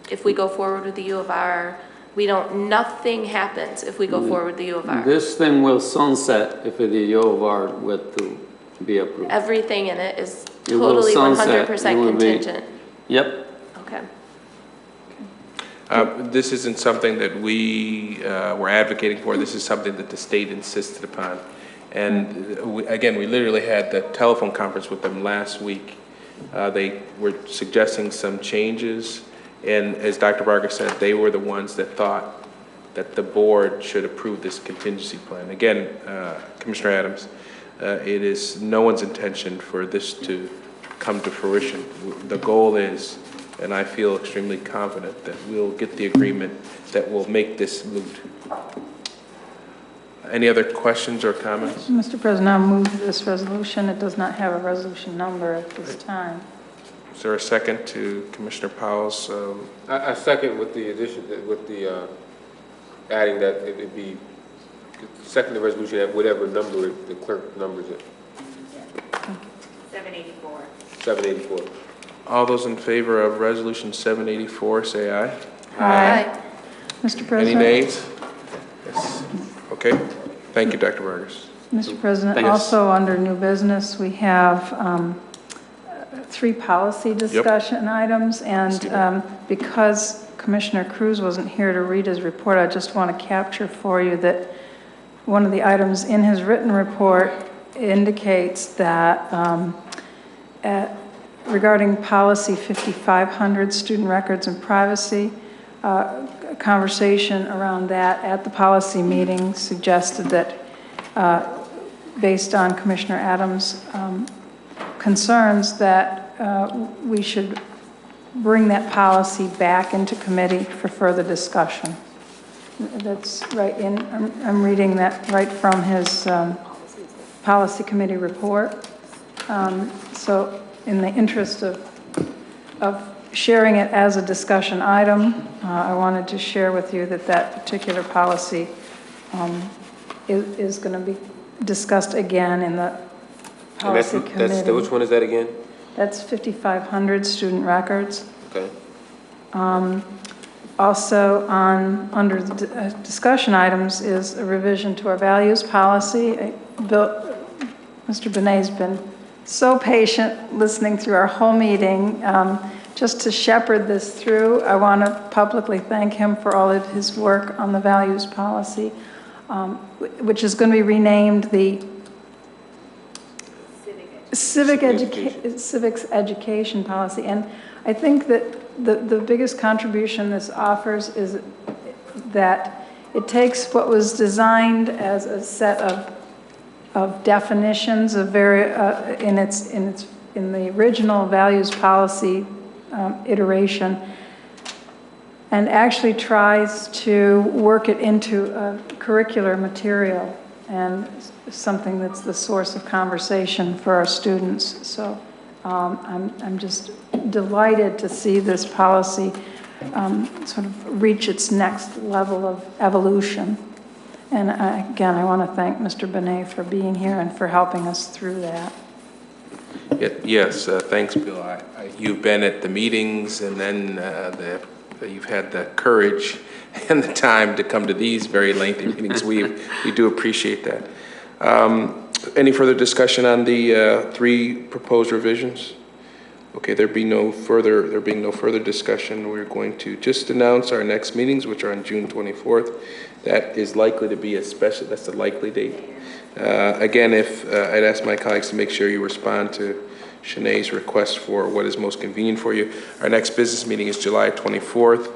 if we go forward with the U of R. Nothing happens if we go forward with the U of R. This thing will sunset if the U of R were to be approved. Everything in it is It will totally sunset. 100% contingent. Yep. Okay. This isn't something that we were advocating for. This is something that the state insisted upon. And again, we literally had the telephone conference with them last week. They were suggesting some changes. And as Dr. Vargas said, they were the ones that thought that the board should approve this contingency plan. Again, Commissioner Adams, it is no one's intention for this to come to fruition. The goal is, and I feel extremely confident, that we'll get the agreement that will make this moot. Any other questions or comments? Mr. President, I'll move this resolution. It does not have a resolution number at this time. Is there a second to Commissioner Powell's? I second with the addition, with the adding that it would be, second the resolution at whatever number the clerk numbers it. 784. 784. All those in favor of Resolution 784, say aye. Aye. Mr. Any President. nays? Yes. Okay. Thank you, Dr. Vargas. Mr. President, Thank you. also under new business, we have 3 policy discussion items, and because Commissioner Cruz wasn't here to read his report, I just want to capture for you that one of the items in his written report indicates that regarding policy 5500, student records and privacy, a conversation around that at the policy meeting suggested that based on Commissioner Adams' concerns that we should bring that policy back into committee for further discussion. That's right in, I'm reading that right from his policy committee report. So in the interest of sharing it as a discussion item, I wanted to share with you that that particular policy is going to be discussed again in the policy committee. Which one is that again? That's 5,500 student records. Okay. Also under the discussion items is a revision to our values policy. Mr. Benet's been so patient listening through our whole meeting. Just to shepherd this through, I want to publicly thank him for all of his work on the values policy, which is going to be renamed the Civics Education Policy. And I think that the biggest contribution this offers is that it takes what was designed as a set of definitions of in the original values policy iteration, and actually tries to work it into a curricular material and something that's the source of conversation for our students. So I'm just delighted to see this policy sort of reach its next level of evolution. And again, I want to thank Mr. Benet for being here and for helping us through that. Yes, thanks, Bill. You've been at the meetings, and then you've had the courage and the time to come to these very lengthy meetings. We do appreciate that. Any further discussion on the 3 proposed revisions? Okay, there being no further discussion, we're going to just announce our next meetings, which are on June 24th. That is likely to be that's the likely date. Again, I'd ask my colleagues to make sure you respond to Shanae's request for what is most convenient for you. Our next business meeting is July 24th,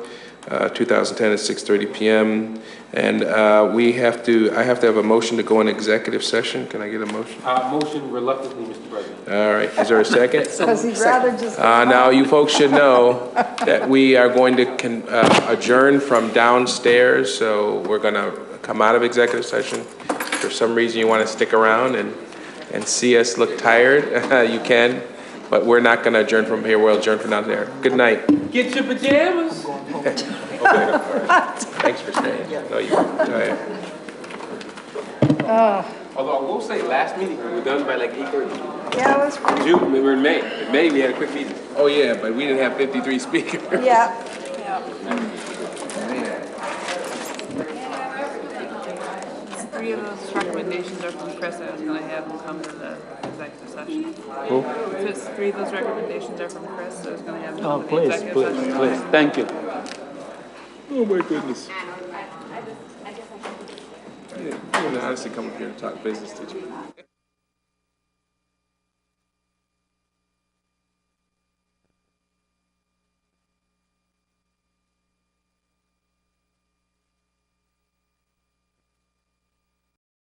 2010 at 6:30 p.m. And I have to have a motion to go in executive session. Can I get a motion? Motion reluctantly, Mr. President. All right, is there a second? Because he'd rather just... Now, you folks should know that we are going to adjourn from downstairs, so we're going to come out of executive session. If for some reason you want to stick around and and see us look tired, you can, but we're not going to adjourn from here. We'll adjourn from down there. Good night. Get your pajamas. Thanks for staying. No, you go ahead. Although I will say, last meeting, we were done by like 8:30. Yeah, it was pretty. June, we were in May. In May, we had a quick meeting. Oh, yeah, but we didn't have 53 speakers. Yeah. Three of those recommendations are from Chris. I was going to have him come to the executive session. Who? Just three of those recommendations are from Chris. I was going to have him Oh, come to the please, executive please, session. please. Thank you. Oh, my goodness. You didn't honestly come up here to talk business, did you?